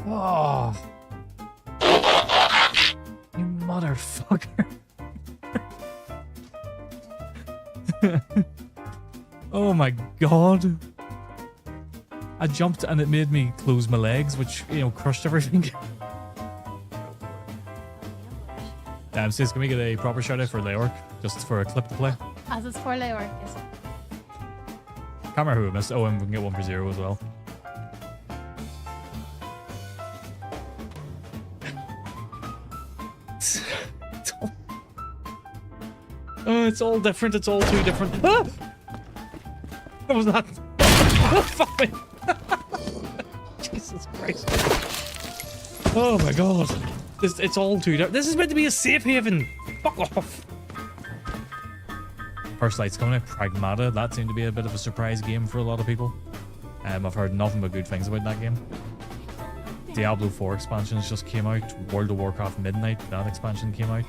Oh, you motherfucker. Oh my god. I jumped and it made me close my legs, which, you know, crushed everything. Sis, can we get a proper shout out for Leork? Just for a clip to play? As it's for Leork, yes. Can't remember who we missed. Oh, and we can get one for 0 as well. It's all different. It's all too different. Ah! What was that? Oh, fuck me. Jesus Christ. Oh my god. It's all too different. This is meant to be a safe haven. Fuck off. First Light's coming out. Pragmata. That seemed to be a bit of a surprise game for a lot of people. I've heard nothing but good things about that game. Diablo 4 expansions just came out. World of Warcraft Midnight, that expansion came out.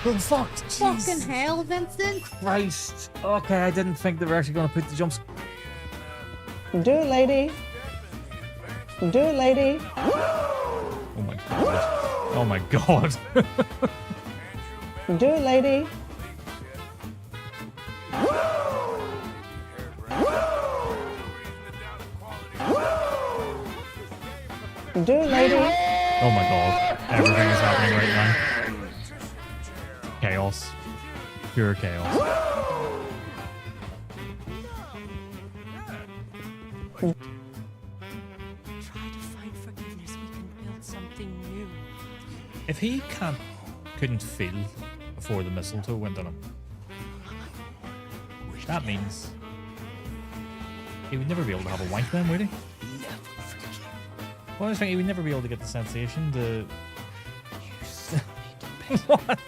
Oh fuck! Fucking hell, Vincent! Christ! Okay, I didn't think they were actually going to put the jumps. Do it, lady. Do it, lady. Oh my god! Oh my god! Do it, lady. Do it, lady. Oh my god! Everything is happening right now. Chaos. Pure chaos. Try to find forgiveness, we can build something new. If he couldn't feel before the mistletoe went on him, that means he would never be able to have a wank then, would he? Well, I was thinking he would never be able to get the sensation to... What?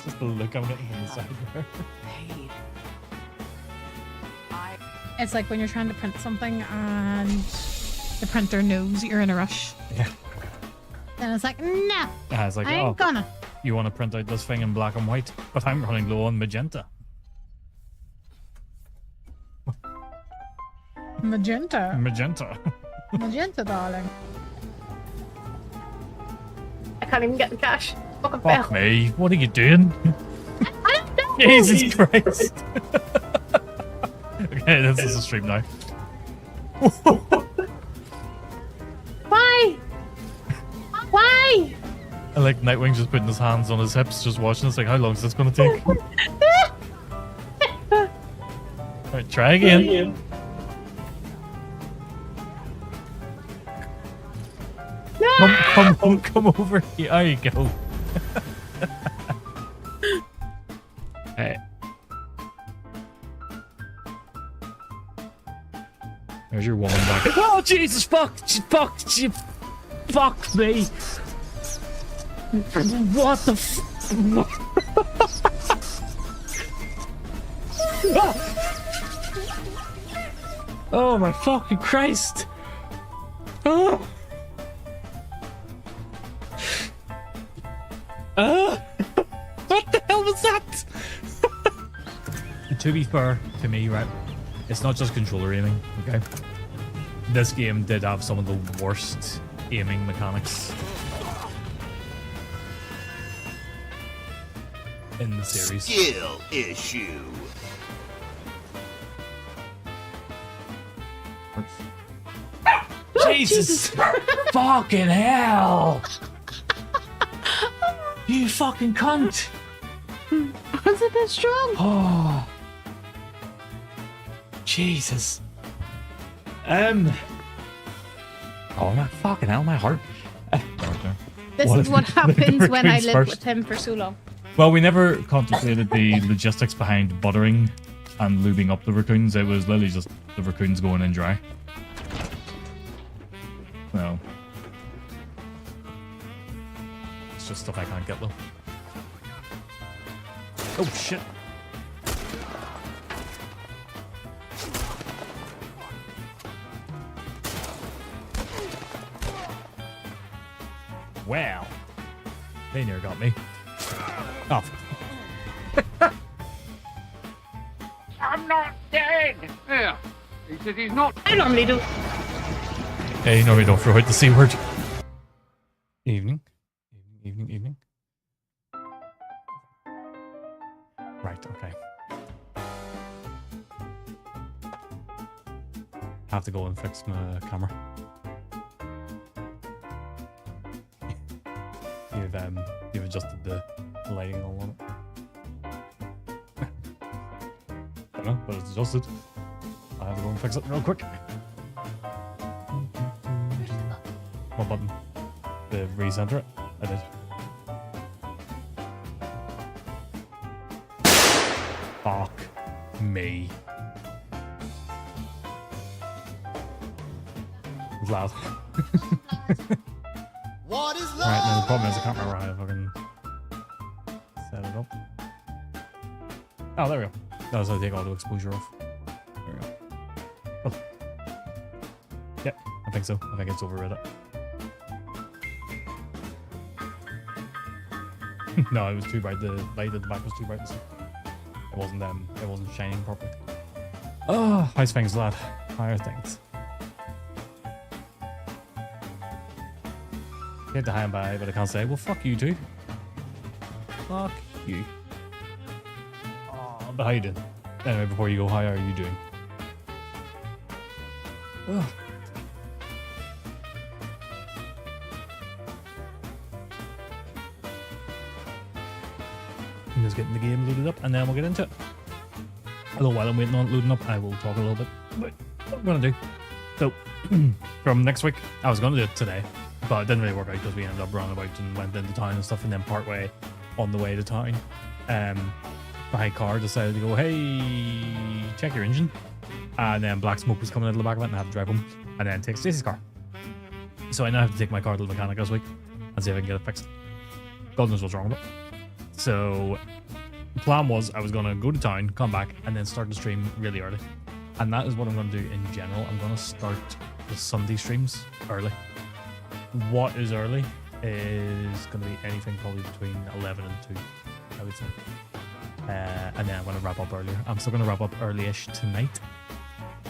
Just the look I'm getting from the side there. It's like when you're trying to print something and the printer knows you're in a rush. Yeah. Then it's like, no, It's like, I ain't gonna. You want to print out this thing in black and white, but I'm running low on magenta. Magenta. Magenta. Magenta, darling. I can't even get the cash. Fucking Fuck fell. me. What are you doing? I don't know. Jesus Christ. Okay, this is a stream now. Why? Why? I like Nightwing just putting his hands on his hips, just watching. It's like, how long is this going to take? Alright, try again. Come over here. There you go. Hey. There's your woman back. Oh Jesus! Fuck me! What the Oh my fucking Christ! Oh. What the hell was that? To be fair to me, right, it's not just controller aiming, okay? This game did have some of the worst aiming mechanics in the series. Skill issue. Jesus! Fucking hell! You fucking cunt! Was it a bit strong? Oh. Jesus. Oh my fucking hell, my heart. This What is if what the happens when I raccoons live first? with him for so long. Well, we never contemplated the logistics behind buttering and lubing up the raccoons. It was literally just the raccoons going in dry. Well, it's just stuff I can't get though. Oh shit. Wow. They near got me. Oh. I'm not dead. Yeah. He said he's not. I normally do. Hey, no, we don't throw out the C word. Evening. Evening. Right, okay. Have to go and fix my camera. You've adjusted the lighting all on it. I don't know, but it's adjusted. I have to go and fix it real quick. What button? The recenter it? I did. Fuck me. It's loud. Right, now the problem is I can't remember how I fucking set it up. Oh, there we go. That was how I take auto exposure off. There we go. Cool. Yep, I think so. I think it's overrid it. No, it was too bright. The light at the back was too bright. It wasn't shining properly. Oh, how's things, lad? How are things? Hit the high and by, but I can't say. Well, fuck you too. Fuck you. Oh, but how you doing? Anyway, before you go, how are you doing? Ugh. I'm just getting the game loaded up, and then we'll get into it. Although while I'm waiting on it loading up, I will talk a little bit about what I'm gonna do. So, from next week, I was gonna do it today, but it didn't really work out because we ended up running about and went into town and stuff, and then partway on the way to town, my car decided to go, hey, check your engine. And then black smoke was coming out of the back of it, and I had to drive home and then take Stacey's car. So I now have to take my car to the mechanic this week and see if I can get it fixed. God knows what's wrong with it. So the plan was I was going to go to town, come back, and then start the stream really early. And that is what I'm going to do in general. I'm going to start the Sunday streams early. What is early is going to be anything probably between 11 and 2, I would say. And then I'm going to wrap up earlier. I'm still going to wrap up early-ish tonight,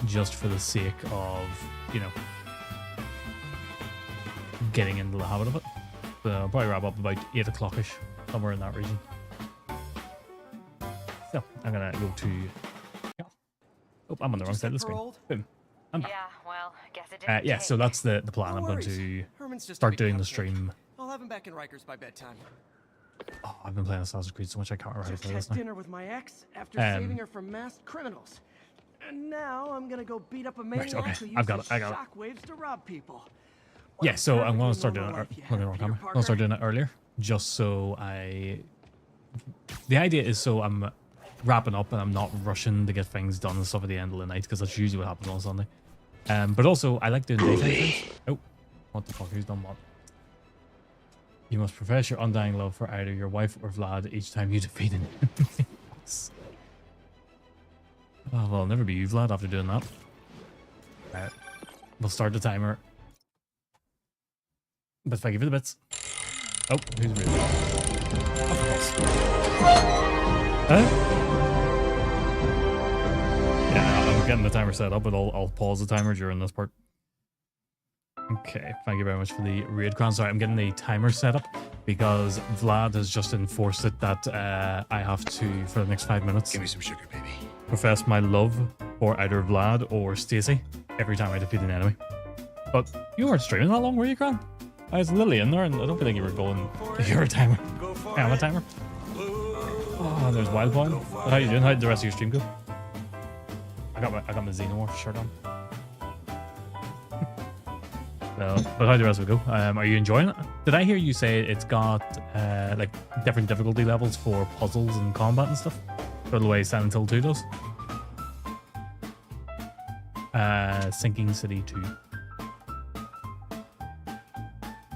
just for the sake of, you know, getting into the habit of it. So I'll probably wrap up about 8 o'clock-ish, somewhere in that region. So I'm going to go to... Oh, I'm on the wrong side of the screen. Boom. I'm back. Yeah, well, I guess it didn't Yeah, so take. that's the plan. I'm going to start doing the stream. I'll have him back in Rikers by bedtime. Oh, I've been playing Assassin's Creed so much I can't remember how to Just play had this now. dinner with my ex after saving her from masked criminals. And now I'm gonna go beat up a maniac okay. who I've got uses it, I got it. shockwaves to rob people. Yeah, so I'm going to start doing normal it. life you I'm have, Peter going to start doing it earlier, just so I. The idea is so I'm wrapping up and I'm not rushing to get things done and stuff at the end of the night, because that's usually what happens on Sunday. But also I like doing daytime things. Oh, what the fuck? Who's done what? You must profess your undying love for either your wife or Vlad each time you defeat an enemy. Oh, well, I'll never be you, Vlad, after doing that. Alright. We'll start the timer. But thank you for the bits. Oh, who's really? Of course. Huh? Yeah, I'm getting the timer set up, but I'll pause the timer during this part. Okay, thank you very much for the raid crown. Sorry, I'm getting the timer set up because Vlad has just enforced it that I have to, for the next 5 minutes, Give me some sugar, baby. profess my love for either Vlad or Stacey every time I defeat an enemy. But you weren't streaming that long, were you, Gran? I was literally in there, and I don't think you were going. You're a timer. Hey, I'm a timer. Oh, there's Wild Boy. How you doing? How did the rest of your stream go? I got my Xenomorph shirt on. So, but how did the rest of it go? Are you enjoying it? Did I hear you say it's got like different difficulty levels for puzzles and combat and stuff? By the way, Silent Hill 2 does. Sinking City 2.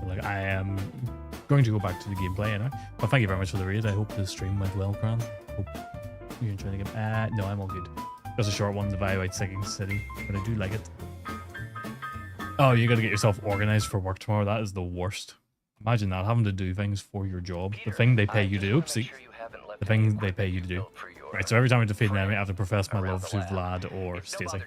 Like, I am going to go back to the gameplay anyway. But thank you very much for the raid. I hope the stream went well, Cran. Hope you're enjoying the game. No, I'm all good. Just a short one to evaluate Sinking City, but I do like it. Oh, you got to get yourself organized for work tomorrow. That is the worst. Imagine that, having to do things for your job. The thing they pay you to do. Oopsie. The thing they pay you to do. Right, so every time I defeat an enemy, I have to profess my love to Vlad or Stacey.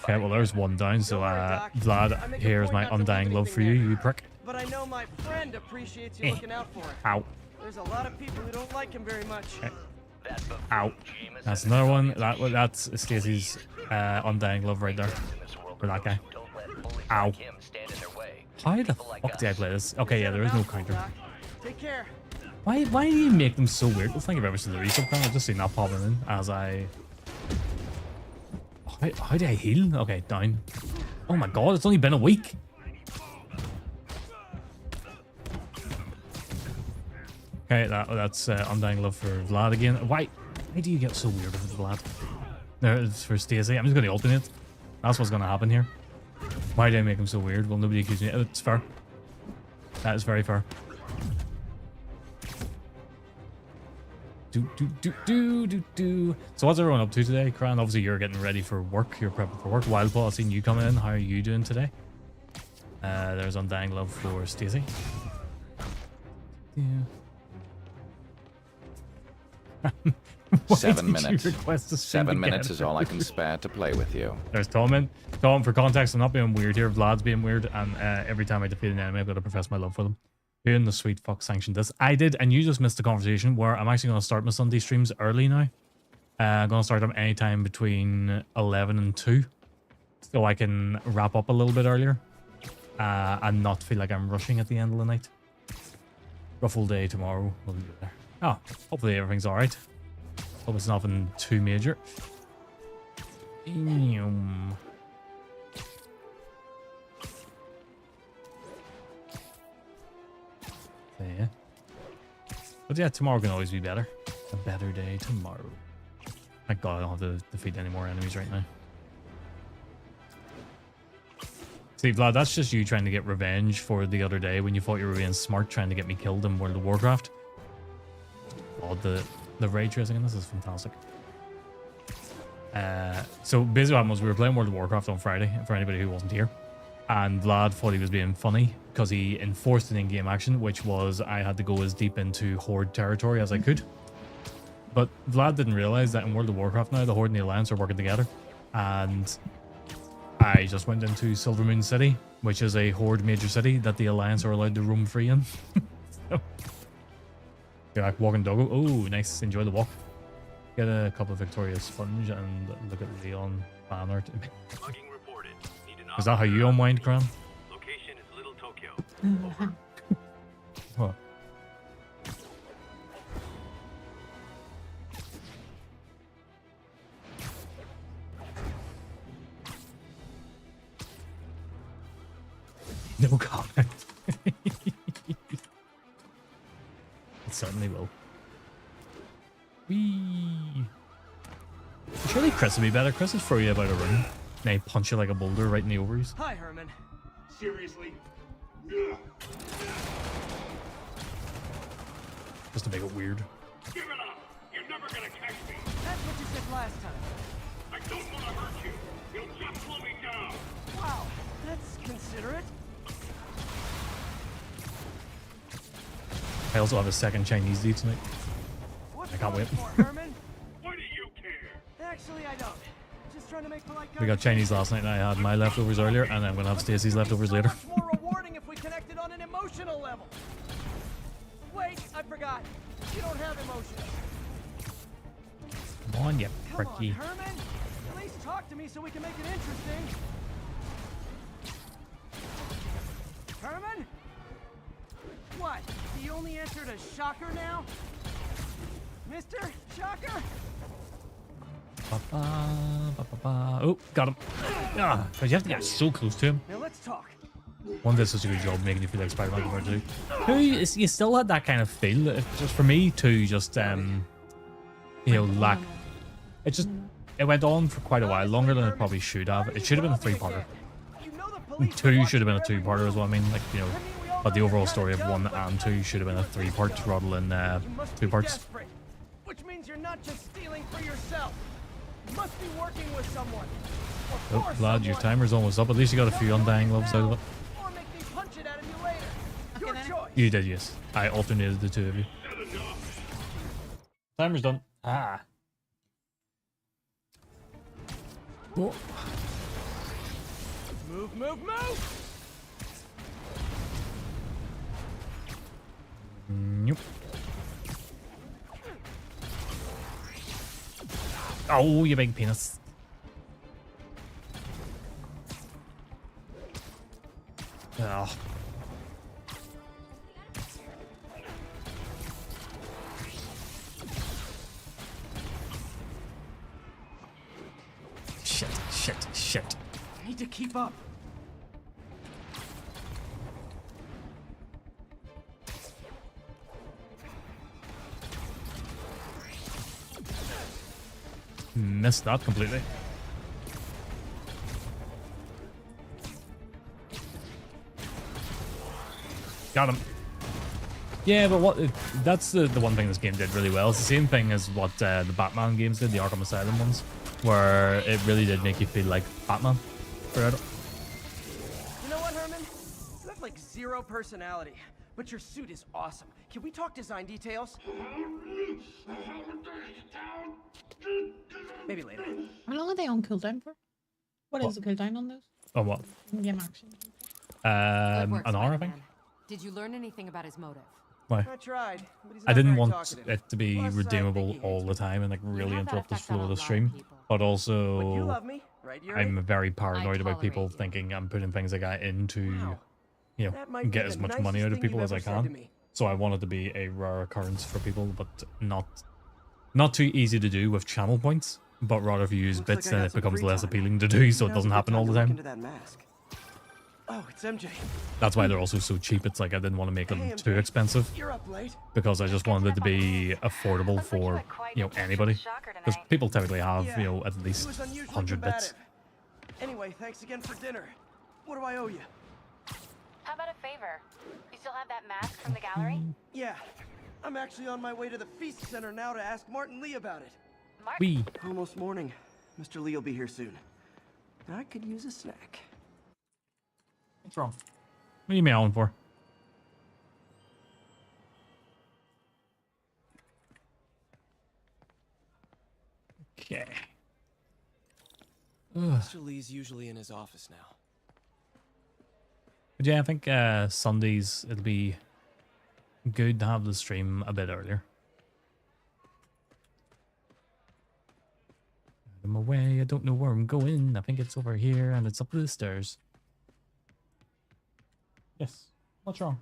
Okay, well there's one down, so Vlad, here's my undying love for you, you prick. But I know my friend appreciates you looking out for him. Ow. There's a lot of people who don't like him very much. Ow. That's another one. That's Stacey's undying love right there. For that guy. Ow. How the fuck did I play this? Okay, yeah, there is no counter. Take care. Why do you make them so weird? Well, thank you very much for the resub comment. I've just seen that popping in as I... How do I heal? Okay, down. Oh my god, it's only been a week. Okay, that's undying love for Vlad again. Why do you get so weird with Vlad? No, it's for Stacey. I'm just going to alternate. That's what's going to happen here. Why do I make him so weird? Well, nobody accused me. It's fair. That is very fair. So what's everyone up to today? Cran, obviously you're getting ready for work. You're prepping for work. Wildpaw, I've seen you coming in. How are you doing today? There's undying love for Stacey. Yeah. 7 minutes. 7 minutes is all I can spare to play with you. There's Tom in. Tom, for context, I'm not being weird here. Vlad's being weird, and every time I defeat an enemy, I've got to profess my love for them. Who in the sweet fuck sanctioned this? I did, and you just missed the conversation where I'm actually going to start my Sunday streams early now. I'm going to start them anytime between 11 and 2, so I can wrap up a little bit earlier and not feel like I'm rushing at the end of the night. Ruffle day tomorrow. We'll be there. Oh, hopefully everything's alright. Hope it's nothing too major. There. But yeah, tomorrow can always be better. A better day tomorrow. Thank God I don't have to defeat any more enemies right now. See, Vlad, that's just you trying to get revenge for the other day when you thought you were being smart trying to get me killed in World of Warcraft. Oh, the ray tracing in this is fantastic. So basically what happened was we were playing World of Warcraft on Friday, for anybody who wasn't here. And Vlad thought he was being funny because he enforced an in-game action, which was I had to go as deep into Horde territory as I could. But Vlad didn't realize that in World of Warcraft now, the Horde and the Alliance are working together. And I just went into Silvermoon City, which is a Horde major city that the Alliance are allowed to roam free in. So, you're like walking doggo. Oh, nice. Enjoy the walk. Get a couple of Victoria Sponge and look at Leon banner. Is that how you unwind, Cran? Location is Little Tokyo. What? No comment. It certainly will. Whee! Surely Chris would be better. Chris would throw you about a room. And he punch you like a boulder right in the ovaries. Hi, Herman. Seriously? Just to make it weird. Give it up! You're never gonna catch me! That's what you said last time. I don't want to hurt you! You'll just slow me down! Wow, that's considerate. I also have a second Chinese D tonight. What's I can't wait. for, Herman? Why do you care? Actually, I don't. Just trying to make polite We got Chinese last night and I had my leftovers earlier, and I'm gonna have Stacey's leftovers later. Much more rewarding if we connected on an emotional level. Wait, I forgot. You don't have emotions. Come on, you Come on, pricky. Herman. At least talk to me so we can make it interesting. Herman? What? The only answer to Shocker now? Mr. Shocker? Oh, got him. Ah, but you have to get so close to him. Now let's talk. One did such a good job making you feel like Spider-Man compared to two. You still had that kind of feel. Just for me, two just you know, lack. It went on for quite a while, longer than it probably should have. It should have been a three-parter. Two should have been a two-parter as well. I mean, like, you know, but the overall story of 1 and 2 should have been a 3-part rather than 2 parts. Which means you're not just stealing for yourself. You must be working with someone. Oh, Vlad, your timer's almost up. At least you got a few undying loves out of it. Or make me punch it out of you later. Your choice. You did, yes. I alternated the two of you. Timer's done. Ah. Oh. Move, move, move! Nope. Oh, you big penis. Oh. Shit. I need to keep up. Missed that completely. Got him. Yeah, but that's the one thing this game did really well. It's the same thing as what the Batman games did, the Arkham Asylum ones, where it really did make you feel like Batman throughout it. You know what, Herman? You have like zero personality, but your suit is awesome. Can we talk design details? Maybe later. How long are they on cooldown for? What is the cooldown on those? Oh, what? Game action. An hour, I think. Did you learn anything about his motive? Why? I tried, but he's I not didn't very want talkative. it to be Plus, I think redeemable he all hates the time and like really have that interrupt the effect flow on of a the lot of stream. people. But But you also, love me, right, Yuri? I'm very paranoid about people tolerate you. thinking I'm putting things like that in to, Wow. you That know, might be get the as much nicest money out of thing people you've as I ever said to can. me. So I want it to be a rare occurrence for people, but not too easy to do with channel points, but rather if you use Looks like bits, I then got it some becomes free less time. appealing to do, so it Now's doesn't a good happen all time the to look time. into that mask. Oh, it's MJ. That's why they're also so cheap. It's like I didn't want to make them Hey, too MJ. expensive You're up late. because I just wanted it to be affordable for, you know, anybody. Because people typically have, Yeah, you know, at he least was unusually 100 bits. combative. Anyway, thanks again for dinner. What do I owe you? How about a favor? You still have that mask from the gallery? Yeah, I'm actually on my way to the Feast Center now to ask Martin Lee about it. Wee. Almost morning. Mr. Lee will be here soon. I could use a snack. What's wrong? What are you meowing for? Okay. Ugh. Mr. Lee's usually in his office now. But yeah, I think Sundays it'll be good to have the stream a bit earlier. I'm away, I don't know where I'm going. I think it's over here and it's up the stairs. Yes. What's wrong?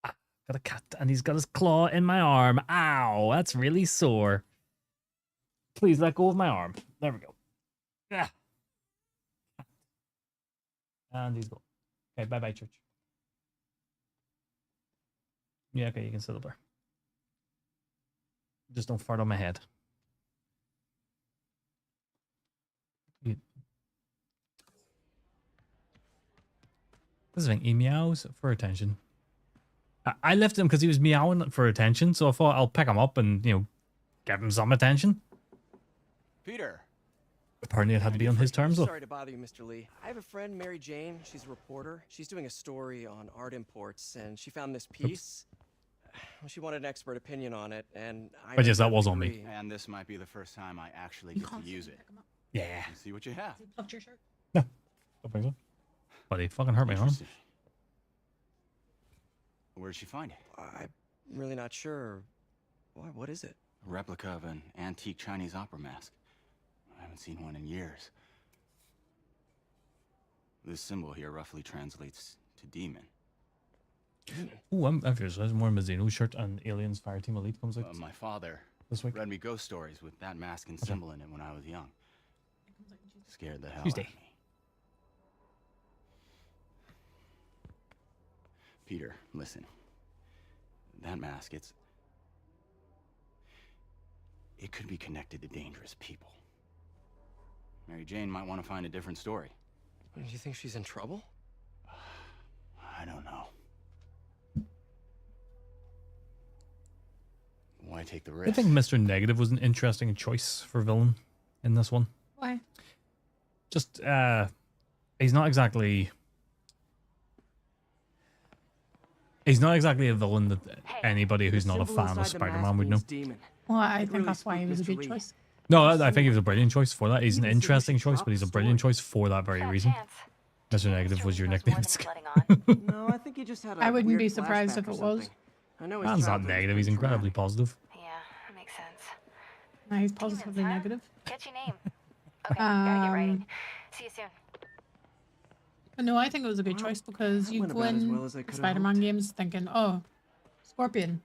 Got a cat and he's got his claw in my arm. Ow, that's really sore. Please let go of my arm. There we go. Yeah. And he's gone. Okay, bye-bye, church. Yeah, okay, you can sit up there. Just don't fart on my head. You... This thing, he meows for attention. I left him because he was meowing for attention, so I thought I'll pick him up and, you know, give him some attention. Peter. Apparently it had to be on his terms, though. Sorry to bother you, Mr. Lee. I have a friend, Mary Jane. She's a reporter. She's doing a story on art imports, and she found this piece. Well, she wanted an expert opinion on it, and I... But yes, that ended up was on me. agreeing. And this might be the first time I actually You get to can't use it. pick 'em up. Yeah. See what you have. You plucked your shirt. No. Don't think so. But he fucking hurt my arm. Interesting. Where'd she find it? I'm really not sure. Why? What is it? A replica of an antique Chinese opera mask. I haven't seen one in years. This symbol here roughly translates to demon. Ooh, I'm furious. There's more Mizuno shirt and Aliens Fireteam Elite comes out My father this week. read me ghost stories with that mask and symbol in it when I was young. Scared the hell Tuesday. out of me. Peter, listen. That mask, it could be connected to dangerous people. Mary Jane might want to find a different story. Do you think she's in trouble? I don't know. Why take the I risk? think Mr. Negative was an interesting choice for villain in this one. Why? Just, he's not exactly He's not exactly a villain that Hey. anybody who's The not a symbol fan of inside the mask Spider-Man would know. means demon. Well, I It think really that's why he spooked was a Mr. good Lee. choice. No, I think he was a brilliant choice for that. He's an Even said we interesting should choice, drop but he's the a brilliant story. choice for that very Fair reason. chance. Mr. Negative was your Knows nickname. more than he's letting on. No, I think he just had a I wouldn't weird be surprised flashback if or it was. something. I know his Man's not childhood was negative. He's pretty incredibly traumatic. positive. Yeah, that makes sense. No, he's positively huh? negative. Catchy name. Okay, gotta get writing. See you soon. But no, I think it was a good Well, choice because that you went go about as in well as I could've Spider-Man hoped. games thinking, oh, Scorpion,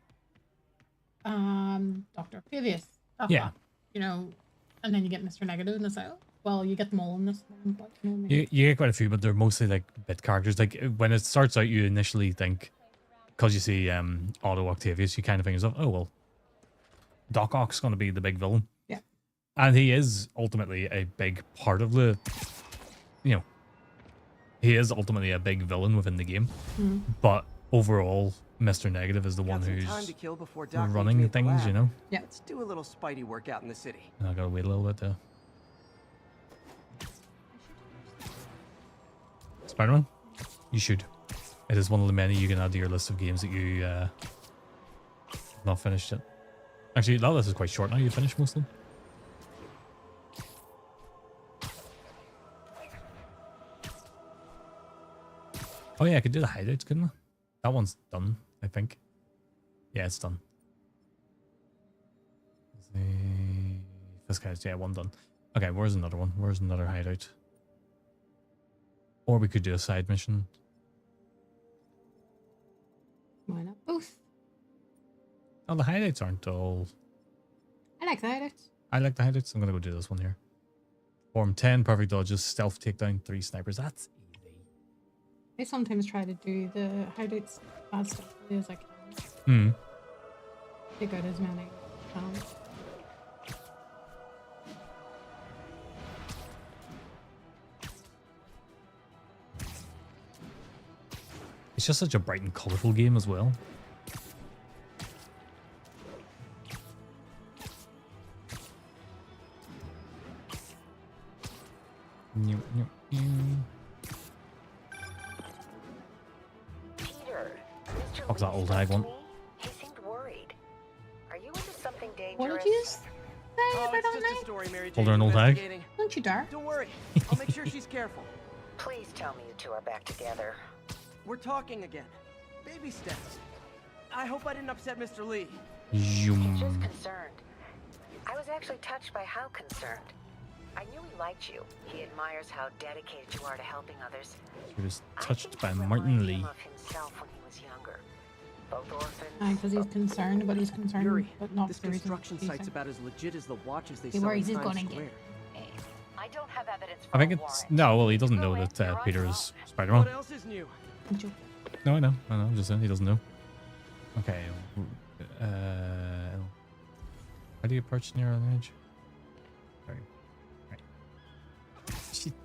Dr. Octavius, Yeah. you know, and then you get Mr. Negative, and it's like, oh, well, you get them all in this one, but you know, maybe- You get quite a few, but they're mostly like bit characters. Like when it starts out, you initially think, because you see Otto Octavius, you kind of think yourself, oh well, Doc Ock's going to be the big villain. Yeah. And he is ultimately a big part of the, you know, he is ultimately a big villain within the game. Mhm. But overall, Mr. Negative is the one Got some time who's to kill before Doc needs me running at the things, you lab. know? Yeah. Let's do a little Spidey workout in the city. I gotta wait a little bit though. Spider-Man? You should. It is one of the many you can add to your list of games that you have not finished yet. Actually, that list is quite short now. You finished most of them. Oh yeah, I could do the hideouts, couldn't I? That one's done, I think. Yeah, it's done. This guy's, yeah, one done. Okay, where's another one? Where's another hideout? Or we could do a side mission. Why not both? Oh, the hideouts aren't all... I like the hideouts. I like the hideouts. I'm gonna go do this one here. Form 10, perfect dodges, stealth takedown, 3 snipers. That's easy. I sometimes try to do the hideouts as stuffly as I can. Hmm. Take out as many. It's just such a bright and colourful game as well. Peter, Mr. What's that Lee old spoke hag to one? me. He seemed worried. Are you into something dangerous? What did you say Oh, about it's all just night? a story Mary Hold her Jane's an old hag? investigating. Don't you dare. Don't worry. I'll make sure she's careful. Please tell me you two are back together. We're talking again. Baby steps. I hope I didn't upset Mr. Lee. He's just Zoom. concerned. I was actually touched by how concerned. I knew he liked you. He admires how dedicated you are to helping others. He was I touched think by you Martin remind Lee. him of himself when he was younger. Both orphans. Because he's both concerned, but he's concerned, Yuri, but not this for the reason construction he's site's saying. about as legit as the watches they He sell worries in he's Times gonna get- Square. I don't have evidence for I think a it's... warrant. No, well, he doesn't Go know in, that you're on Peter your is own. Spider-Man. What else is new? I'm joking. No, I know. I'm just saying he doesn't know. Okay. How do you approach near on the edge? Sorry. Right.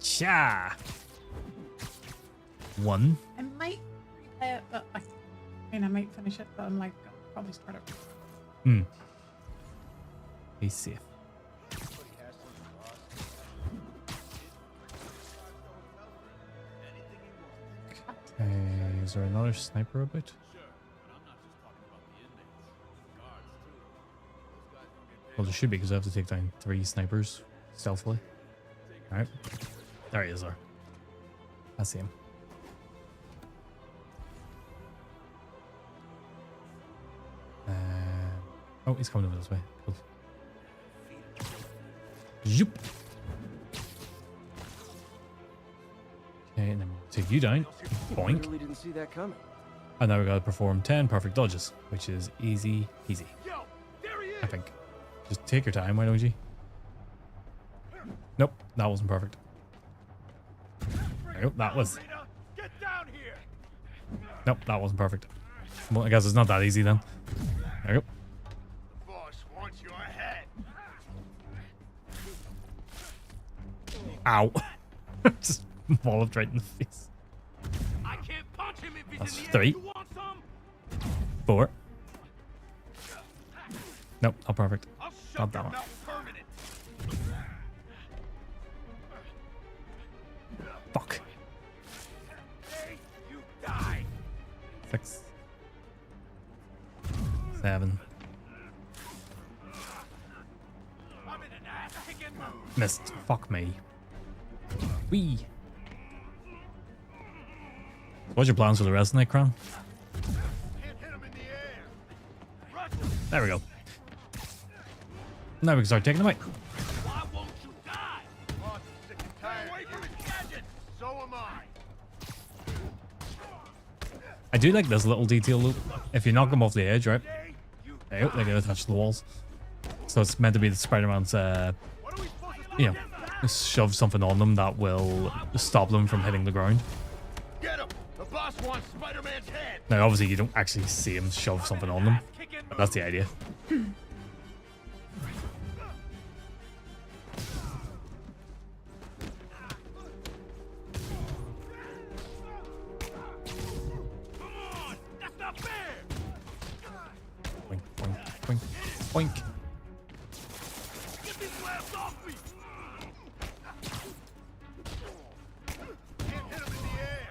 Cha. 1. I might replay it, but I mean, I might finish it, but I'm like, I'll probably start it. Hmm. Be safe. Is there another sniper about? Well, there should be because I have to take down 3 snipers stealthily. Alright. There he is there. I see him. Oh, he's coming over this way. Cool. Zoop. Okay, and then we'll take you down. I Boink. really didn't see that coming. And now we gotta perform 10 perfect dodges, which is easy peasy. Yo, there he is. I think. Just take your time, why don't you? Nope, that wasn't perfect. Nope, that was. Get down here. Nope, that wasn't perfect. Well, I guess it's not that easy then. There you go. The boss wants your head. Ow. Just walloped right in the face. I can't punch him if he's That's in the 3. air. You want some? 4. Nope, not perfect. I'll Not shut that your one. mouth permanent. Fuck. Hey, you die. 6. 7. Missed. Fuck me. Wee. What's your plans for the rest of the night, Cran? There we go. Now we can start taking them out. Why won't you die? Oh, sick and tired. Away from the gadget. So am I. I do like this little detail loop. If you knock them off the edge, right? They get attached to the walls. So it's meant to be the Spider-Man's, you know, shove something on them that will stop them from hitting the ground. Get him. The boss wants Spider-Man's head. Now, obviously, you don't actually see him shove something on them, but that's the idea. That's not fair. Boink, boink, boink, boink. Get these slabs off me. Can't hit him in the air.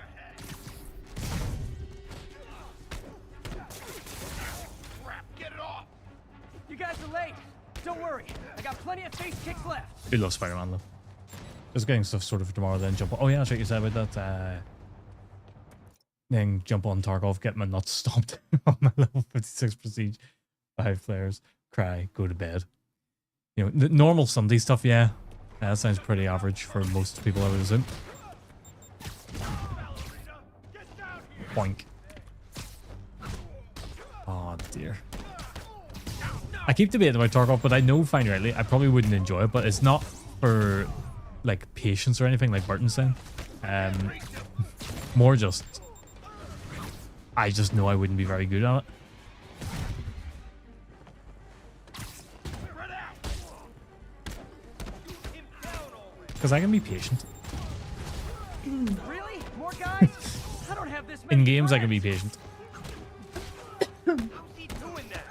Crap, get it off. You guys are late. Don't worry. I got plenty of face kicks left. We love Spider-Man, though. Just getting stuff sorted for tomorrow, then jump on. Oh, yeah, that's right, you said about that. Then jump on Tarkov, get my nuts stomped on my level 56 prestige. 5 players, cry, go to bed. You know, the normal Sunday stuff, yeah. That sounds pretty average for most people, I would assume. Boink. Oh, dear. I keep debating about Tarkov, but I know fine rightly I probably wouldn't enjoy it, but it's not for like patience or anything like Burton's saying. More just I just know I wouldn't be very good at it. Because I can be patient. Really? More guys? I don't have this many In games I can friends. be patient. How's he doing that?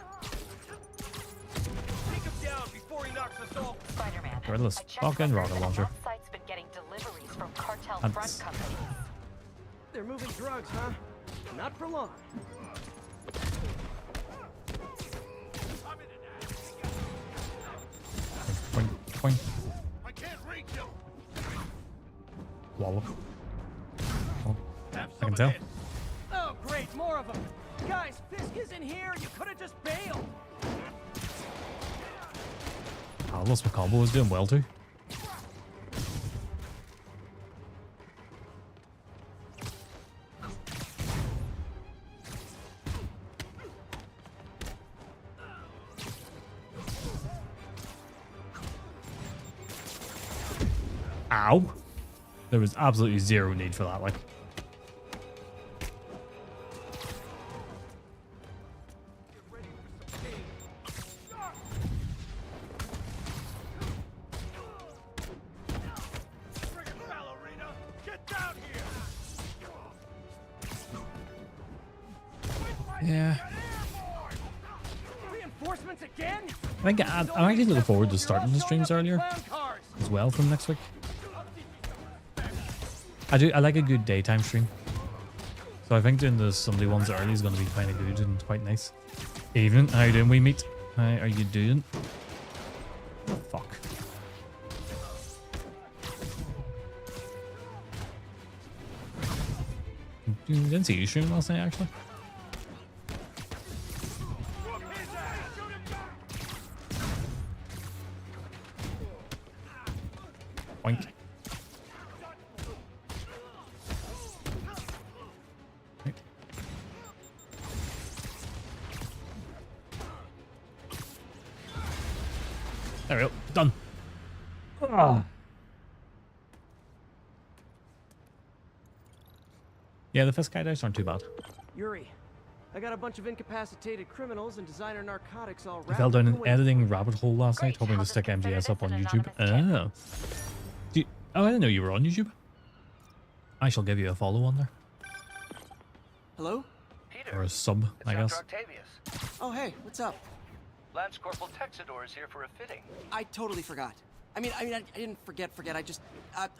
Take him down before he knocks us off. Spider-Man. Regardless, I checked fucking with rocket that launcher. that site's been getting deliveries from cartel That's- front companies. They're moving drugs, huh? Not for long. Boink, boink. I can't reach him. Wallop. Oh, Have I some can of tell. Oh, great, more of them. Guys, Fisk is in here. You could have just bailed. Atlas McCombo is doing well too. Ow! There was absolutely zero need for that, like. Friggin' ballerina. Get down here. Yeah. Reinforcements again? I think I'm actually looking forward to starting the streams earlier as well from next week. I like a good daytime stream. So I think doing the Sunday ones early is going to be kind of good and quite nice. Evening, how you doing, we meet? How are you doing? Oh, fuck. Didn't see you streaming last night, actually. Boink. Right. There we go. Done. Yeah, the Fisk hideouts aren't too bad. Yuri, I got a bunch of incapacitated criminals and designer narcotics all I wrapped fell down up an away. editing rabbit hole last night, Great. hoping to How's it stick consider MGS up this on an YouTube. anonymous Oh, I didn't know you were on YouTube. I shall give you a follow on there. Hello? Peter, Or a sub, it's I Dr. guess. Octavius. Oh, hey, what's up? Lance Corporal Texador is here for a fitting. I totally forgot. I didn't forget. I just,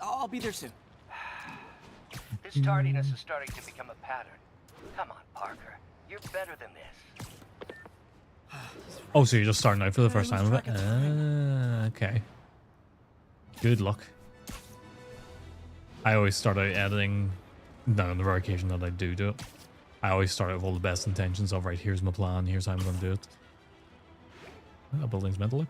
I'll be there soon. This tardiness is starting to become a pattern. Come on, Parker. You're better than this. Oh, so you're just starting out for the first time of it? Okay. Good luck. I always start out editing, on the rare occasion that I do it. I always start out with all the best intentions of, right, here's my plan, here's how I'm going to do it. That building's meant to look.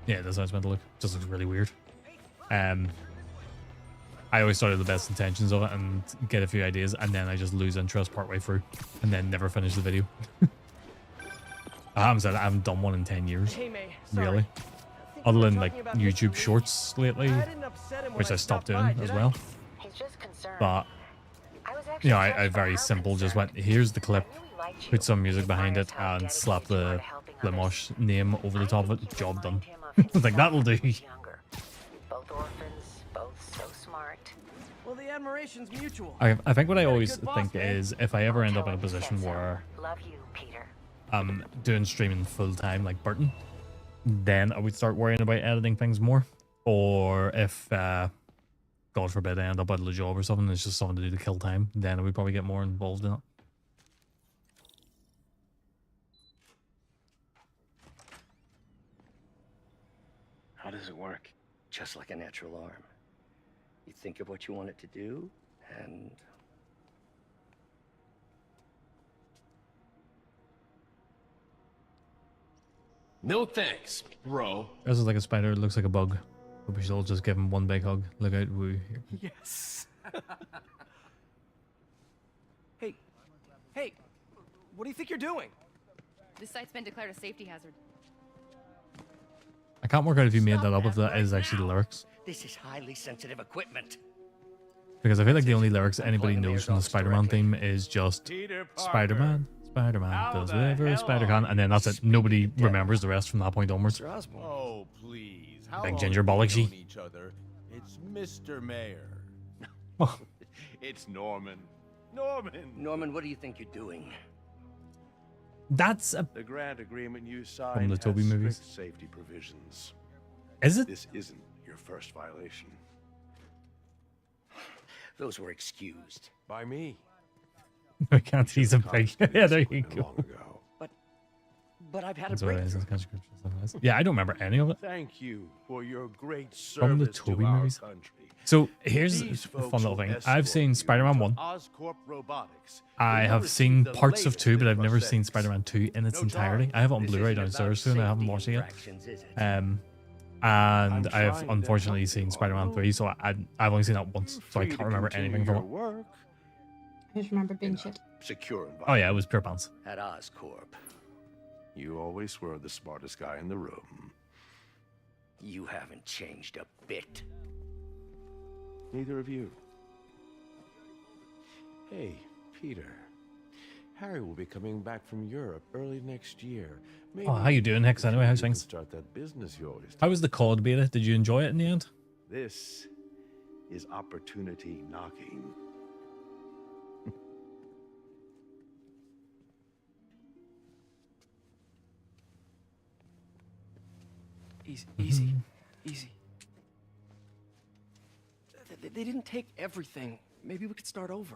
Yeah, that's how it's meant to look. Just looks really weird. I always start with the best intentions of it and get a few ideas, and then I just lose interest partway through, and then never finish the video. I haven't done one in 10 years, Hey, May. really. Other than like YouTube Shorts lately, which I stopped doing as well. He's just concerned. But I was you know, actually I very simple just went, here's the clip, put some music behind it, and slap the Limosh name over the top of it. Job done. Like, that'll do. Both orphans, both so smart. Well, the admiration's mutual. I think what I Got a always good boss, think man. is, if I ever end up in a position where Love you, Peter. I'm doing streaming full time like Burton, then I would start worrying about editing things more. Or if, God forbid, I end up out of a job or something, and it's just something to do to kill time, then I would probably get more involved in it. How does it work? Just like a natural arm. You think of what you want it to do, and No thanks, bro. This is like a spider, it looks like a bug. But we should all just give him one big hug. Look out, woo. Here. Yes. Hey, what do you think you're doing? This site's been declared a safety hazard. I can't work out if you made that up, if that is actually the lyrics. this is highly sensitive equipment. Because I feel like the only lyrics anybody knows from the Spider-Man theme is just Spider-Man, Spider-Man does whatever a spider can, and then that's it. Nobody remembers the rest from that point onwards. Oh, please. How Big long ginger have we bollocksy. known each other? It's Mr. Mayor. Oh. It's Norman. Norman. Norman, what do you think you're doing? That's a... The grant agreement you signed the Toby has movies. strict safety provisions. Is it? This isn't your first violation. Those were excused. By me. I can't see some pig. Yeah, there you go. Long ago. But I've had That's a what it is. breakthrough. It's kind of stuff like this. Yeah, I don't remember any of it. Thank you for your great From the service Toby to our movies. country. So here's These a folks fun little will thing. escort I've seen you Spider-Man to 1. Oscorp Robotics. I You'll have receive seen the parts of latest 2, but in I've never seen prosthetics. Spider-Man 2 in its No entirety. charge. I have it on This Blu-ray isn't downstairs about too, and I haven't safety watched it yet. infractions, is it? And I'm I have trying to unfortunately help seen you, Spider-Man Arlo. 3, so I've only seen that once, so I Free can't to remember continue anything from your it. work I just remember being shit. secure environment. Oh yeah, it was pure pants. At Oscorp, You always were the smartest guy in the room. you haven't changed a bit. Neither of you. Hey, Peter. Harry will be coming back from Europe early next year. Maybe Oh, how you doing, Hicks? Anyway, how's you can things? Start that business you always How was the COD beta? Did you enjoy it in the end? This is opportunity knocking. Easy. Easy. They didn't take everything. Maybe we could start over.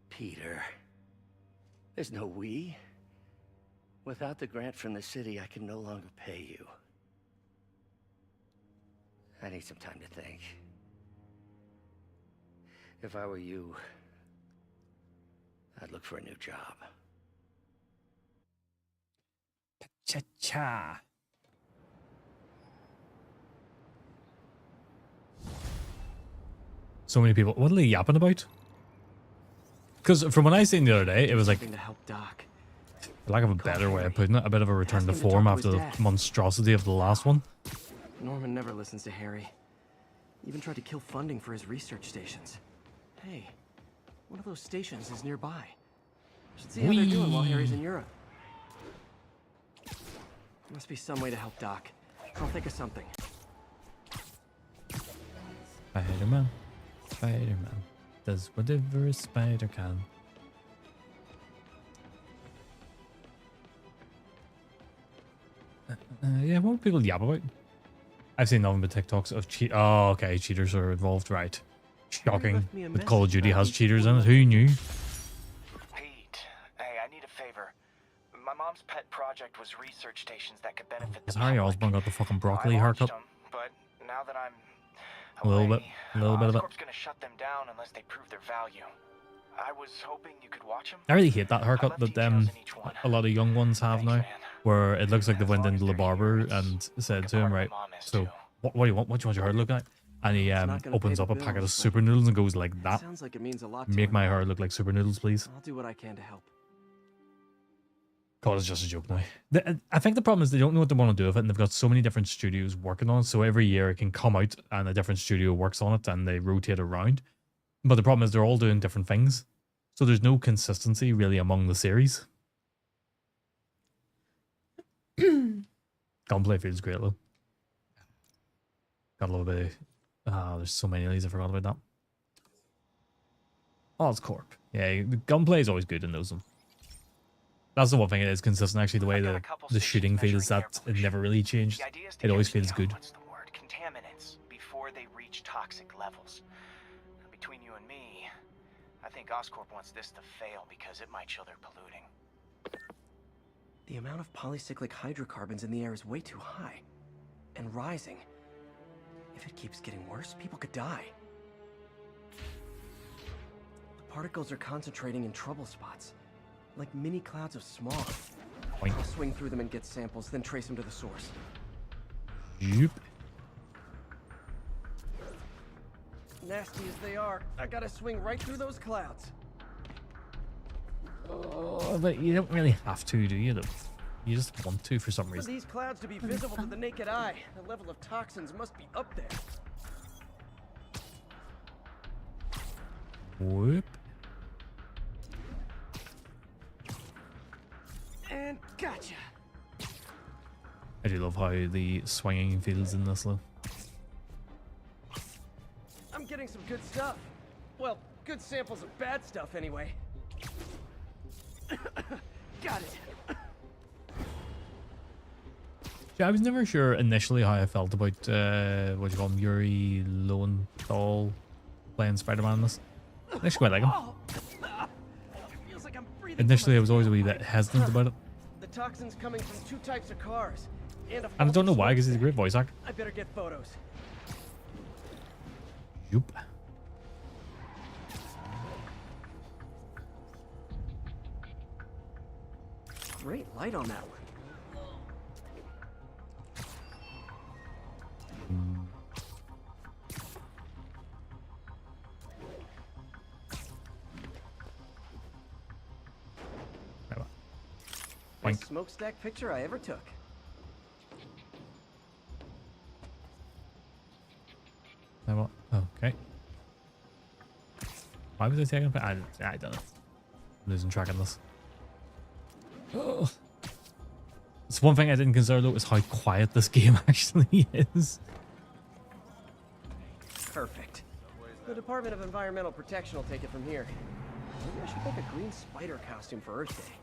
Peter, there's no we. Without the grant from the city, I can no longer pay you. I need some time to think. If I were you, I'd look for a new job. Cha-cha. So many people. What are they yapping about? Because from what I seen the other day, it was like, Something to help Doc. for lack of a better way of putting it, a bit of a return to Ask him to form talk to after his the dad. monstrosity of the last one. Norman never listens to Harry. Even tried to kill funding for his research stations. Hey, one of those stations is nearby. Should see how they're doing while Harry's in Europe. Must be some way to help Doc. I'll think of something. Spider-Man. Spider-Man does whatever a spider can. Yeah, what would people yap about? I've seen nothing but TikToks of cheat. Oh, okay, cheaters are involved, right? Shocking. left me a That Call of message Duty about has these cheaters in it. people. Who knew? Pete, hey, I need a favor. My mom's pet project was research stations that could benefit Has the Harry public. Osborn got the fucking broccoli I launched haircut? them, but now that I'm A little away, bit. A little bit of it. Oscorp's gonna shut them down unless they prove their value. I was hoping you could watch them. I really hate that I haircut left that details in each one. a lot of young ones have Thanks, now, man. where it looks like they've As went long into as the they're barber humorous, and said like to a him, part right, of mom is so too. what do you want? What do you want your hair to look like? And he not gonna opens pay up the a packet of bills, super but noodles and goes like that. Sounds like it means a lot to Make him. my hair look like super noodles, please. I'll do what I can to help. God, it's just a joke now. I think the problem is they don't know what they want to do with it, and they've got so many different studios working on it. So every year it can come out, and a different studio works on it, and they rotate around. But the problem is they're all doing different things, so there's no consistency really among the series. Gunplay feels great though. Got a little bit. There's so many of these. I forgot about that. Oscorp. Yeah, the gunplay is always good in those. That's the one thing it is consistent. Actually, the way the shooting feels, that it never really changed. The idea is to It always get feels the, good. What's the word? Contaminants before they reach toxic levels. Between you and me, I think Oscorp wants this to fail because it might show they're polluting. The amount of polycyclic hydrocarbons in the air is way too high. And rising. If it keeps getting worse, people could die. The particles are concentrating in trouble spots. Like mini clouds of smog. Boink. I'll swing through them and get samples, then trace them to the source. Yep. Nasty as they are, I gotta swing right through those clouds. Oh, but you don't really have to, do you? Though you just want to for some For reason. these clouds to be visible to the naked eye, the level of toxins must be up there. Whoop. And gotcha. I do love how the swinging feels in this though. I'm getting some good stuff. Well, good samples of bad stuff anyway. Got it. Yeah, I was never sure initially how I felt about what do you call him, Yuri Lowenthal playing Spider-Man in this. I actually quite like him. Feels like I'm breathing Initially, I from was always a wee bit hesitant about it, the toxins coming from two types of cars. And and I don't know why, because he's a great voice actor. I better get photos. Yup. Great light on that one. Best Boink. smokestack picture I ever took. Now what? Okay. Why was I taking a I don't know. I'm losing track of this. Oh. It's one thing I didn't consider though is how quiet this game actually is. Perfect. The Department of Environmental Protection will take it from here. Maybe I should make a green spider costume for Earth Day.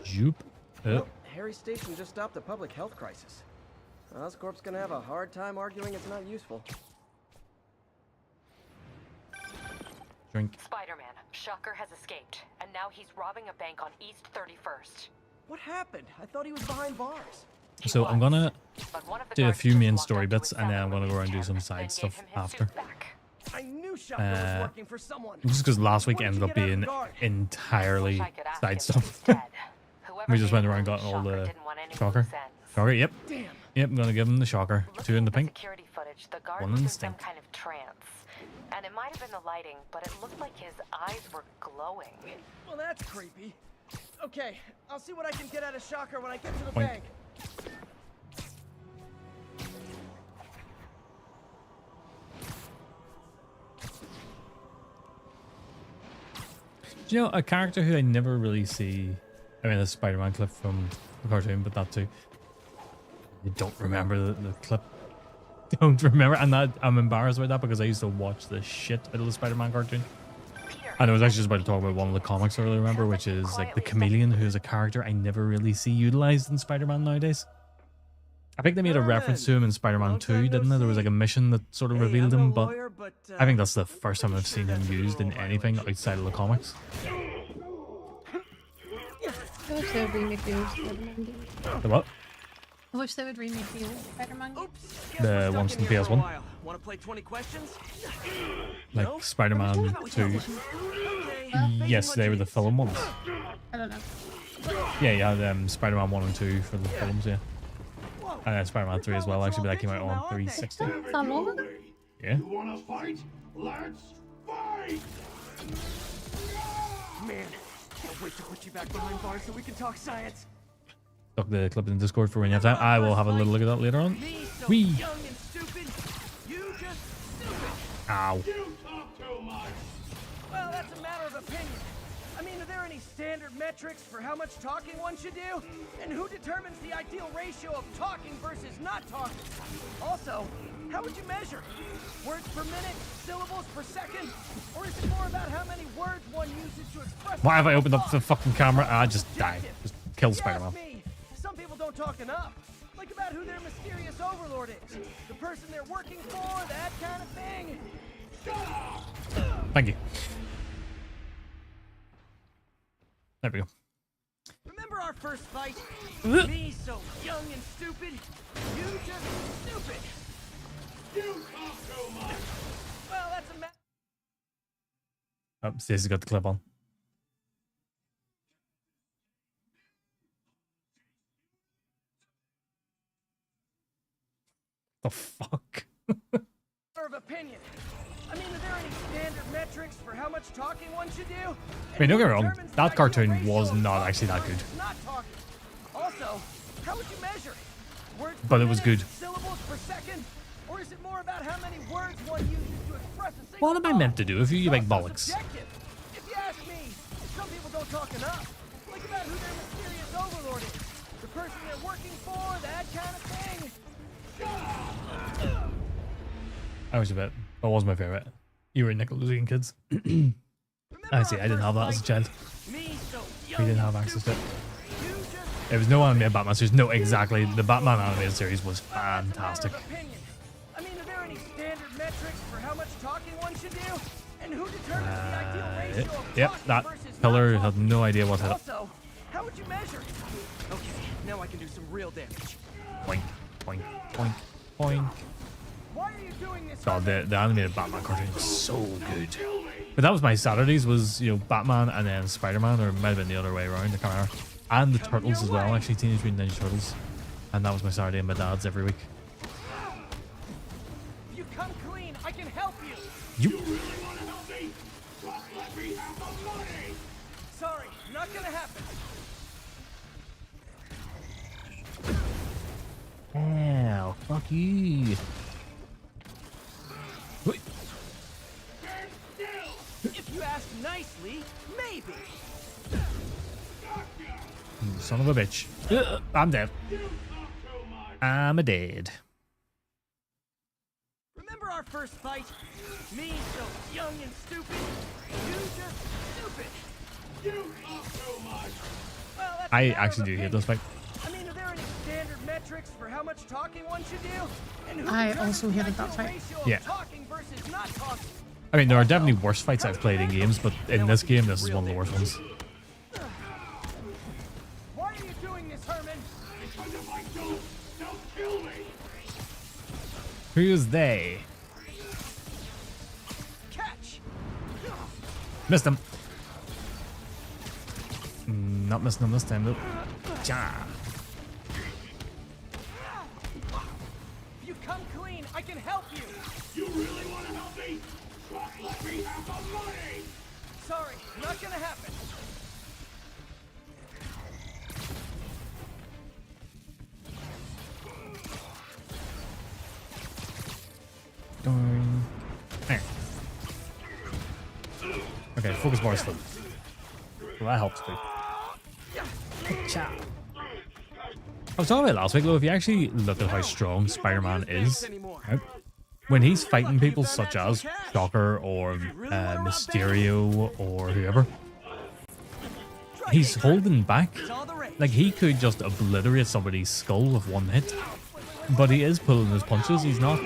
Zoop. Well, Harry's station just stopped a public health crisis. Oscorp's gonna have a hard time arguing it's not useful. Drink. Spider-Man, Shocker has escaped, and now he's robbing a bank on East 31st. What happened? I thought he was behind bars. So I'm gonna But one of the do a guards few just main walked story up to bits, his and then cell I'm gonna and go around and do released some him, side then stuff gave him his after. suit back. I knew Shocker was working for someone. Just because last week Why did ended you up get out of being guard? entirely I could ask side him stuff. instead. Whoever We just went gave around him got all Shocker the didn't want any shocker. loose ends. Shocker, yep. Damn. Yep, I'm gonna give him the shocker. Two in the pink. Security footage, the guard One was in some instinct. kind of trance. And it might have been the lighting, but it looked like his eyes were glowing. Well, that's creepy. Okay, I'll see what I can get out of Shocker when I get to the Boink. bank. Do you know a character who I never really see? I mean, the Spider-Man clip from the cartoon, but that too. I don't remember the clip. Don't remember, and that I'm embarrassed about that because I used to watch the shit out of the Spider-Man cartoon. And I was actually just about to talk about one of the comics I really remember, which is like the Chameleon, who is a character I never really see utilized in Spider-Man nowadays. I think they made a reference to him in Spider-Man 2, didn't they? There was like a mission that sort of revealed him, but I think that's the first time I've seen him used in anything outside of the comics. I wish they would remake the old Spider-Man game. The what? I wish they would remake the old Spider-Man game. The ones from PS1? Want to play 20 questions? Like Spider-Man 2. Yes, they were the film ones. I don't know. Yeah, you had Spider-Man 1 and 2 for the films, yeah. And Spider-Man 3 as well, actually, but that came out on 360. Is that Nolan? Yeah. You wanna fight? Let's fight! Man, can't wait to put you back behind bars so we can talk science. Look the clip in Discord for when you have time. I will have a little look at that later on. Wee! Young and stupid, you just stupid. Ow. You talk too much! Well, that's a matter of opinion. I mean, are there any standard metrics for how much talking one should do? And who determines the ideal ratio of talking versus not talking? Also, how would you measure? Words per minute, syllables per second? Or is it more about how many words one uses to express... Why have I opened up the fucking camera? I just died. Just killed Spider-Man. Some people don't talk enough. Like about who their mysterious overlord is. The person they're working for, that kind of thing. Thank you. There we go. Remember our first fight? Me so young and stupid. You just stupid. You talk too much! Well, that's a Oh, Stacey's got the clip on. The fuck? matter of opinion. I mean, are there any standard metrics for how much talking one should do? I mean, don't get me wrong, that cartoon was not actually that good. Not talking. Also, how would you measure it? Words But per it was minute, good. Syllables per second? Or is it more about how many words one uses to express a single What am I meant to do if you make bollocks? subjective? If you ask me, some people don't talk enough. Like about who their mysterious overlord is. The person they're working for, that kind of thing. I was a bit. That was my favorite. You were Nickelodeon kids. I see. I didn't have that as a child. Me so We didn't have access to it. There was no animated Batman series. No, exactly. The Batman animated series was fantastic. I mean, are there any standard metrics for how much talking one should do? And who determines the ideal ratio of Yep, talking that versus pillar not had talking? no idea what hit it. Also, how would you measure it? Okay, now I can do some real damage. Boink, boink, boink, boink. Why are you doing this? God, the animated Batman cartoon was so good. But that was my Saturdays, was, you know, Batman and then Spider-Man, or it might have been the other way around, I can't remember. And the Turtles as well, actually, Teenage Mutant Ninja Turtles. And that was my Saturday and my dad's every week. If you come clean, I can help you. You really want to help me? Just let me have the money! Sorry, not gonna happen. Ow, fuck you. Wait. If you ask nicely, maybe. Son of a bitch. I'm dead. I'm a dead. Remember our first fight? Me so young and stupid. You just stupid. You talk too much. Well, that's I a matter actually of do hate opinion. this fight. I mean, are there any standard metrics for how much talking one should do? And who I determines also the hated that ideal fight. ratio of Yeah. talking versus not talking? I mean, there are definitely worse fights I've played in games, but in this game, this is one of the worst ones. Why are you doing this, Herman? Because if I don't, they'll kill me! Who's they? Catch! Missed him. Not missing him this time, though. Ja. If you come clean, I can help you. You really want to help me? Just let me have the money! Sorry, not gonna happen. Darn. There. Okay, focus bar is full. Well, that helps too. Cha. I was talking about last week, though, if you actually look at how strong Spider-Man is, right? When he's fighting people such as Shocker or Mysterio or whoever, he's holding back. Like, he could just obliterate somebody's skull with one hit. But he is pulling his punches. He's not,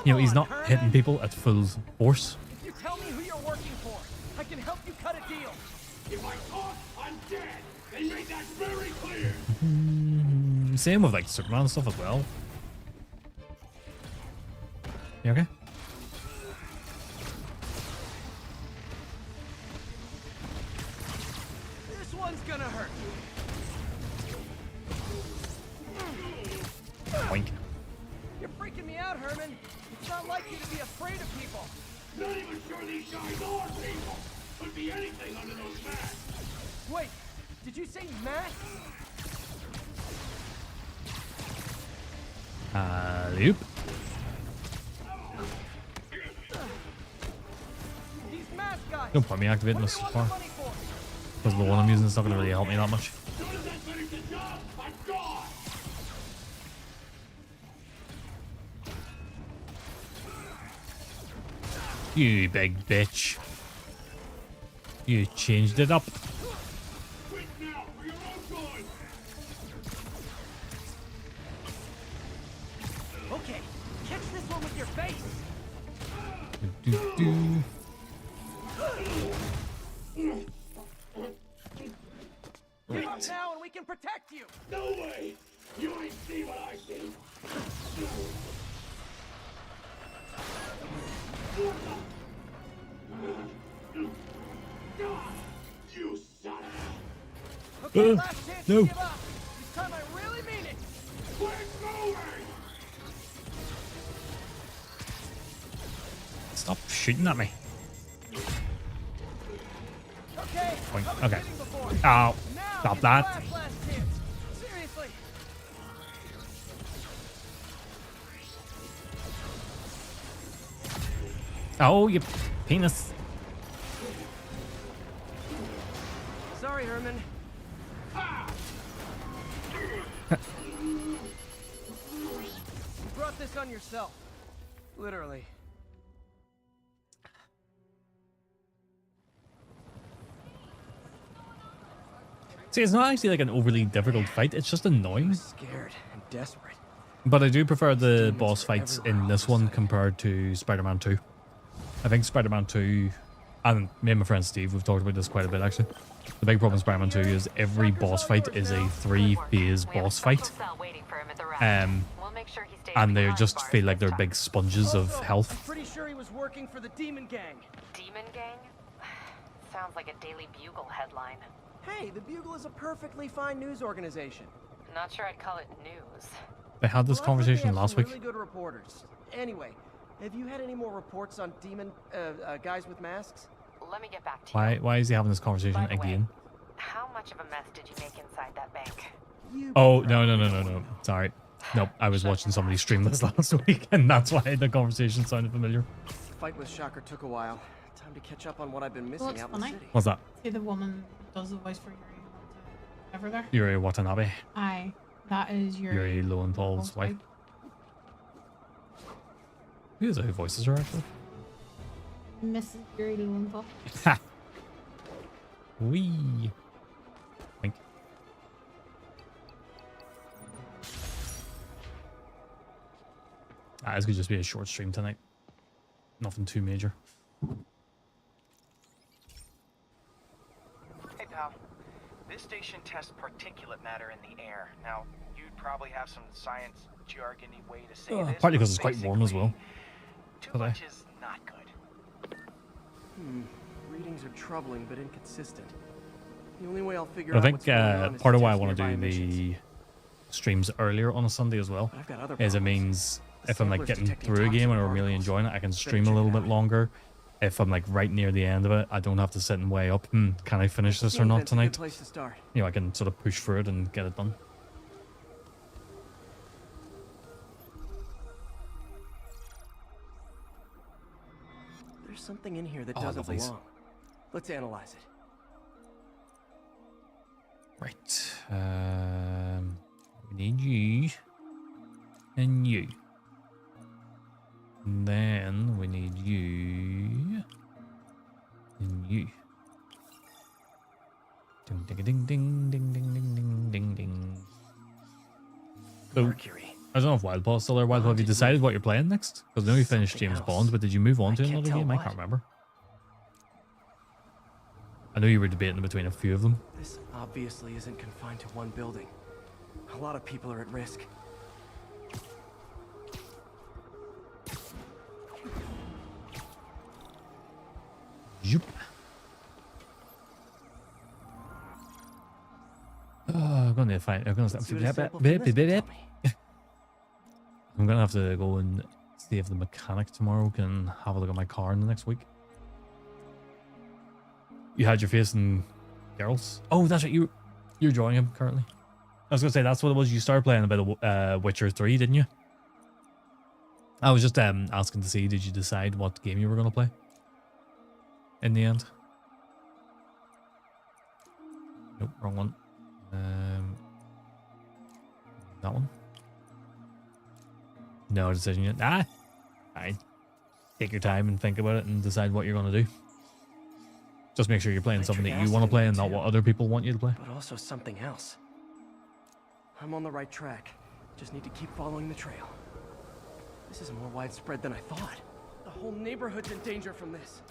he's not hitting people at full force. If you tell me who you're working for, I can help you cut a deal. If I talk, I'm dead. They made that very clear. Same with like Superman and stuff as well. You okay? This one's gonna hurt. Boink. You're freaking me out, Herman. It's not like you to be afraid of people. Not even sure these guys are people. Could be anything under those masks. Wait, did you say masks? Loop. These mask guys. Don't point me activating this far. Because the one I'm using is not going to really help me that much. You big bitch. You changed it up. Okay, catch this one with your face. Give up now and we can protect you. No way. You ain't see what I see. You son of Okay, last chance no. to give up. This time I really mean it. We're going. Stop shooting at me. Okay. Point. I was Okay. kidding before. Oh, Now stop is that. last chance. Seriously. Oh, you penis. Sorry, Herman. You brought this on yourself. Literally. See, it's not actually like an overly difficult fight. It's just annoying. Scared and desperate. But I do prefer the boss fights in this one compared to Spider-Man 2. I think Spider-Man 2, and me and my friend Steve, we've talked about this quite a bit actually. The big problem with Spider-Man 2 is every boss fight is a 3-phase boss fight. And they just feel like they're big sponges of I'm health. pretty sure he was working for the Demon Gang. Demon Gang? Sounds like a Daily Bugle headline. Hey, the Bugle is a perfectly fine news organization. Not sure I'd call it news. They had this Well, I've heard they conversation have last some week. Really good reporters. Anyway, have you had any more reports on demon guys with masks? Let me get back to you. Why is he having this conversation By the way, again? how much of a mess did you make inside that bank? Oh, no. Sorry. Nope, I was watching somebody stream this last week, and that's why the conversation sounded familiar. The fight with Shocker took a while. Time to catch up on what I've been missing Looks out in the funny. city. What's that? See the woman who does the voice for Yuri over there? Yuri Watanabe. Aye. That is Yuri Lowenthal's wife. Who is it who voices her actually? Mrs. Yuri Lowenthal. Ha! Wee! Wink. This could just be a short stream tonight. Nothing too major. Hey, pal. This station tests particulate matter in the air. Now, you'd probably have some science jargony way to say this. Partly because but it's quite warm as well. Too today. much is not good. Readings are troubling but inconsistent. The only way I'll figure I out think what's going on is part of to why I test want to nearby do emissions. the streams earlier on a Sunday as well I've got other is it problems. means The if I'm like sampler's getting detecting through a game and toxic I'm really particles. enjoying it, I can Better stream a check little it bit out. longer. If I'm like right near the end of it, I don't have to sit and weigh up. Can I finish this or Game not event's a good tonight? place to start. You know, I can sort of push through it and get it done. There's something in here that Oh, doesn't lovelies. belong. Let's analyze it. Right. We need you. And you. And then we need you. And you. Ding ding ding ding ding ding ding ding ding ding. So, Mercury. I don't know if Wildpaw's still there. Wildpaw, have you decided what you're playing next? Because I know you finished James Bond, but did you move on to another game? I can't remember. I know you were debating between a few of them. This obviously isn't confined to one building. A lot of people are at risk. Yoop. I'm gonna find. I'm gonna have to go and see if the mechanic tomorrow can have a look at my car in the next week. You had your face in Geralt's. Oh, that's right. You're drawing him currently. I was gonna say that's what it was. You started playing a bit of Witcher 3, didn't you? I was just asking to see. Did you decide what game you were gonna play? In the end. Nope, wrong one. That one. No decision yet. Ah, fine. Take your time and think about it and decide what you're gonna do. Just make sure you're playing something that you want to play and not what other people want you to play. But also something else. I'm on the right track. Just need to keep following the trail. This is more widespread than I thought. The whole neighborhood's in danger from this.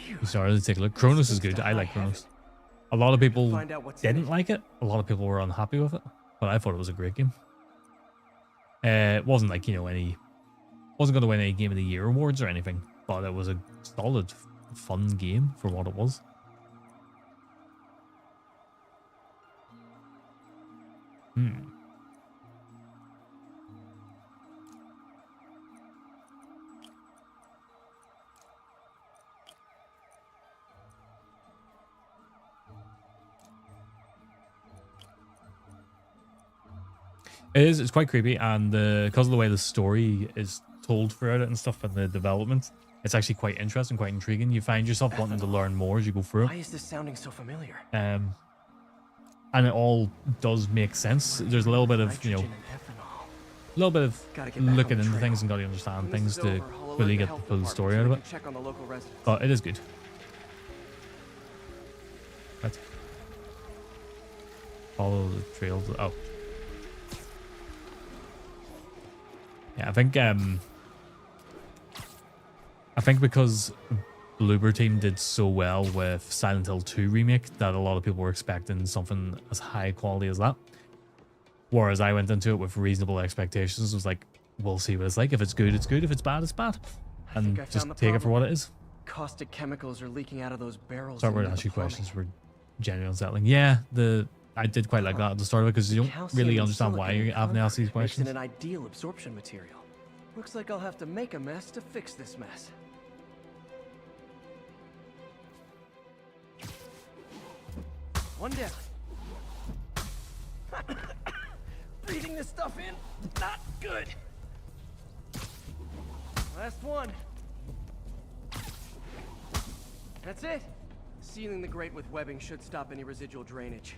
You started to take a look. Chronos is good. I like Chronos. A lot of people didn't like it. A lot of people were unhappy with it. But I thought it was a great game. It wasn't like, wasn't going to win any Game of the Year awards or anything. But it was a solid, fun game for what it was. It's quite creepy, and because of the way the story is told throughout it and stuff, and the development, it's actually quite interesting, quite intriguing. You find yourself wanting to learn more as you go through it. Why is this sounding so familiar? And it all does make sense. There's a little bit of, a little bit of looking into things and got to understand things to really get the full story out of it. But it is good. Right. Follow the trail. Oh. Yeah, I think because Bloober Team did so well with Silent Hill 2 remake that a lot of people were expecting something as high quality as that. Whereas I went into it with reasonable expectations. It was like, we'll see what it's like. If it's good, it's good. If it's bad, it's bad. And just take it for what it is. Caustic chemicals are leaking out of those barrels. Sorry to ask you questions were genuinely unsettling. Yeah, I did quite like that at the start of it because you don't really understand why you're having to ask these questions. An ideal absorption material. Looks like I'll have to make a mess to fix this mess. One down. Breathing this stuff in, not good. Last one. That's it. Sealing the grate with webbing should stop any residual drainage.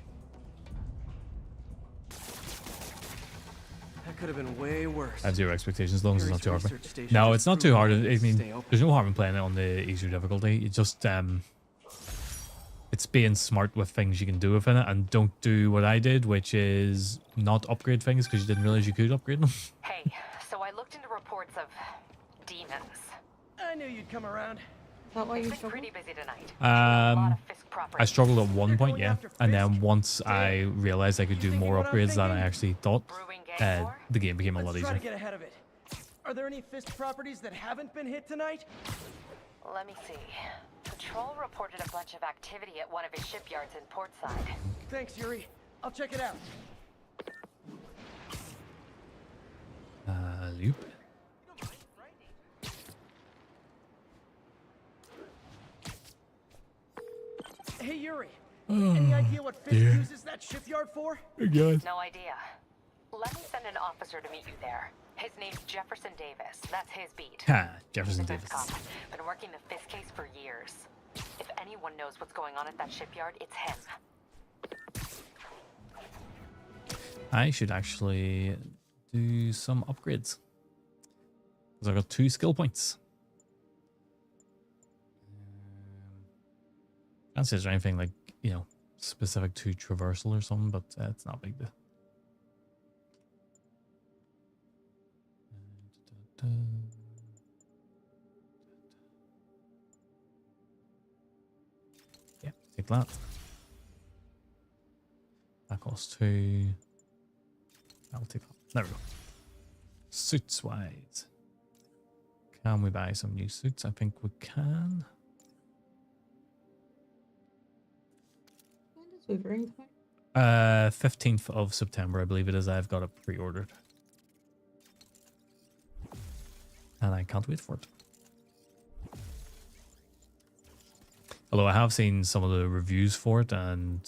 That could have been way worse. I have zero expectations as long as it's not too hard. No, it's not too hard. I mean, there's no harm in playing it on the easier difficulty. You just it's being smart with things you can do within it, and don't do what I did, which is not upgrade things because you didn't realize you could upgrade them. Hey, so I looked into reports of demons. I knew you'd come around. It's been pretty busy tonight. I struggled at one point, yeah, and then once I realized I could do more upgrades than I actually thought, the game became a lot Let's try easier. to get ahead of it. Are there any Fisk properties that haven't been hit tonight? Let me see. Patrol reported a bunch of activity at one of his shipyards in Portside. Thanks, Yuri. I'll check it out. Loop. Hey, Yuri. Any idea what Fisk uses that shipyard for? No idea. Let me send an officer to meet you there. His name's Jefferson Davis. That's his beat. Jefferson Defense Davis. cop. Been working the Fisk case for years. If anyone knows what's going on at that shipyard, it's him. I should actually do some upgrades. Because I got 2 skill points. Can't say there's anything like, you know, specific to traversal or something, but it's not a big deal. Yeah, take that. That costs 2. I'll take that. There we go. Suits wise. Can we buy some new suits? I think we can. When does Wolverine come 15th of September, I believe it is. I've got it pre-ordered. And I can't wait for it. Although I have seen some of the reviews for it, and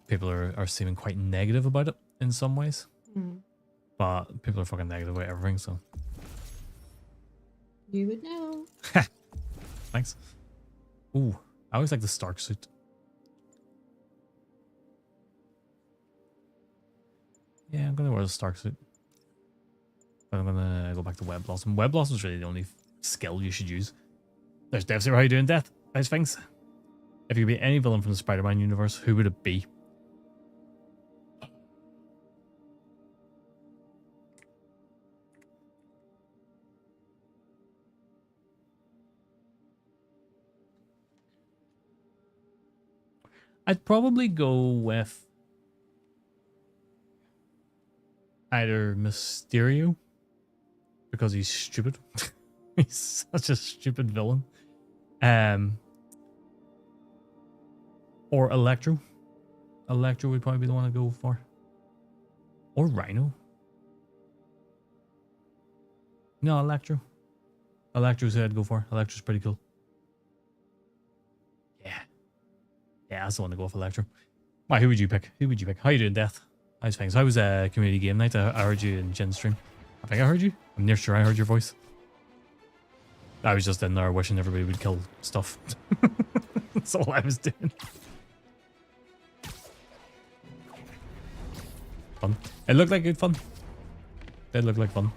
people are seeming quite negative about it in some ways. Mm. But people are fucking negative about everything, so. You would know. Thanks. Ooh, I always like the Stark suit. Yeah, I'm gonna wear the Stark suit. But I'm gonna go back to Web Blossom. Web Blossom is really the only skill you should use. There's Dev Zero. How you doing, Death? How's things? If you could be any villain from the Spider-Man universe, who would it be? I'd probably go with either Mysterio, because he's stupid. He's such a stupid villain. Or Electro. Electro would probably be the one to go for. Or Rhino. No, Electro. Electro's who I'd go for. Electro's pretty cool. Yeah, that's the one to go for Electro. Why, who would you pick? Who would you pick? How you doing, Death? How's things? How was community game night? I heard you in Jin's stream. I think I heard you. I'm near sure I heard your voice. I was just in there wishing everybody would kill stuff. That's all I was doing. Fun. It looked like good fun. It looked like fun.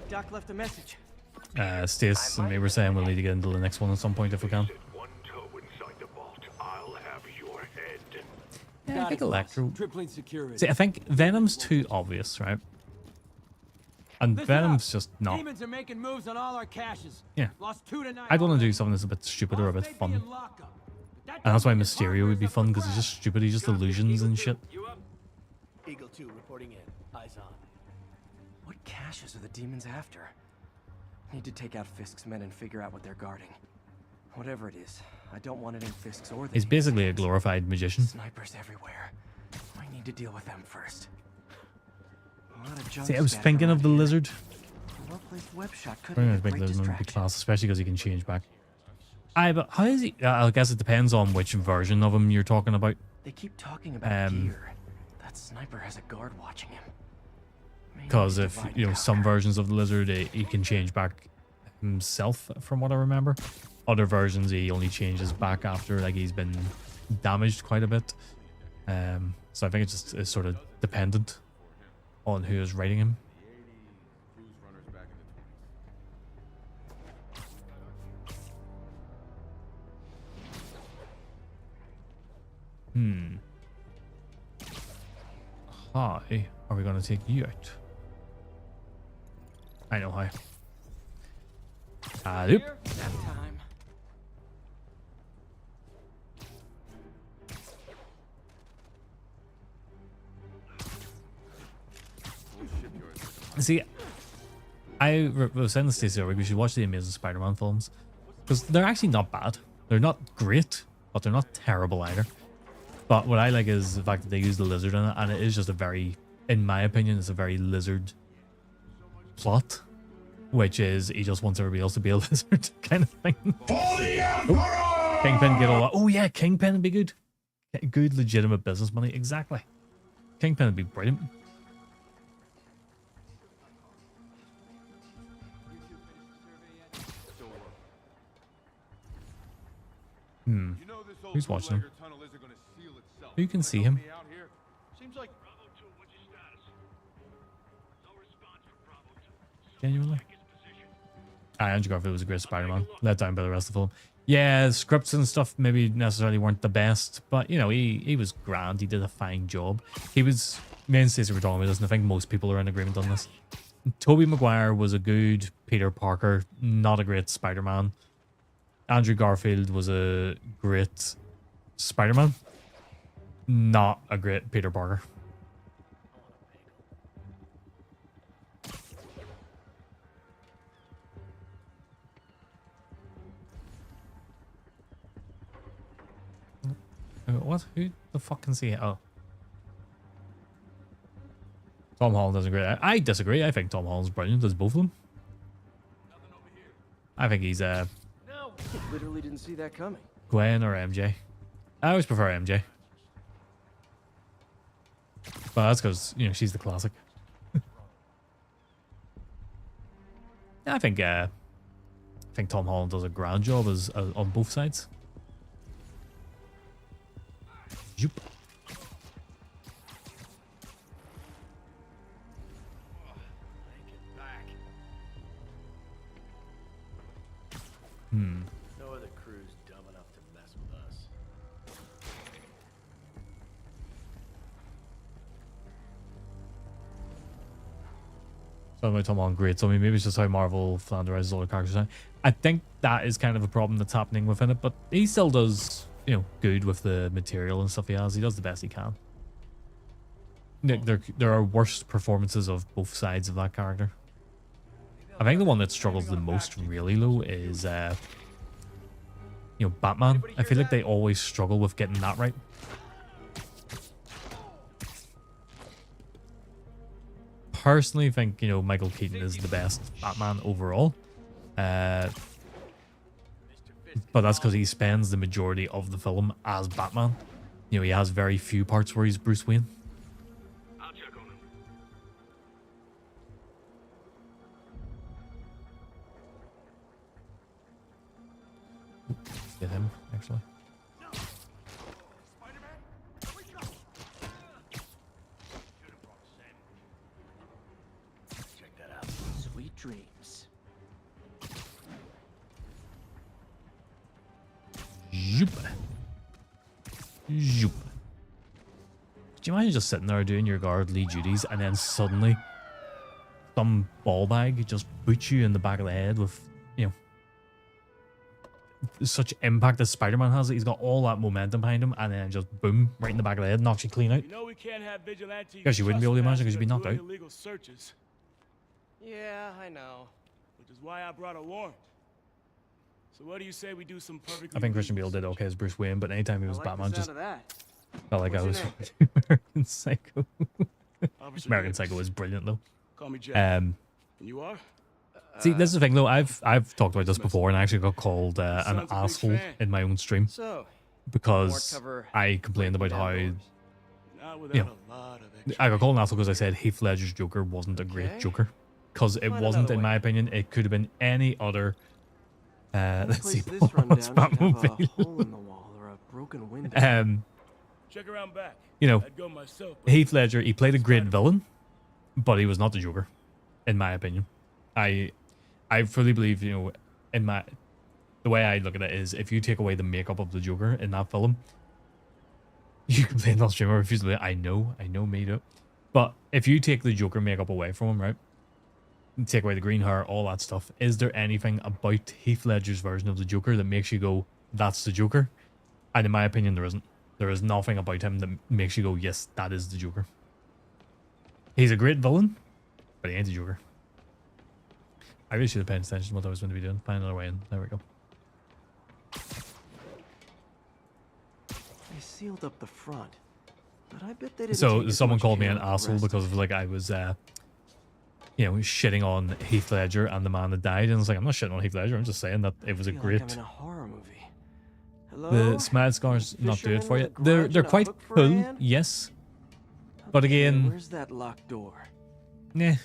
Doc left a message. Stace and me were saying we'll need to get into the next one at some point if we can. Yeah, I think Electro. See, I think Venom's too obvious, right? And Venom's just not. Demons are making moves on all our caches. Yeah. Lost 2 tonight. I'd want to do something that's a bit stupid or a bit fun. And that's why Mysterio would be fun, because he's just stupid. He's just illusions and shit. Eagle 2 reporting in. Eyes on. What caches are the demons after? Need to take out Fisk's men and figure out what they're guarding. Whatever it is, I don't want it in Fisk's or the He's basically a glorified magician. Snipers everywhere. I need to deal with them first. See, I was thinking of the lizard. Well-placed web shot could Bring be a a big great lizard would be distraction. class, especially because he can change back. Aye, but how is he? I guess it depends on which version of him you're talking about. They keep talking about gear. That sniper has a guard watching him. Because if, you know, some versions of the lizard, he can change back himself, from what I remember. Other versions, he only changes back after, like, he's been damaged quite a bit. So I think it just is sort of dependent on who is writing him. How are we going to take you out? I know how. Oop. See, I was saying this Stacey earlier, we should watch the Amazing Spider-Man films, because they're actually not bad. They're not great, but they're not terrible either. But what I like is the fact that they use the lizard in it, and it is just a very, in my opinion, it's a very lizard plot, which is he just wants everybody else to be a lizard kind of thing. Oh, Kingpin get all that. Oh yeah, Kingpin would be good. Get good, legitimate business money. Exactly. Kingpin would be brilliant. Who's watching him? You can see him. genuinely. Andrew Garfield was a great Spider-Man, let down by the rest of the film. Yeah, scripts and stuff maybe necessarily weren't the best, but you know, he was grand. He did a fine job. He was, me and Stacey were talking about this, and I think most people are in agreement on this. Tobey Maguire was a good Peter Parker, not a great Spider-Man. Andrew Garfield was a great Spider-Man, not a great Peter Parker. What? Who the fuck can see it? Oh. Tom Holland doesn't agree. I disagree. I think Tom Holland's brilliant as both of them. I think he's No, literally didn't see that coming. Gwen or MJ. I always prefer MJ. But that's because, you know, she's the classic. I think Tom Holland does a grand job as on both sides. Yoop. No other crew's dumb enough to mess with us. So about Tom Holland, great. So I mean, maybe it's just how Marvel flanderizes all the characters now. I think that is kind of a problem that's happening within it, but he still does, you know, good with the material and stuff he has. He does the best he can. There are worse performances of both sides of that character. I think the one that struggles the most really low is you know, Batman. I feel like they always struggle with getting that right. Personally think, you know, Michael Keaton is the best Batman overall. But that's because he spends the majority of the film as Batman. You know, he has very few parts where he's Bruce Wayne. I'll check on him. Get him, actually. Check that out. Sweet dreams. Zoop. Zoop. Do you imagine just sitting there doing your guardly duties and then suddenly some ball bag just boots you in the back of the head with, you know, such impact that Spider-Man has? He's got all that momentum behind him and then just boom, right in the back of the head, knocks you clean out. You know we can't have vigilantes. Guess you wouldn't be able to imagine because you'd be knocked out. Illegal searches, Yeah, I know. which is why I brought a warrant. So what do you say we do some perfectly? I think Christian Bale legal did okay as Bruce Wayne, but anytime he was I like Batman, the just sound of that. felt like I was What's your American Psycho. Officer American Gibbs. Psycho is brilliant though. Call me Jack. Um, And you are? See, this is the thing though. I've talked about this before, and I actually got called an Sounds a big asshole fan. in my own stream So, because cover I complained about how Not without you know, a lot of extra. I got called an asshole because I said Heath Ledger's Joker wasn't a great Okay. Joker because it Find wasn't, another in way. my opinion. It could have been any other. Let's see, place this run what's down, you'd have a Batmobile? hole in the wall or a broken window. Check around back. You know, I'd go myself. but- Heath Ledger, he played a great villain, but he was not the Joker, in my opinion. I fully believe, you know, the way I look at it is, if you take away the makeup of the Joker in that film, you can play on stream. I refuse to. I know, made up. But if you take the Joker makeup away from him, right? Take away the green hair, all that stuff. Is there anything about Heath Ledger's version of the Joker that makes you go, "That's the Joker"? And in my opinion, there isn't. There is nothing about him that makes you go, "Yes, that is the Joker." He's a great villain, but he ain't the Joker. I really should have paid attention to what I was going to be doing. Find another way in. There we go. They sealed up the front, but I bet they didn't. So take as someone much called me care an of the asshole rest. because of like I was, you know, shitting on Heath Ledger and the man that died, and it's like, I'm not shitting on Heath Ledger. I'm just saying that it was a I feel great. Like I'm in a horror movie. Hello? The smile scars not do it Fisherman for you. with a They're grudge and a quite hook for a cool, hand? yes. But again, Where's that locked door? yeah,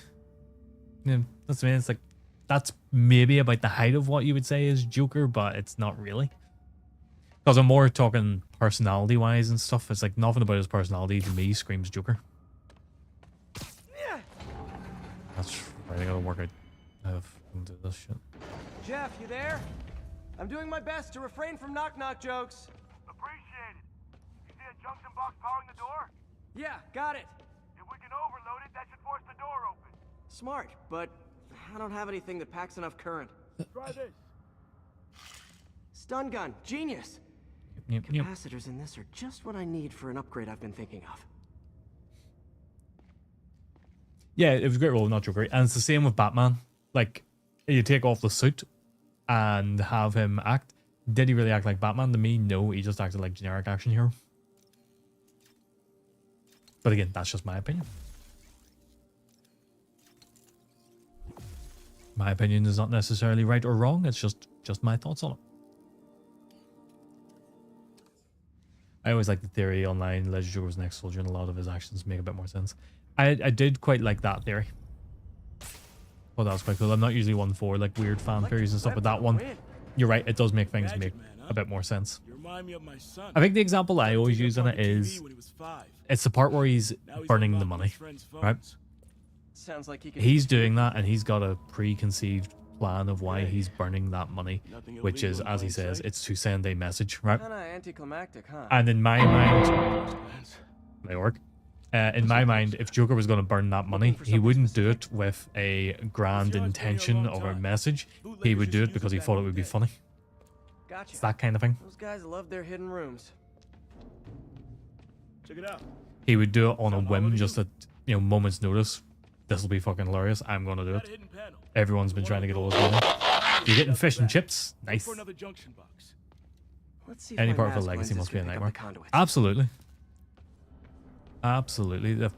that's what I mean. It's like that's maybe about the height of what you would say is Joker, but it's not really. Because I'm more talking personality-wise and stuff. It's like nothing about his personality to me screams Joker. That's right. I gotta work out if I can do this shit. Jeff, you there? I'm doing my best to refrain from knock-knock jokes. Appreciate it. You see a junction box powering the door? Yeah, got it. If we can overload it, that should force the door open. Smart, but I don't have anything that packs enough current. Try this. Stun gun, genius. Yep. Capacitors in this are just what I need for an upgrade I've been thinking of. Yeah, it was a great role, not Joker. And it's the same with Batman. Like, you take off the suit and have him act. Did he really act like Batman? To me, no. He just acted like generic action hero. But again, that's just my opinion. My opinion is not necessarily right or wrong. It's just my thoughts on it. I always like the theory online, Ledger Joker's next soldier, and a lot of his actions make a bit more sense. I did quite like that theory. Well, that was quite cool. I'm not usually one for like weird fan theories and stuff, but that one, you're right, it does make things make a bit more sense. You remind me of my son. I think the example I always use on it is, it's the part where he's burning the money, right? Sounds like he could He's doing that, and he's got a preconceived plan of why he's burning that money, which is, as he says, it's to send a message, right? Kinda anticlimactic, huh? And in my mind, may work. In my mind, if Joker was going to burn that money, he wouldn't do it with a grand intention or a message. He would do it because he thought it would be funny. Gotcha. It's that kind of thing. Those guys love their hidden rooms. Check it out. He would do it on a whim, just at, you know, moment's notice. This will be fucking hilarious. I'm going to do it. Everyone's been trying to get all this money. You're getting fish and chips. Nice. Let's see if Any my part of the mask legacy lenses must be a can pick up nightmare. the conduits. Absolutely. Absolutely. I'm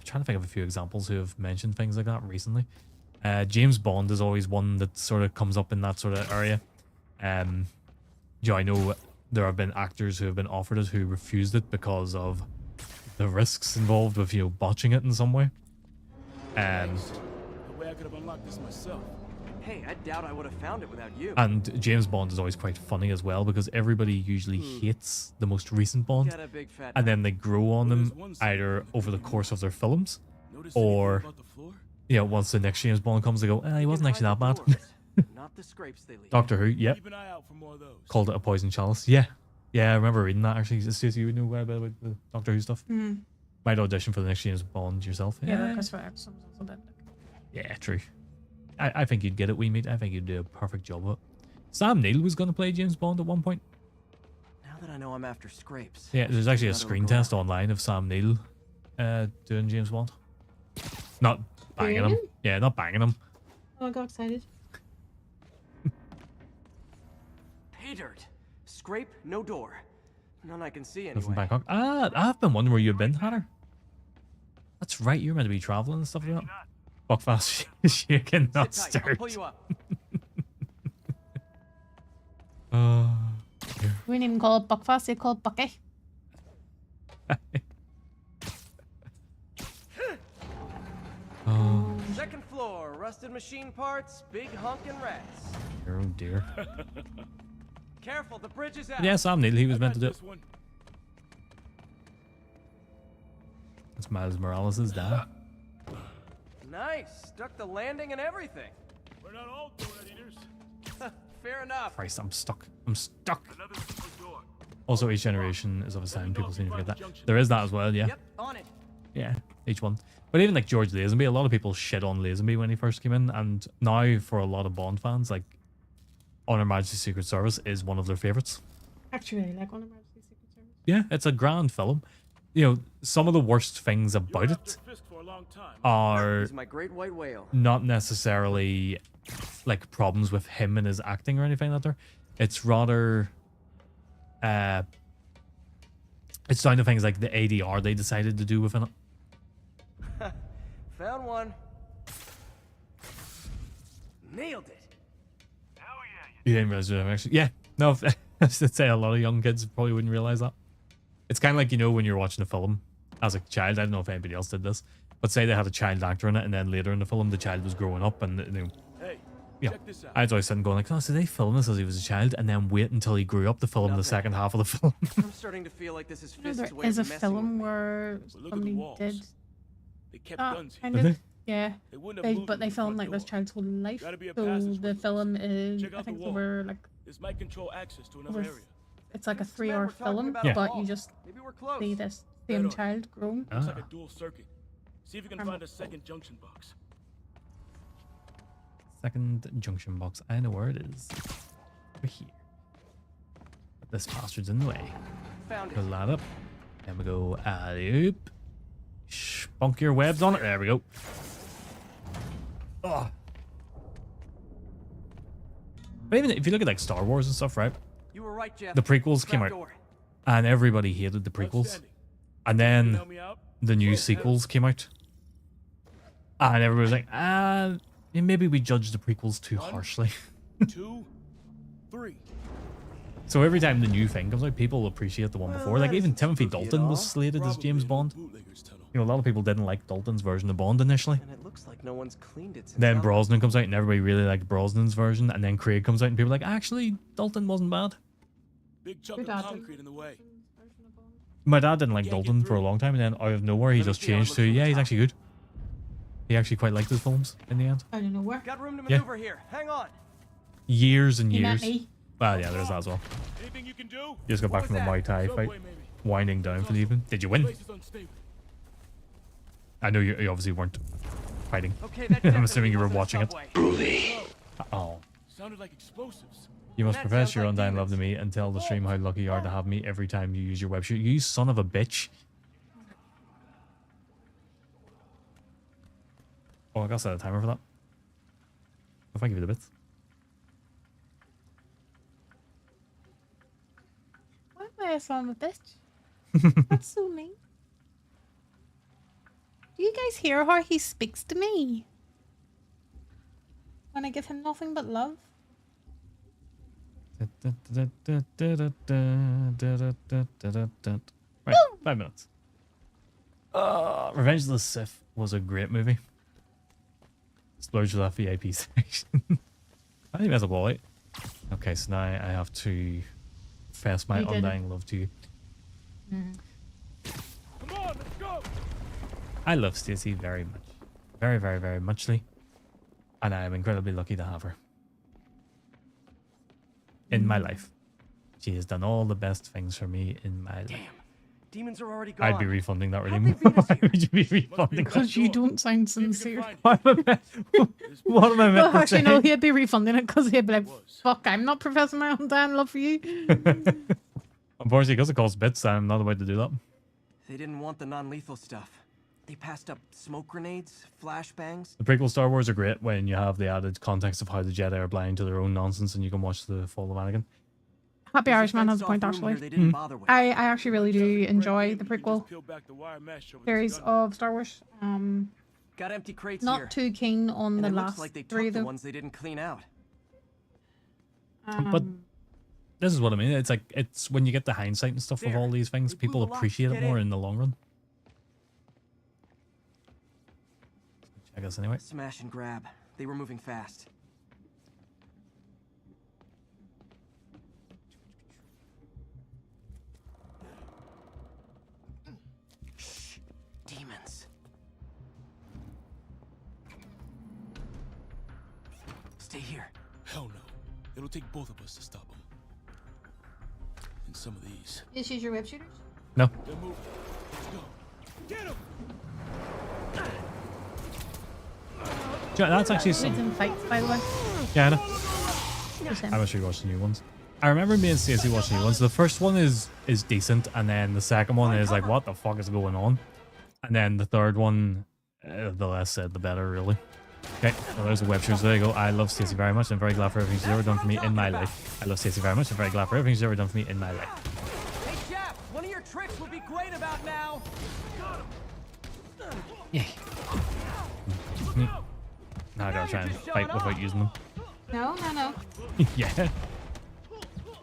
trying to think of a few examples who have mentioned things like that recently. James Bond is always one that sort of comes up in that sort of area. I know there have been actors who have been offered it who refused it because of the risks involved with, you know, botching it in some way. The way I could have unlocked this myself. Hey, I doubt I would have found it without you. And James Bond is always quite funny as well, because everybody usually hates the most recent Bond, Got a big fat and then they grow on them either over the course of their films, or, you know, once the next James Bond comes, they go, he wasn't actually that bad. Not the scrapes they leave. Doctor Who, yep. Keep an eye out for more of those. Called it a poison chalice. Yeah. Yeah, I remember reading that, actually. Stacey, you know about the Doctor Who stuff? Mm. Might audition for the next James Bond yourself. Yeah, Christopher Eccleston was also a bit. Yeah, true. I think you'd get it, wee mate. I think you'd do a perfect job of it. Sam Neill was going to play James Bond at one point. Now that I know I'm after scrapes. Yeah, there's actually a screen test online of Sam Neill doing James Bond. Not banging him. Really? Yeah, not banging him. Oh, I got excited. Pay dirt. Scrape, no door. None I can see From anyway. Bangkok. I've been wondering where you've been, Hatter. That's right, you're meant to be traveling and stuff like that. Buckfast shaking, not Sit tight, I'll stirred. pull you up. We didn't even call it Buckfast, they call it Bucky. Second floor, rusted machine parts, big honkin' rats. Oh dear. Careful, the bridge is out. Yeah, Sam Neill, he was meant to do it. It's Miles Morales' dad. Nice, stuck the landing and everything. We're not all donut eaters. Fair enough. Christ, I'm stuck. I'm stuck. Another secret door. Also, each generation is of a sign. People seem to forget that. There is that as well, yeah. Yep, on it. Yeah, each one. But even like George Lazenby, a lot of people shit on Lazenby when he first came in, and now for a lot of Bond fans, like On Her Majesty's Secret Service is one of their favorites. Actually, really like one of my Secret Service. Yeah, it's a grand film. You know, some of the worst things about it are He's my great white whale. not necessarily like problems with him and his acting or anything like that. It's rather it's down to things like the ADR they decided to do within it. Found one. Nailed it. You didn't realize it actually. Yeah, no, I should say a lot of young kids probably wouldn't realize that. It's kind of like, you know, when you're watching a film as a child. I don't know if anybody else did this, but say they had a child actor in it, and then later in the film the child was growing up, and you know, Hey, yeah, check this out. I was always sitting going like, oh, so they film this as he was a child, and then wait until he grew up to film the second half of the film. I'm starting to feel like this is You know, Fist's there way is a of messing film with me. where But look at the somebody walls. did They kept that guns here. kind Did of they? Yeah, They wouldn't have moved but they him to the filmed front like this door. child's whole life. Gotta be a So passageway. the film is, Check I out think, the wall. over like This might control access to another over. area. It's like a Man, 3-hour we're talking film, about a but wall. you just Maybe we're close. see this same on. child grown. Looks like Ah. a dual circuit. See if you can Um, find a second junction box. Second junction box. I know where it is. Over here. But this bastard's in the way. Found it. Pull that up. Then we go alley-oop. Spunk your webs on it. There we go. Ugh. But even if you look at like Star Wars and stuff, right? You were right, Jeff. The prequels came out, Trapdoor. and everybody hated the prequels. Outstanding. And Can you then help me out? the new sequels came out, and everybody was like, maybe we judged the prequels too harshly. 2, 3. So every time the new thing comes out, people appreciate the one before. Like even Timothy Dalton was slated as James Bond. You know, a lot of people didn't like Dalton's version of Bond initially. And it looks like no one's cleaned it since. Then I'm- Brosnan comes out and everybody really liked Brosnan's version, and then Craig comes out and people are like, actually, Dalton wasn't bad. Big chunk Your of dad concrete in the way. My dad didn't like Can't get Dalton for a through. long time, and then out of nowhere he Let me just see how it changed looks to, from the yeah, he's top. actually good. He actually quite liked his films in the end. I don't know where. Got room to Yeah. maneuver here. Hang on. Years and He met years. me. Well, yeah, there's that as well. Anything you can do? You just got back What from a was Muay Thai Subway, fight, maybe. winding down for the evening. Did you win? Place is unstable. I know you obviously weren't fighting. Okay, that I'm assuming you were definitely watching it. wasn't a Oh. Sounded like explosives. You must That profess sounds your like undying love to demons. me and tell the stream how lucky you are to have me every time you use your web shoot. You son of a bitch. Oh, I got set a timer for that. If I give you the bits. Why am I a son of a bitch? That's so mean. Do you guys hear how he speaks to me? When I give him nothing but love? Right, 5 minutes. Revenge of the Sith was a great movie. Splurge with that VIP section. I think that's a wallet. Okay, so now I have to confess my You did it. undying love to you. Come on, let's go. I love Stacey very much. Very, very, very muchly. And I am incredibly lucky to have her. In my life. She has done all the best things for me in my life. Damn. Demons are already gone. I'd be refunding that really How'd more. they beat us Why here? would you be refunding that? Because you don't sound sincere. What am I what am I meant Well, to actually, say? no, he'd be refunding it because he'd be like, fuck, I'm not professing my undying love for you. Unfortunately, because it costs bits, I'm not about to do that. They didn't want the non-lethal stuff. They passed up smoke grenades, flashbangs. The prequel Star Wars are great when you have the added context of how the Jedi are blind to their own nonsense and you can watch the fall of Anakin. Happy There's a Irishman has a fenced-off point, room actually. here they didn't bother with. I actually really do enjoy the You can prequel just peel back the wire mesh over this series gun. of Star Wars. Got empty crates Not here. too keen on And the it last looks like they took three, the though. ones they didn't clean out. But this is what I mean. It's like, it's when you get the hindsight and stuff of There. all these things, We blew people the locks. appreciate it Get more in. in the long run. Check us anyway. Smash and grab. They were moving fast. Shh. Demons. Stay here. Hell no. It'll take both of us to stop them. And some of these. Is these your web shooters? No. They're moving. Let's go. Get him! Yeah, that's actually Leads in fights, by the way. Yeah, I know. Just him. I wish we watched the new ones. I remember me and Stacey watching the new ones. The first one is decent, and then the second one is like, what the fuck is going on? And then the third one, the less said, the better, really. Okay, well, there's the web shooters. There you go. I love Stacey very much. I'm very glad for everything she's ever done for me in my life. I love Stacey very much. I'm very glad for everything she's ever done for me in my life. Hey, Jeff, one of your tricks would be great about now. Yay. Now I gotta try and fight without using them. No. Yeah.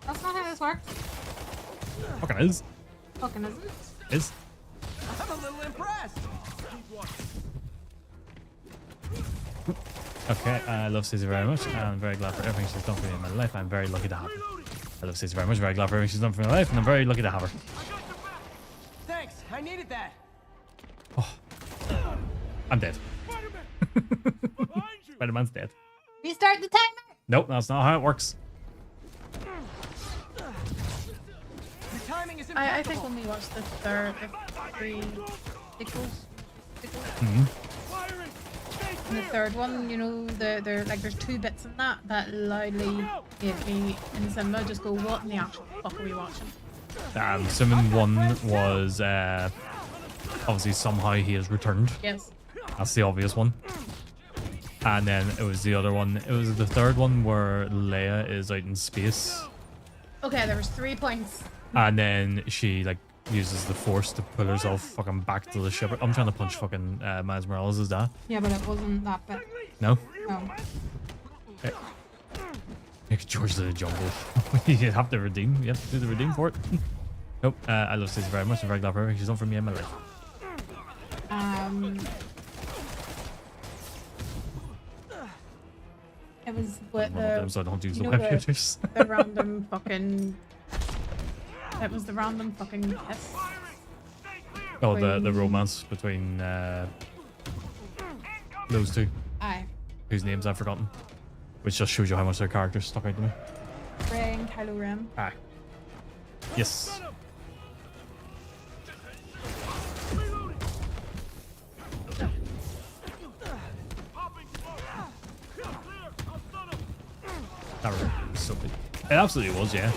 That's not how this works. Fucking is. Fucking isn't. Is. I'm a little impressed. Okay, I love Stacey very much. I'm very glad for everything she's done for me in my life. I'm very lucky to have her. I love Stacey very much. Very glad for everything she's done for me in my life, and I'm very lucky to have her. Thanks, I needed that. I'm dead. Spider-Man's dead. Restart the timer. Nope, that's not how it works. The timing is I think when we watched the three sequels, Mhm. and the third one, you know, they're like there's two bits in that loudly made me in the cinema just go, what in the actual fuck are we watching? I'm assuming one was obviously somehow he has returned. Yes. That's the obvious one. And then it was the other one. It was the third one where Leia is out in space. Okay, there was 3 points. And then she like uses the Force to pull herself fucking back to the ship. I'm trying to punch fucking Miles Morales' dad. Yeah, but it wasn't that bit. No? No. Hey. Make George of the Jungle. You have to redeem. You have to do the redeem for it. Nope. I love Stacey very much. I'm very glad for her. She's done for me in my life. It was what One of them, so I don't use you the know, web shooters. the random fucking. It was the random fucking kiss. Oh, the romance between those two, Aye. whose names I've forgotten. Which just shows you how much their characters stuck out to me. Rey and Kylo Ren. Aye. Yes. That was so good. It absolutely was, yeah.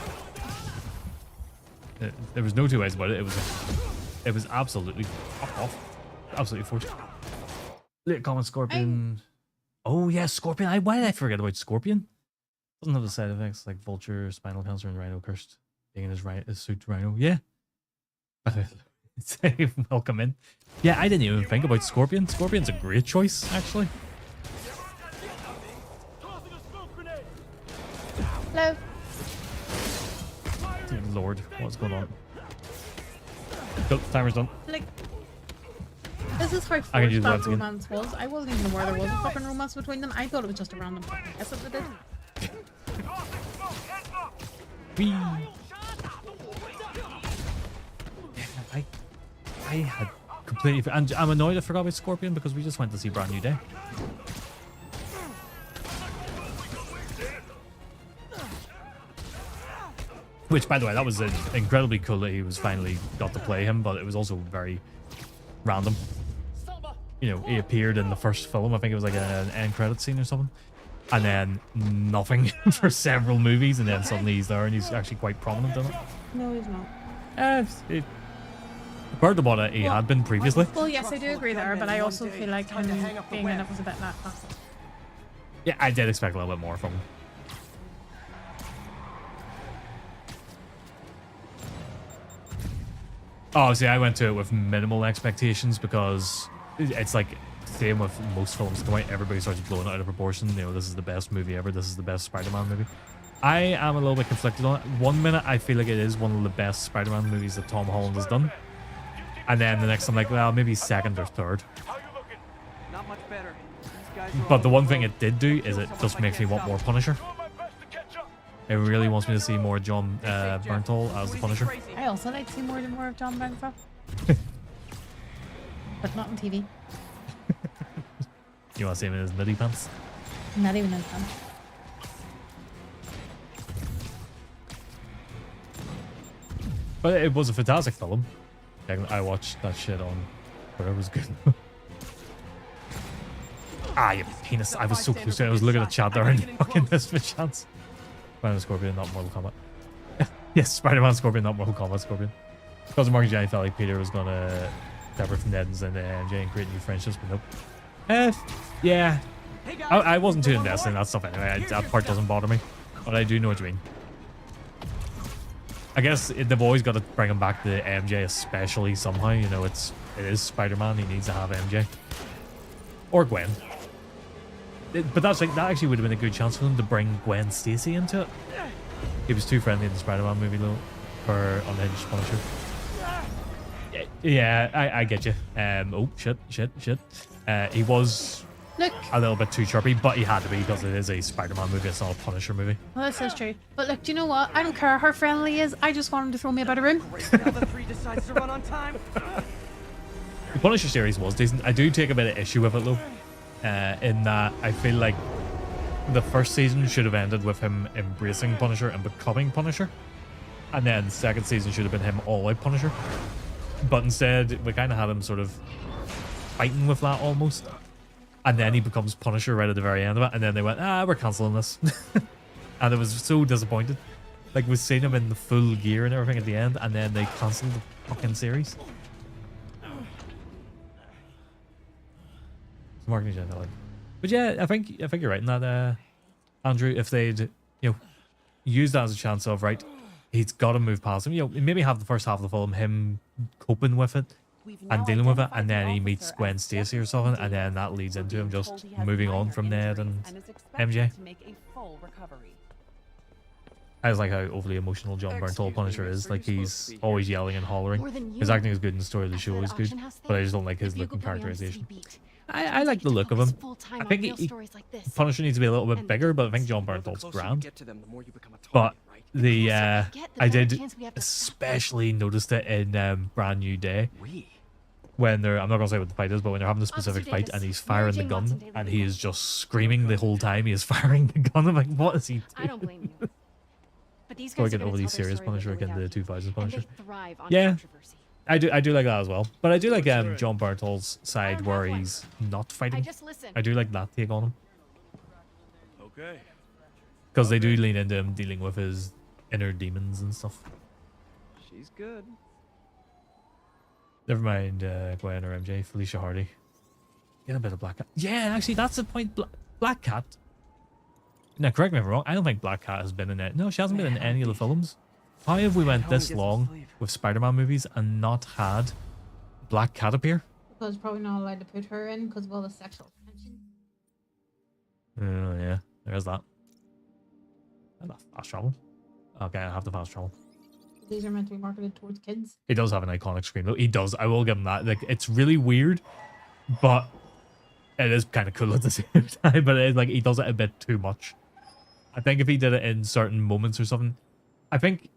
There was no two ways about it. It was absolutely fuck off. Absolutely forced. Late comment Scorpion. Oh yeah, Scorpion. Why did I forget about Scorpion? Doesn't have the side effects like Vulture, spinal cancer, and Rhino cursed. Being in his suit Rhino. Yeah. Say welcome in. Yeah, I didn't even think about Scorpion. Scorpion's a great choice, actually. Hello. Dear Lord, what's going on? Go, timer's done. Like, this is how I can forced use that words again. romance was. I wasn't even aware there was a fucking romance between them. I thought it was just a random fucking kiss that they did. Whee. I had completely... And I'm annoyed I forgot about Scorpion because we just went to see Brand New Day. Which, by the way, that was incredibly cool that he was finally got to play him, but it was also very random. You know, he appeared in the first film. I think it was like an end credit scene or something. And then nothing for several movies, and then suddenly he's there and he's actually quite prominent in it. No, he's not. Compared to what he had been previously. Well, yes, I do agree there, but I also feel like him being in it was a bit lackluster. Yeah, I did expect a little bit more from him. Oh, see, I went to it with minimal expectations because it's like same with most films come out, everybody starts blowing it out of proportion. You know, this is the best movie ever. This is the best Spider-Man movie. I am a little bit conflicted on it. One minute, I feel like it is one of the best Spider-Man movies that Tom Holland has done. And then the next, I'm like, well, maybe second or third. Not much better. But the one thing it did do is it just makes me want more Punisher. It really wants me to see more John Bernthal as the Punisher. I also like to see more of John Bernthal. But not on TV. You want to see him in his nutty pants? Not even in fun. But it was a fantastic film. I watched that shit on whatever was good. You penis. I was so close to it. I was looking at chat there and fucking missed my chance. Spider-Man Scorpion, not Mortal Kombat. Yes, Spider-Man Scorpion, not Mortal Kombat Scorpion. Because of Mark and Johnny felt like Peter was going to separate from Ned and MJ and create new friendships, but nope. Yeah. I wasn't too invested in that stuff anyway. That part doesn't bother me. But I do know what you mean. I guess they've always got to bring him back to MJ especially somehow. You know, it is Spider-Man. He needs to have MJ. Or Gwen. But that actually would have been a good chance for them to bring Gwen Stacy into it. He was too friendly in the Spider-Man movie though, for Unhinged Punisher. Yeah, I get you. Oh shit. He was a little bit too chirpy, but he had to be because it is a Spider-Man movie. It's not a Punisher movie. Well, this is true. But look, do you know what? I don't care how friendly he is. I just want him to throw me about a room. Now the 3 decides to run on time. The Punisher series was decent. I do take a bit of issue with it though. in that I feel like the first season should have ended with him embracing Punisher and becoming Punisher, and then the second season should have been him all-out Punisher. But instead, we kind of had him sort of fighting with that almost, and then he becomes Punisher right at the very end of it, and then they went, we're cancelling this. And I was so disappointed. Like, we've seen him in the full gear and everything at the end, and then they cancelled the fucking series. Marketing agenda, like. But yeah, I think you're right in that, Andrew. If they'd use that as a chance of, right, he's got to move past him. Maybe have the first half of the film him coping with it and dealing with it, and then he meets Gwen Stacy or something, and then that leads into him just moving on from Ned and MJ. I just like how overly emotional John Bernthal Punisher is. Like, he's always yelling and hollering. His acting is good and the story of the show is good, but I just don't like his look and characterization. I like the look of him. I think Punisher needs to be a little bit bigger, but I think John Bernthal's grand. But I did especially notice it in Brand New Day, when they're, I'm not gonna say what the fight is, but when they're having a specific fight and he's firing the gun and he is just screaming the whole time he is firing the gun. I'm like, what is he doing? I don't blame you. But these Go guys again are over gonna these tell their serious story Punisher with or again, the without you. 2000s Punisher. And they thrive on Yeah, controversy. I do like that as well. But I do like John Bernthal's side where he's not fighting. I do like that take on him. Okay. Because they do lean into him dealing with his inner demons and stuff. She's good. Never mind Gwen or MJ, Felicia Hardy. Get a bit of Black Cat. Yeah, actually, that's the point. Black Cat. Now, correct me if I'm wrong. I don't think Black Cat has been in it. No, she hasn't been in any of the films. How have we went this long with Spider-Man movies and not had Black Cat appear? Because probably not allowed to put her in because of all the sexual tension. Oh, yeah. There's that. And that fast travel. Okay, I have the fast travel. These are meant to be marketed towards kids. He does have an iconic scream, though. He does. I will give him that. Like, it's really weird, but it is kind of cool at the same time. But it's like he does it a bit too much. I think if he did it in certain moments or something, I think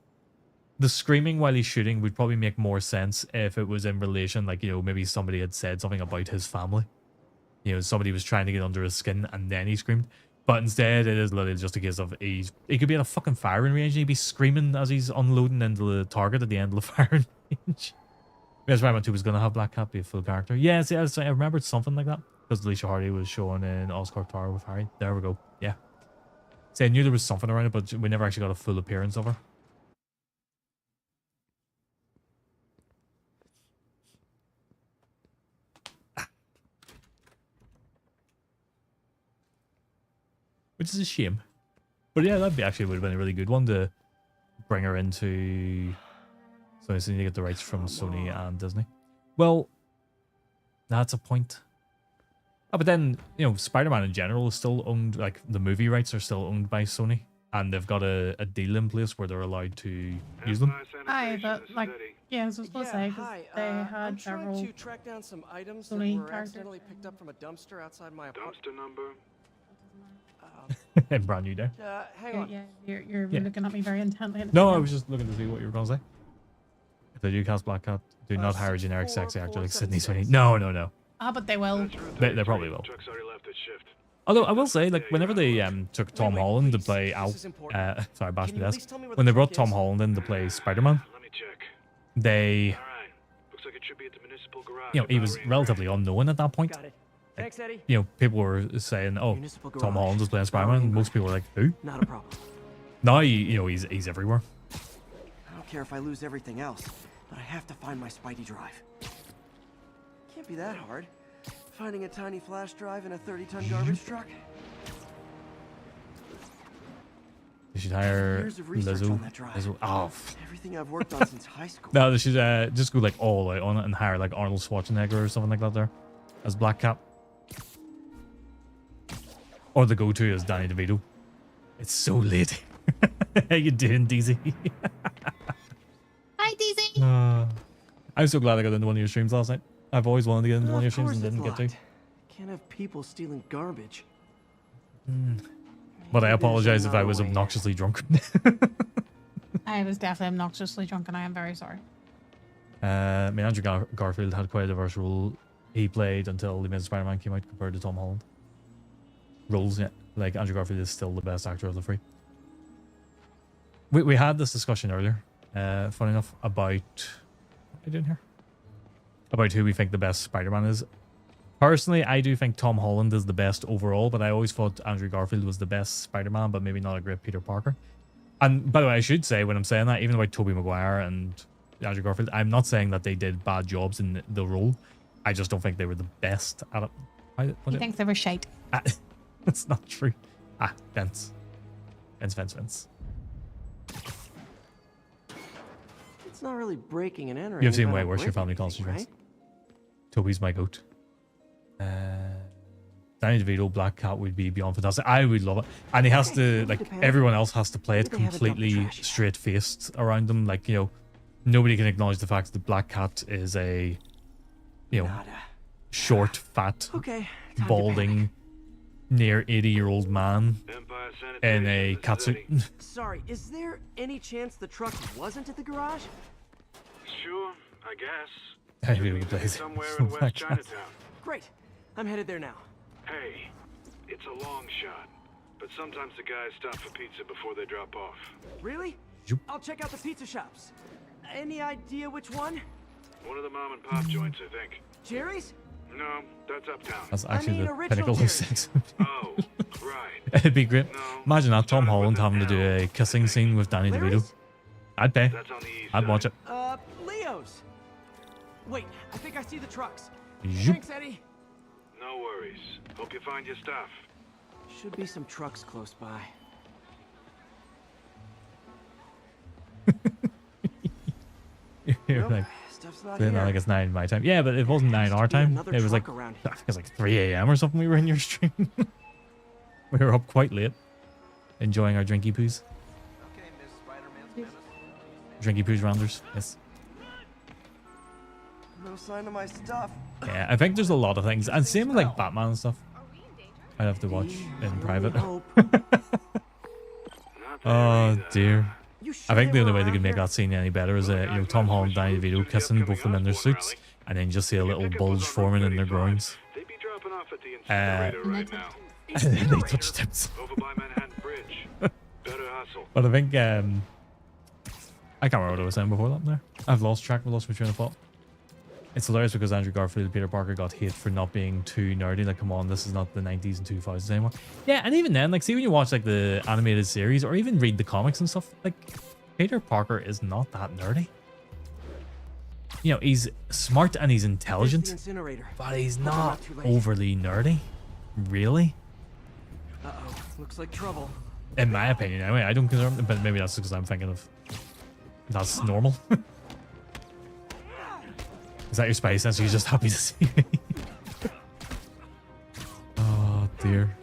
the screaming while he's shooting would probably make more sense if it was in relation, like, maybe somebody had said something about his family. Somebody was trying to get under his skin and then he screamed. But instead, it is literally just a case of he could be at a fucking firing range and he'd be screaming as he's unloading into the target at the end of the firing range. That's why I went to was going to have Black Cat be a full character. Yeah, see, I remembered something like that because Alicia Hardy was shown in Oscorp Tower with Harry. There we go. Yeah. See, I knew there was something around it, but we never actually got a full appearance of her. Which is a shame. But yeah, that'd be actually would have been a really good one to bring her into. So I need to get the rights from Sony and Disney. Well, that's a point. Oh, but then, Spider-Man in general is still owned, like the movie rights are still owned by Sony. And they've got a deal in place where they're allowed to use them. Aye, but like, yeah, I was supposed to say, 'cause they I'm had trying several to track down some items that Sony were characters. accidentally picked up from a dumpster outside my apartment. Dumpster number. In Brand New Day. Hang on. Yeah, you're Yeah. looking at me very intently. No, I was just looking to see what you were going to say. If they do cast Black Cat, do not hire a generic sexy actor like Sydney Sweeney. No. Ah, but they will. They probably will. Truck's already left at shift. Although I will say, like, whenever they took Tom Holland to play Al, sorry, bash my desk. When they brought Tom Holland in to play Spider-Man, Let me check. they, All right. Looks like it should be at the municipal garage. he was relatively unknown at that point. Got it. Thanks, Eddie. People were saying, "Oh, Municipal Tom garage. Holland is playing Spider-Man." Most people were like, "Who?" Not a problem. Now, he's everywhere. I don't care if I lose everything else, but I have to find my Spidey drive. Can't be that hard. Finding a tiny flash drive in a 30-ton garbage truck. You should hire Years of research Lizzo. on that drive. Oh, Everything I've worked on since high school. no, they should just go like all out on it and hire like Arnold Schwarzenegger or something like that there as Black Cat. Or the go-to is Danny DeVito. It's so late. How you doing, DZ? Hi, DZ. I'm so glad I got into one of your streams last night. I've always wanted to get into one of your streams and didn't get to. Can't have people stealing garbage. But I apologize if I was obnoxiously drunk. I was definitely obnoxiously drunk, and I am very sorry. Andrew Garfield had quite a diverse role he played until The Amazing Spider-Man came out compared to Tom Holland. roles. Yeah, like Andrew Garfield is still the best actor of the three. We had this discussion earlier, funny enough, about what are we doing here? About who we think the best Spider-Man is. Personally, I do think Tom Holland is the best overall, but I always thought Andrew Garfield was the best Spider-Man, but maybe not a great Peter Parker. And by the way, I should say when I'm saying that, even about Tobey Maguire and Andrew Garfield, I'm not saying that they did bad jobs in the role. I just don't think they were the best at it. He thinks they were shite. That's not true. Vince. Vince. It's not really breaking and entering. You've seen but way I'm worse. Your breaking family calls you things, Vince. Toby's my goat. Danny DeVito, Black Cat would be beyond fantastic. I would love it. And he has to, like, everyone else has to play it completely straight-faced around them. Like, you know, nobody can acknowledge the fact that Black Cat is a, you know, short, fat, balding, near 80-year-old man in a catsuit. Sorry, is there any chance the truck wasn't at the garage? Sure, I guess. I really play Somewhere in West Chinatown. Great. I'm headed there now. Hey, it's a long shot, but sometimes the guys stop for pizza before they drop off. Really? I'll check out the pizza shops. Any idea which one? One of the mom and pop joints, I think. Jerry's? No, that's uptown. That's actually the pinnacle of sex. Oh, right. It'd be great. Imagine that, Tom Holland having to do a kissing scene with Danny DeVito. I'd pay. I'd watch it. Leo's. Wait, I think I see the trucks. Zoop. Thanks, Eddie. No worries. Hope you find your stuff. Should be some trucks close by. You're Nope, like, stuff's not saying that here. like it's 9 my time. Yeah, but it wasn't 9 our time. another It was like, truck around I think it was like 3 a.m. or something. We were in your stream. We were up quite late, enjoying our drinky poos. Drinky poos rounders. Yes. No sign of my stuff. Yeah, I think there's a lot of things, and same with like Batman and stuff. I'd have to watch in private. Oh dear. I think the only way they could make that scene any better is you know, Tom Holland and Danny DeVito kissing, both of them in their suits, and then just see a little bulge forming in their groins. They touch tips. But I think I can't remember what I was saying before that there. I've lost my train of thought. It's hilarious because Andrew Garfield, Peter Parker got hate for not being too nerdy. Like, come on, this is not the 90s and 2000s anymore. Yeah, and even then, like, see when you watch like the animated series or even read the comics and stuff, like, Peter Parker is not that nerdy. You know, he's smart and he's intelligent, but he's not overly nerdy. Really? Uh-oh, looks like trouble. In my opinion, anyway. I don't consider him, but maybe that's because I'm thinking of that's normal. Is that your spidey sense? Or you're just happy to see me? Oh dear.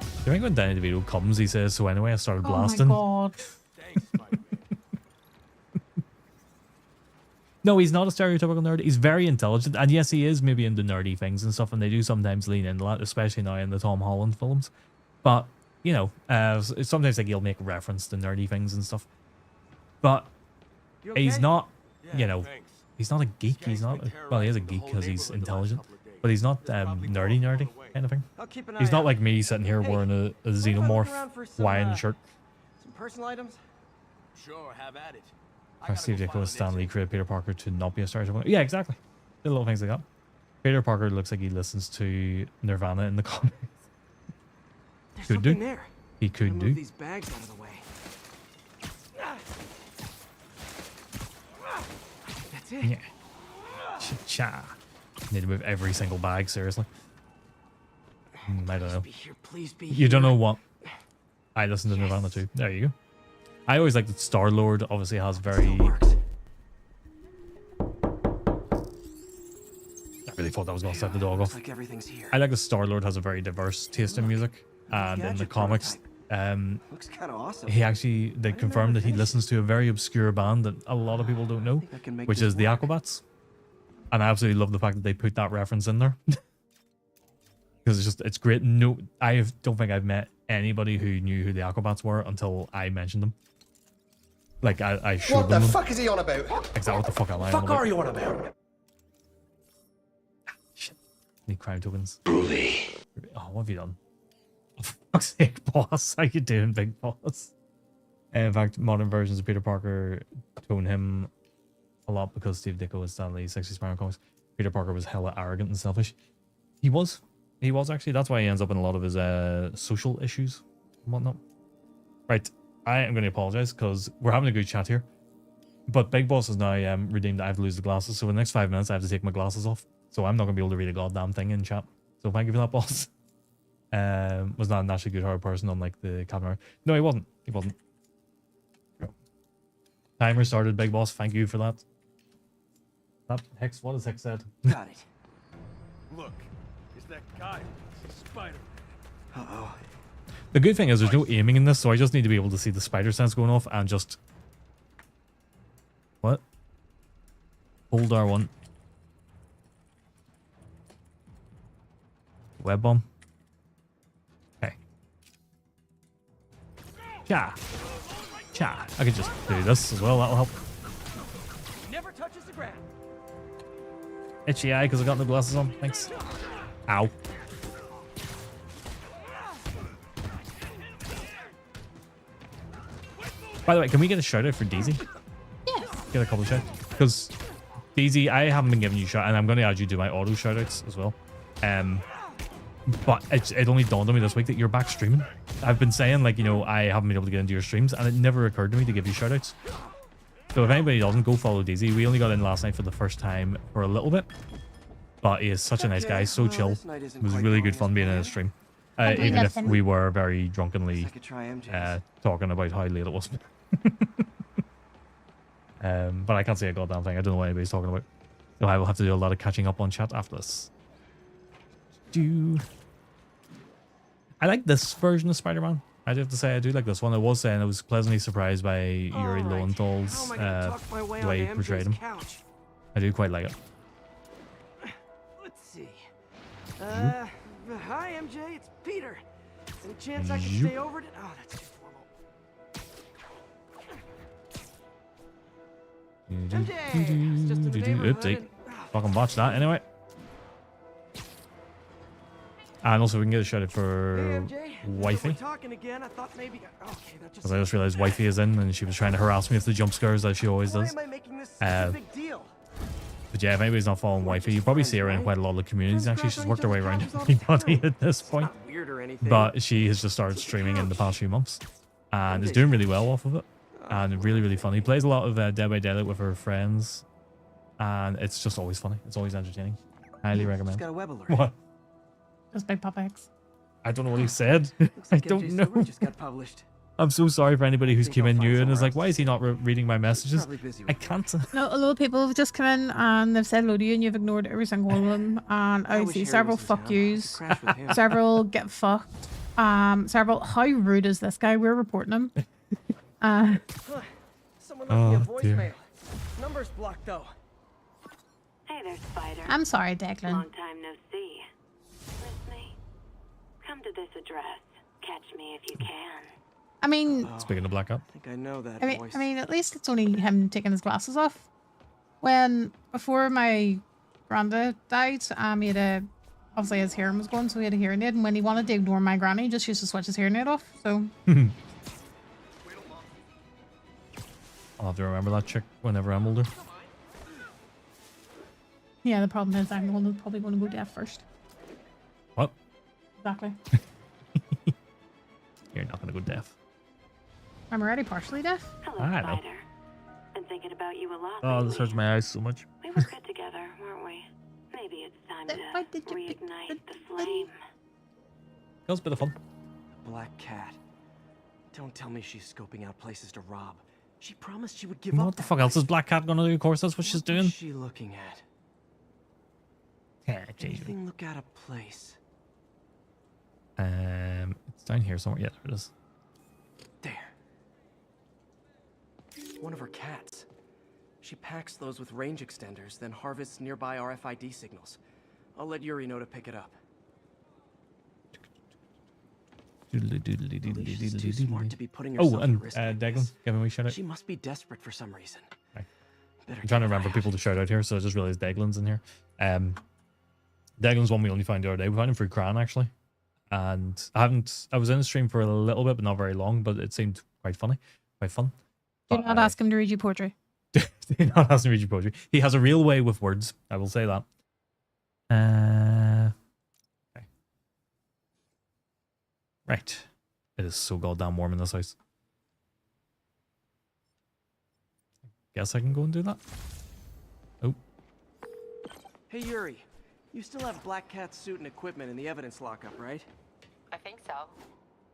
Do you think when Danny DeVito comes, he says, "So anyway, I started blasting"? Oh my god. No, he's not a stereotypical nerd. He's very intelligent, and yes, he is maybe into nerdy things and stuff, and they do sometimes lean into that, especially now in the Tom Holland films. But you know, sometimes like he'll make reference to nerdy things and stuff. But he's not, you know, he's not a geek. He's not. Well, he is a geek because he's intelligent, but he's not nerdy kind of thing. He's not like me sitting here wearing a xenomorph Hawaiian shirt. Some personal items? Sure, have at it. Steve Ditko and Stan Lee created Peter Parker to not be a stereotypical. Yeah, exactly. The little things like that. Peter Parker looks like he listens to Nirvana in the comics. Could do. There. He could do. These bags out of the way. That's it. Yeah. Cha. Need to move every single bag, seriously. I don't know. Please be You don't know what? I listen to Nirvana too. There you go. I always like that Star-Lord obviously has very... I really thought that was going to set the dog off. Like everything's here. I like that Star-Lord has a very diverse taste in music. And in the comics, looks kind of awesome. they confirmed that he listens to a very obscure band that a lot of people don't know, which is the Aquabats. And I absolutely love the fact that they put that reference in there. Because it's great. No, don't think I've met anybody who knew who the Aquabats were until I mentioned them. Like, I showed them. What the fuck is he on about? Exactly what the fuck am I on Fuck about? are you on about? Shit. Need crime tokens. Bully. Oh, what have you done? For fuck's sake, boss. How you doing, big boss? In fact, modern versions of Peter Parker tone him a lot because Steve Ditko was Stan Lee's 60s Spider-Man comics. Peter Parker was hella arrogant and selfish. He was. He was actually. That's why he ends up in a lot of his social issues and whatnot. Right. I am going to apologize because we're having a good chat here. But Big Boss is now redeemed. I have to lose the glasses. So in the next 5 minutes, I have to take my glasses off. So I'm not going to be able to read a goddamn thing in chat. So thank you for that, boss. Was not a naturally good horror person unlike the camera. No, he wasn't. He wasn't. Timer started, Big Boss. Thank you for that. Hex, what has Hex said? Got it. Look, is that guy? Spider. Uh-oh. The good thing is there's no aiming in this, so I just need to be able to see the spider sense going off and just... What? Hold R1. Web bomb. Okay. Cha. Cha. I can just do this as well, that'll help. Never touches the ground. Itchy eye because I got no glasses on. Thanks. Ow. By the way, can we get a shout out for Daisy? Yes. Get a couple of shout outs. Because Daisy, I haven't been giving you shout, and I'm going to add you to my auto shout outs as well. But it only dawned on me this week that you're back streaming. I've been saying, like, you know, I haven't been able to get into your streams, and it never occurred to me to give you shout outs. So if anybody doesn't, go follow Daisy. We only got in last night for the first time for a little bit. But he is such a nice guy, so chill. It was really good fun being in his stream. Even if we were very drunkenly talking about how late it was. But I can't say a goddamn thing. I don't know what anybody's talking about. So I will have to do a lot of catching up on chat after this. I like this version of Spider-Man. I do have to say I do like this one. I was saying I was pleasantly surprised by Yuri Lowenthal's the way he portrayed him. I do quite like it. Let's see. Hi MJ, it's Peter. Any chance I can stay over to... Oh, that's too formal. MJ, it's just in the neighborhood. Fucking watch that anyway. And also we can get a shout out for Wifey. Because I just realized Wifey is in and she was trying to harass me with the jump scares as she always does. But yeah, if anybody's not following Wifey, you probably see her in quite a lot of the communities actually. She's worked her way around everybody at this point. But she has just started streaming in the past few months. And is doing really well off of it. And really, really funny. Plays a lot of Dead by Daylight with her friends. And it's just always funny. It's always entertaining. Highly recommend. What? Just Big Papa X. I don't know what he said. I don't know. Just got published. I'm so sorry for anybody who's came in new and is like, why is he not reading my messages? I can't. No, a lot of people have just come in and they've said hello to you and you've ignored every single one of them. And I see several fuck yous, several get fucked, several, how rude is this guy? We're reporting him. Someone left me a voicemail. Number's blocked though. Hey there, Spider. I'm sorry, Declan. Long time no see. Miss me? Come to this address. Catch me if you can. I mean, speaking of Black Up, I think I know that voice. I mean, at least it's only him taking his glasses off. When before my granda died, he had a, obviously his hearing was going, so he had a hearing aid. And when he wanted to ignore my granny, he just used to switch his hearing aid off. So I'll have to remember that chick whenever I'm older. Yeah, the problem is I'm the one who's probably going to go deaf first. What? Exactly. You're not going to go deaf. I'm already partially deaf. Hello, I know. Spider. Been thinking about you a lot. Oh, this hurts my eyes so much. We were good together, weren't we? Maybe it's time to reignite the flame. That was a bit of fun. Black Cat. Don't tell me she's scoping out places to rob. She promised she would give You know up. what the fuck else is Black Cat gonna do? Of course, that's what she's doing. What is she looking at? Yeah, Anything look out of place? It's down here somewhere. Yeah, there it is. There. One of her cats. She packs those with range extenders, then harvests nearby RFID signals. I'll let Yuri know to pick it up. Alicia's too smart to be putting herself Oh, and at risk like Declan, this. give me a wee shout out. She must be desperate for some reason. I'm trying to remember people to shout out here, so I just realized Declan's in here. Declan's one we only found the other day. We found him through Cran, actually. and I was in the stream for a little bit, but not very long. But it seemed quite funny, quite fun. Do But, not ask him to read you poetry. do not ask him to read you poetry. He has a real way with words. I will say that. Okay. Right. It is so goddamn warm in this house. Guess I can go and do that. Oh. Hey, Yuri. You still have Black Cat's suit and equipment in the evidence lockup, right? I think so.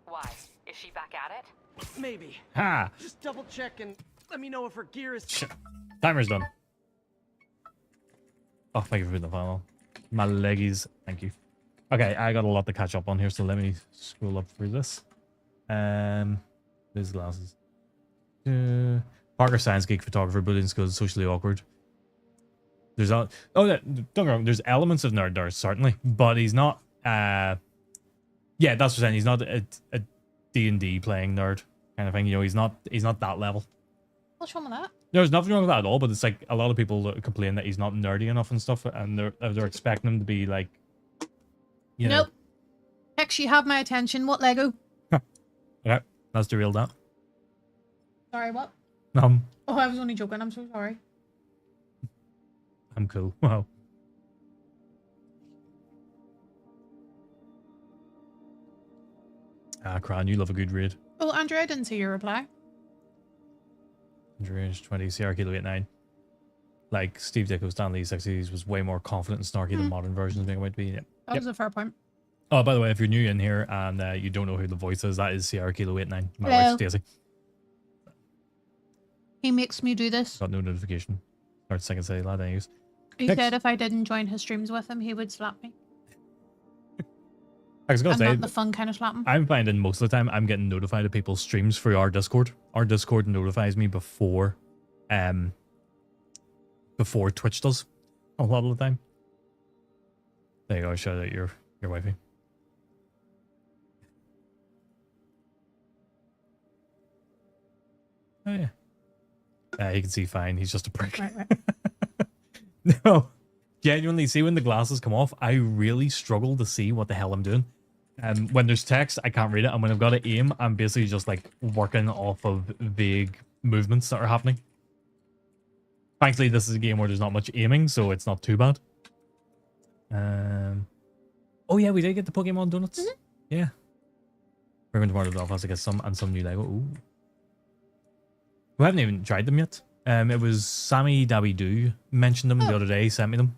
Why? Is she back at it? Maybe. Ha! Just double check and let me know if her gear is... Shit. Timer's done. Oh, thank you for putting the file on. My leggies. Thank you. Okay, I got a lot to catch up on here, so let me scroll up through this. These glasses. Parker Science Geek Photographer, brilliant skills, socially awkward. There's don't get me wrong, there's elements of nerd there, certainly, but he's not yeah, that's what I'm saying. He's not a D&D playing nerd kind of thing, you know, he's not that level. What's wrong with that? There's nothing wrong with that at all, but it's like a lot of people complain that he's not nerdy enough and stuff, and they're expecting him to be like, you know. Nope. Hex, you have my attention. What Lego? Okay, that's the real that. Sorry, what? Oh, I was only joking. I'm so sorry. I'm cool. Wow. Ah, Cran, you love a good raid. Oh, Andrew, I didn't see your reply. Range 20, CR Kilo 89. Like Steve Ditko, Stanley 60s was way more confident and snarky than modern versions being about to be. Yeah. That was a fair point. Oh, by the way, if you're new in here and you don't know who the voice is, that is CR Kilo 89. My Hello. wife, Stacey. He makes me do this. Got no notification. Or second say lad, anyways. He Next. said if I didn't join his streams with him, he would slap me. I was gonna And say, not the fun kind of slapping. I'm finding most of the time I'm getting notified of people's streams through our Discord. Our Discord notifies me before Twitch does a lot of the time. There you go, shout out your wifey. Oh yeah. You can see fine, he's just a prick. Right. No. Genuinely, see when the glasses come off, I really struggle to see what the hell I'm doing. When there's text, I can't read it, and when I've got to aim, I'm basically just like working off of vague movements that are happening. Thankfully, this is a game where there's not much aiming, so it's not too bad. Oh yeah, we did get the Pokemon donuts. Mm-hmm. Yeah. We're going tomorrow to Belfast to get some new Lego. Ooh. We haven't even tried them yet. It was Sammy Dabby Doo mentioned them the other day, sent me them.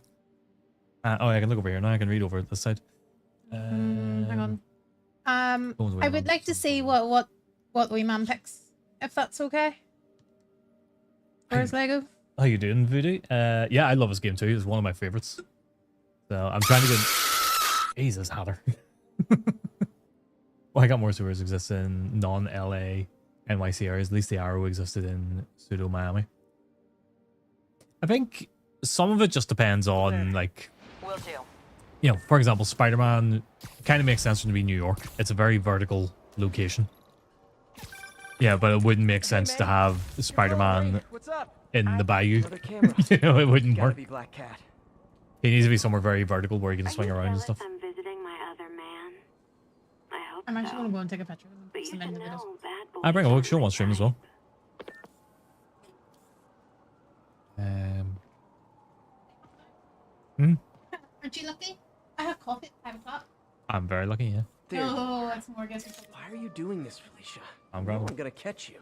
Oh, I can look over here now. I can read over this side. Hang on. Phone's way I would on. like to see what Wee Man picks, if that's okay. Where's Lego? How you doing, Voodoo? Yeah, I love this game too. It's one of my favorites. So I'm trying to get. Jesus, Hatter. Well, I got more sewers exist in non-LA NYC areas. At least the Arrow existed in pseudo Miami. I think some of it just depends on like. Will do. You know, for example, Spider-Man kind of makes sense for it to be New York. It's a very vertical location. Yeah, but it wouldn't make sense to have Spider-Man What's up? in the bayou. Another camera. You know, it wouldn't Gotta work. be Black Cat. He needs to be somewhere very vertical where you can swing around and stuff. I'm visiting my other man. I hope I'm actually so. going to go and take a picture of him. But you Some in should the videos. know bad boys I bring a are look. She'll my want stream as well. Aren't you lucky? I have coffee at 5 o'clock. I'm very lucky, yeah. There. Oh, that's more guessing. Why are you doing this, Felicia? I'm No grabbing. one gonna catch you.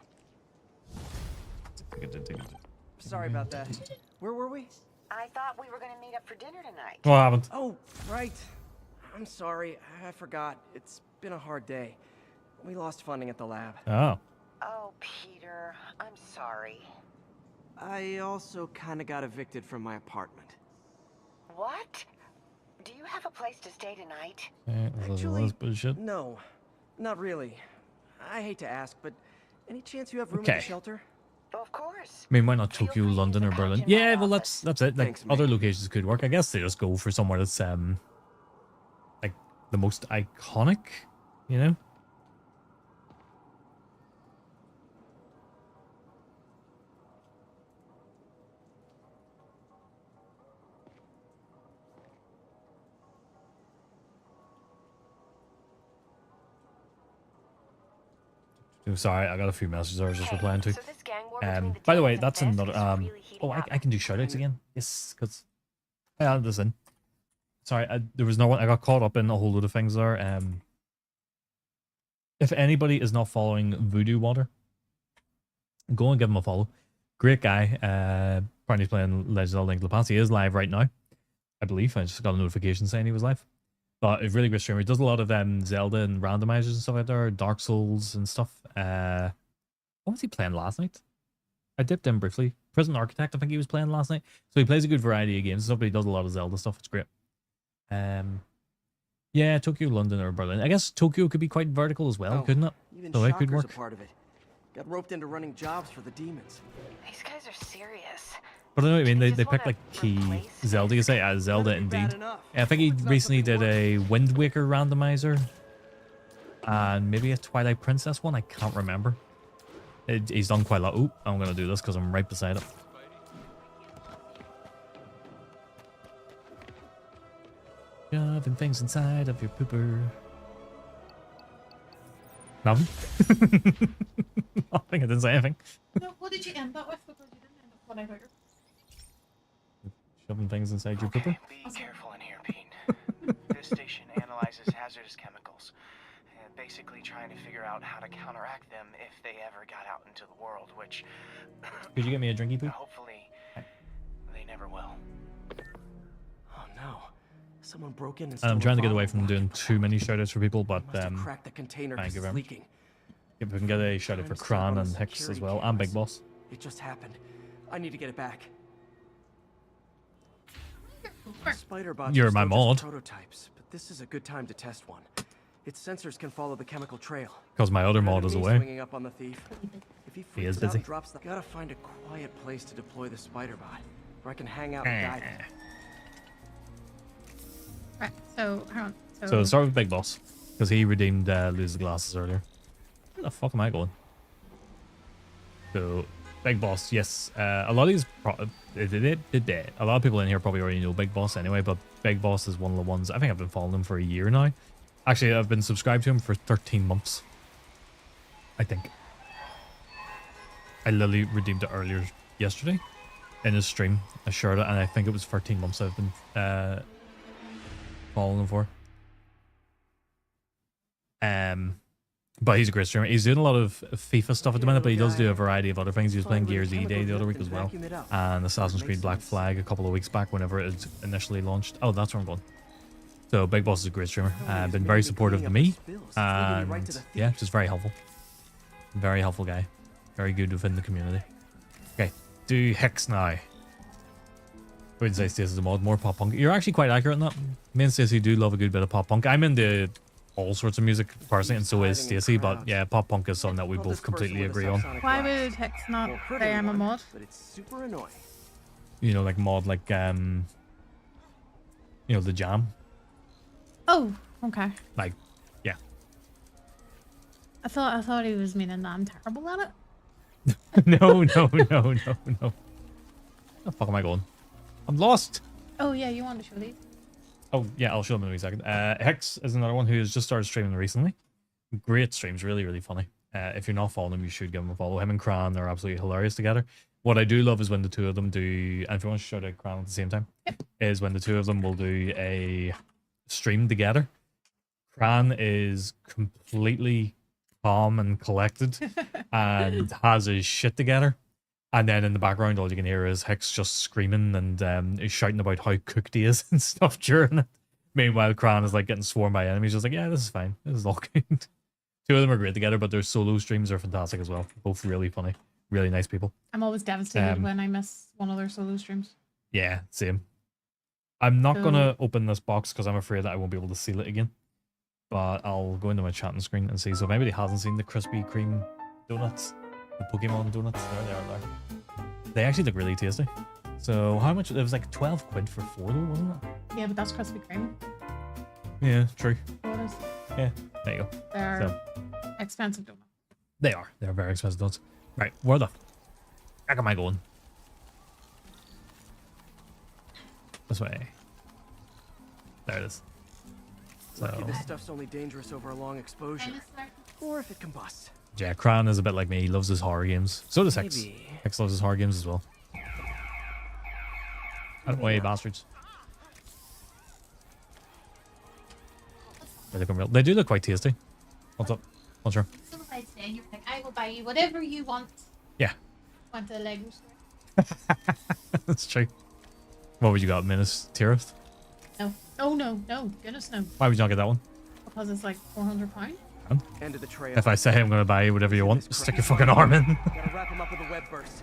Sorry about that. Where were we? I thought we were going to meet up for dinner tonight. What happened? Oh, right. I'm sorry. I forgot. It's been a hard day. We lost funding at the lab. Oh. Oh, Peter, I'm sorry. I also kind of got evicted from my apartment. What? Do you have a place to stay tonight? Yeah, Actually, bullshit. no, not really. I hate to ask, but any chance you have room at Okay. the shelter? Of course. I mean, why not Tokyo, London, or Berlin? Yeah, well, that's it. Like, Thanks, other mate. locations could work. I guess they just go for somewhere that's like the most iconic, you know? Oh, sorry, I got a few messages I was just replying to. So this gang war between the By the teams way, and that's Fisk another. is really heating up. I can do shoutouts again. Yes, because I added this in. Sorry, there was no one. I got caught up in a whole load of things there. If anybody is not following Voodoo Water, go and give him a follow. Great guy. Apparently he's playing Legend of Zelda Link to the Past. He is live right now, I believe. I just got a notification saying he was live. But a really great streamer. He does a lot of Zelda and randomizers and stuff like that, Dark Souls and stuff. What was he playing last night? I dipped in briefly. Prison Architect, I think he was playing last night. So he plays a good variety of games and stuff, but he does a lot of Zelda stuff. It's great. Yeah, Tokyo, London, or Berlin. I guess Tokyo could be quite vertical as well, couldn't it? Even So that could Shocker's work. a part of it. Got roped into running jobs for the demons. These guys are serious. But I know what I mean. They picked like key Zelda, you say, Zelda indeed. Yeah, I think he recently did a Wind Waker randomizer. And maybe a Twilight Princess one. I can't remember. He's done quite a lot. Oh, I'm going to do this because I'm right beside it. Shoving things inside of your pooper. Nothing? I think I didn't say anything. No, what did you end that with? Because you didn't end up what I heard. Shoving things inside your pooper? Be careful in here, Pete. This station analyzes hazardous chemicals, basically trying to figure out how to counteract them if they ever got out into the world, which... Could you get me a drinky poo? Hopefully, they never will. Oh no. Someone broke in and I'm stole trying a to get away bottle. from doing too many shoutouts for people, but Crack the container thank 'cause you it's very much. leaking. If we can get a shout out for Kran and Hicks as well, and Big Boss. It just happened. I need to get it back. Spider-Bots You're are my still just mod. prototypes, but this is a good time to test one. Its sensors can follow the chemical trail. Because my other mod is Me away. swinging up on the thief. If he He is freaks out busy. and drops the, gotta find a quiet place to deploy the Spider-Bot, where I can hang out and guide it. Right, so, hang on. So let's start with Big Boss. Because he redeemed Lose the Glasses earlier. Where the fuck am I going? So, Big Boss, yes. A lot of these... A lot of people in here probably already know Big Boss anyway, but Big Boss is one of the ones... I think I've been following him for a year now. Actually, I've been subscribed to him for 13 months. I think. I literally redeemed it earlier yesterday in his stream. I shared it, and I think it was 13 months I've been following him for. But he's a great streamer. He's doing a lot of FIFA stuff at the minute, but he does do a variety of other things. He was playing Gears E-Day the other week as well, and Assassin's Creed Black Flag a couple of weeks back whenever it was initially launched. Oh, that's where I'm going. So Big Boss is a great streamer. Been very supportive to me, and yeah, just very helpful. Very helpful guy. Very good within the community. Okay, do Hex now. I wouldn't say Stacey's a mod, more pop punk. You're actually quite accurate in that. Me and Stacey do love a good bit of pop punk. I'm into all sorts of music personally, and so is Stacey, but yeah, pop punk is something that we both completely agree on. Why would Hex not say I'm a mod? But it's super annoying. You know, like mod, like you know, the Jam. Oh, okay. Like, yeah. I thought he was meaning that I'm terrible at it. No. Where the fuck am I going? I'm lost. Oh yeah, you want to show these? Oh yeah, I'll show them in a second. Hex is another one who has just started streaming recently. Great streams, really funny. If you're not following him, you should give him a follow. Him and Kran are absolutely hilarious together. What I do love is when the two of them do, and if you want to shout out Kran at the same time, is when the two of them will do a stream together. Kran is completely calm and collected and has his shit together. And then in the background, all you can hear is Hex just screaming and he's shouting about how cooked he is and stuff during it. Meanwhile, Kran is like getting swarmed by enemies. Just like, yeah, this is fine. This is all good. Two of them are great together, but their solo streams are fantastic as well. Both really funny. Really nice people. I'm always devastated when I miss one of their solo streams. Yeah, same. I'm not going to open this box because I'm afraid that I won't be able to seal it again. But I'll go into my chatting screen and see. So if anybody hasn't seen the Krispy Kreme donuts, the Pokemon donuts, there they are there. They actually look really tasty. So how much? It was like 12 quid for 4 though, wasn't it? Yeah, but that's Krispy Kreme. Yeah, true. What is? Yeah, there you go. They're expensive donuts. They are. They're very expensive donuts. Right, where the heck am I going? This way. There it is. So Lucky this stuff's only dangerous over a long exposure. Or if it combusts. Yeah, Cran is a bit like me. He loves his horror games. So does Hicks. Maybe. Hicks loves his horror games as well. Out of the way, bastards. They look real. They do look quite tasty. What's up? What's wrong? So if I stay, you're like, I will buy you whatever you want. Yeah. Want a Lego store? That's true. What would you got, Minas Tirith? No. Oh no, no, goodness no. Why would you not get that one? Because it's like £400. End of the trail. If I say I'm going to buy you whatever you want, stick your fucking arm in. Gotta wrap him up with a web burst.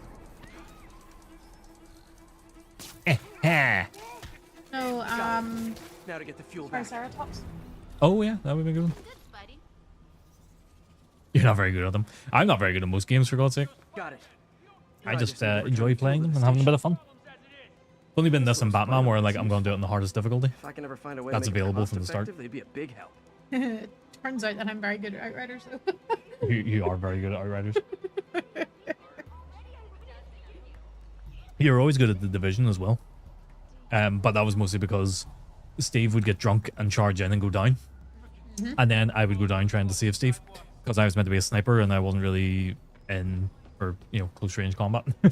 No, Now to get the fuel back. Triceratops. Oh yeah, that would be a good one. You're not very good at them. I'm not very good at most games, for God's sake. Got it. I just enjoy playing them and having a bit of fun. It's only been this and Batman where like I'm going to do it on the hardest difficulty. If I can ever find a way That's to make it available from the start. cost-effective, they'd be a big help. Turns out that I'm very good at Outriders, though. You are very good at Outriders. You're always good at The Division as well. But that was mostly because Steve would get drunk and charge in and go down. And then I would go down trying to save Steve. Because I was meant to be a sniper and I wasn't really in for, close range combat. Oh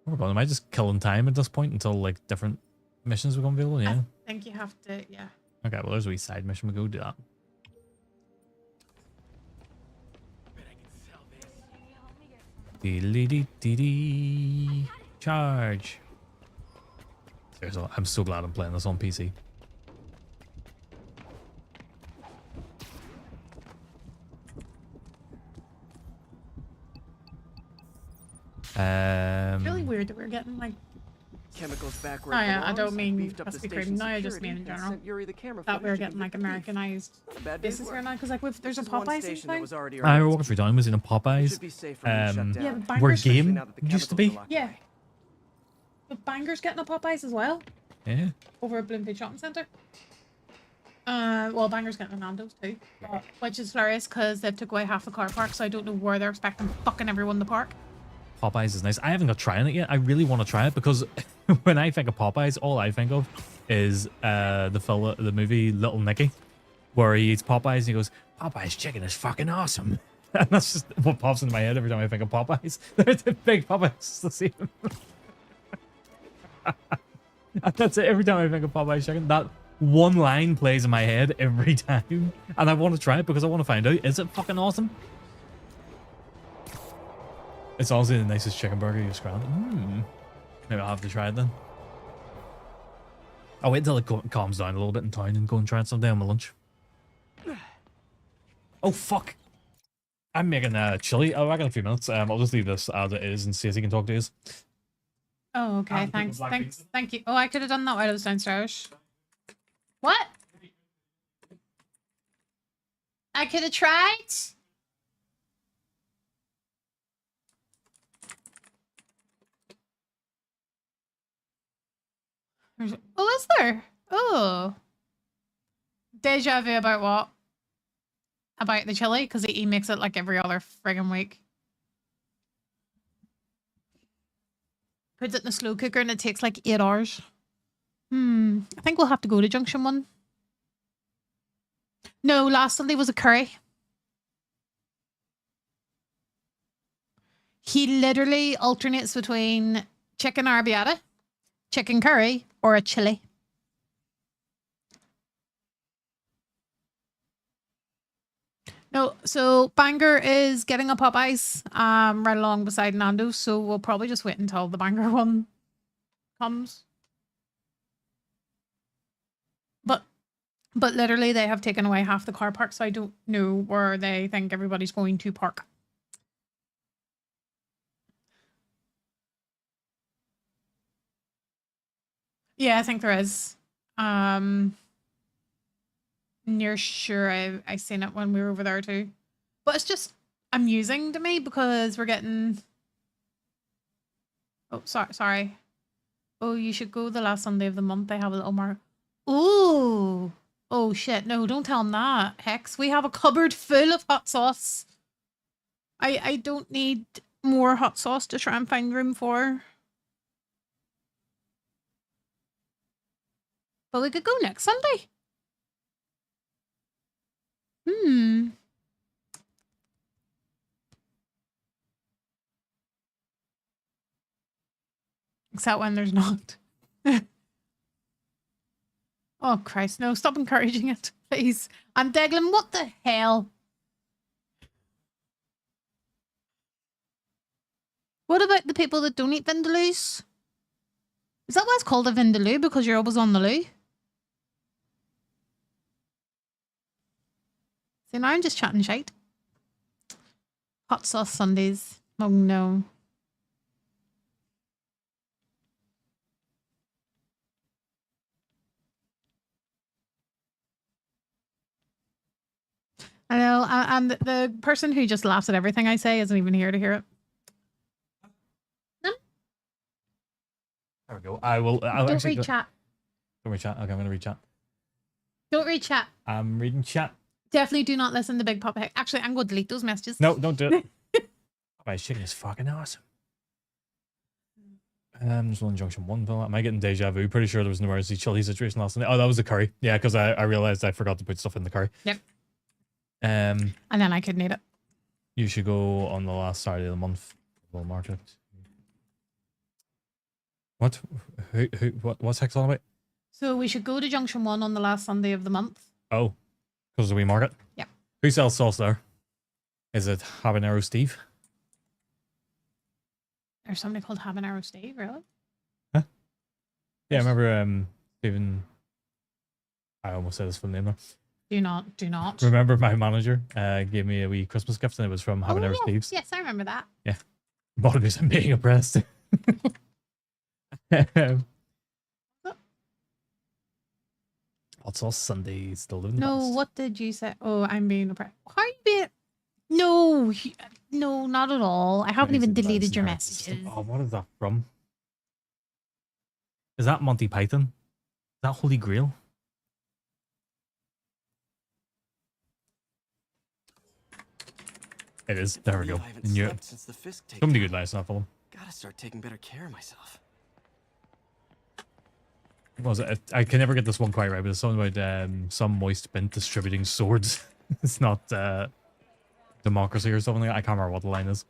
my god, am I just killing time at this point until like different missions become available? Yeah. I think you have to, yeah. Okay, well there's a wee side mission. We'll go do that. Dee-dee-dee-dee-dee. Charge. Seriously, I'm so glad I'm playing this on PC. It's really weird that we're getting like Chemicals back Oh where it yeah, I belongs. don't mean beefed up us the to be crazy. station's No, I just security, mean in and general. sent Yuri the camera That we're footage getting and like the beef. Americanized Not a bad day's business work. here now, because like there's a This is one Popeyes station that thing. was already I our were walking through town, was in a Popeyes. Should be safe from being shut down. Yeah, but Where Bangers, Game now that the used to chemicals be. are locked yeah. But Bangers getting a Popeyes as well Yeah. over at Bloomfield Shopping Centre. Well, Bangers getting a Nando's too, which is hilarious because they've took away half the car park, so I don't know where they're expecting fucking everyone to park. Popeyes is nice. I haven't got trying it yet. I really want to try it because when I think of Popeyes, all I think of is the movie Little Nicky, where he eats Popeyes and he goes, "Popeyes chicken is fucking awesome." And that's just what pops into my head every time I think of Popeyes. There's the big Popeyes to see him. That's it. Every time I think of Popeyes chicken, that one line plays in my head every time, and I want to try it because I want to find out, is it fucking awesome? It's honestly the nicest chicken burger you've scrambled. Maybe I'll have to try it then. I'll wait until it calms down a little bit in town and go and try it someday on my lunch. Oh, fuck. I'm making chili. I'll back in a few minutes. I'll just leave this as it is and see if he can talk to us. Oh, okay. Thanks. Thank you. Oh, I could have done that while I was downstairs. What? I could have tried. Oh, is there? Oh. Deja vu about what? About the chili? Because he makes it like every other friggin' week. Puts it in the slow cooker and it takes like 8 hours. I think we'll have to go to Junction 1. No, last Sunday was a curry. He literally alternates between chicken arrabbiata, chicken curry, or a chili. No, so Bangor is getting a Popeyes right along beside Nando's, so we'll probably just wait until the Bangor one comes. But literally they have taken away half the car park, so I don't know where they think everybody's going to park. Yeah, I think there is. Near sure I seen it when we were over there too. But it's just amusing to me because we're getting... Oh, sorry. Oh, you should go the last Sunday of the month. They have a little more... Ooh! Oh shit, no, don't tell him that. Hex, we have a cupboard full of hot sauce. I don't need more hot sauce to try and find room for. But we could go next Sunday. Except when there's not. Oh, Christ, no. Stop encouraging it, please. And Declan, what the hell? What about the people that don't eat Vindaloos? Is that why it's called a Vindaloo? Because you're always on the loo? See, now I'm just chatting shite. Hot sauce Sundays. Oh, no. I know, and the person who just laughs at everything I say isn't even here to hear it. No? There we go. I'll Don't actually read chat. Don't read chat. Okay, I'm going to read chat. Don't read chat. I'm reading chat. Definitely do not listen to Big Papa Heck. Actually, I'm going to delete those messages. No, don't do it. My chicken is fucking awesome. Just one Junction 1 film. Am I getting deja vu? Pretty sure there was an emergency chili situation last night. Oh, that was the curry. Yeah, because I realized I forgot to put stuff in the curry. Yep. And then I couldn't eat it. You should go on the last Saturday of the month. We'll mark it. What? What's Hex on about? So we should go to Junction 1 on the last Sunday of the month. Oh, because of the wee market? Yeah. Who sells sauce there? Is it Habanero Steve? There's somebody called Habanero Steve, really? Huh? Yeah, I remember Stephen. I almost said his full name there. Do not. Remember my manager gave me a wee Christmas gift and it was from Habanero yes. Steve's. Yes, I remember that. Yeah. Bought it because I'm being oppressed. Hot sauce Sundays, still living the No, best. what did you say? Oh, I'm being oppressed. How are you being... No, no, not at all. I haven't even deleted your messages. Oh, what is that from? Is that Monty Python? Is that Holy Grail? It is. There we go. I haven't Knew slept it. since the Fisk So many takedown. good lines in that film. Gotta start taking better care of myself. What was it? I can never get this one quite right, but it's something about some moist bint distributing swords. It's not democracy or something like that. I can't remember what the line is.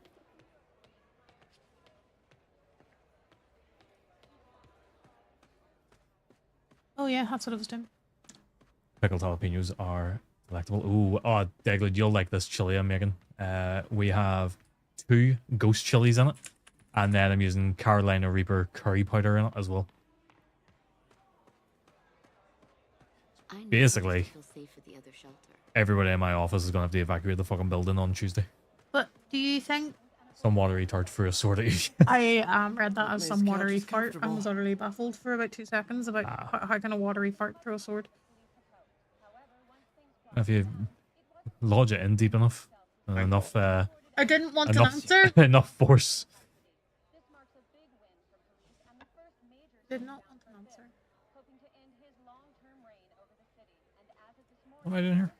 Oh, yeah, that's what I was doing. Pickled jalapenos are delectable. Ooh, oh, Deglin, you'll like this chili I'm making. We have 2 ghost chilies in it, and then I'm using Carolina Reaper curry powder in it as well. Basically, everybody in my office is going to have to evacuate the fucking building on Tuesday. But do you think... Some watery tart through a sword at you. I read that as some Nice watery couch, fart and was comfortable. utterly baffled for about 2 seconds about how can a watery fart through a sword. If you lodge it in deep enough, and enough, I didn't want an enough, answer. enough force. Did not want an answer. What am I doing here?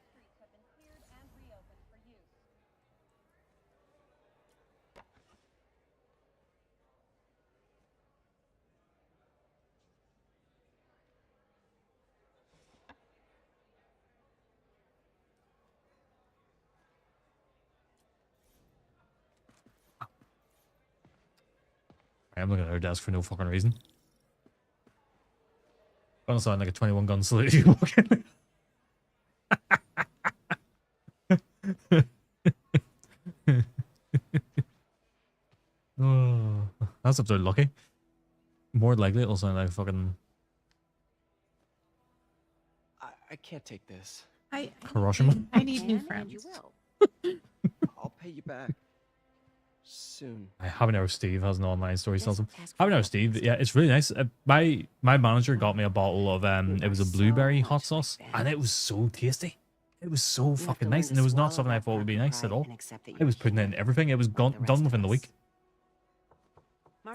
I'm looking at her desk for no fucking reason. Gonna sound like a 21 gun salute if you walk in. Oh, that's absolutely lucky. More likely it'll sound like fucking I can't take this. Hiroshima. I need new friends. I'll pay you back. Soon. Habanero Steve has an online store. He sells them. Habanero Steve, yeah, it's really nice. My manager got me a bottle of it was a blueberry hot sauce, and it was so tasty. It was so fucking nice, and it was not something I thought would be nice at all. I was putting in everything. It was done within the week.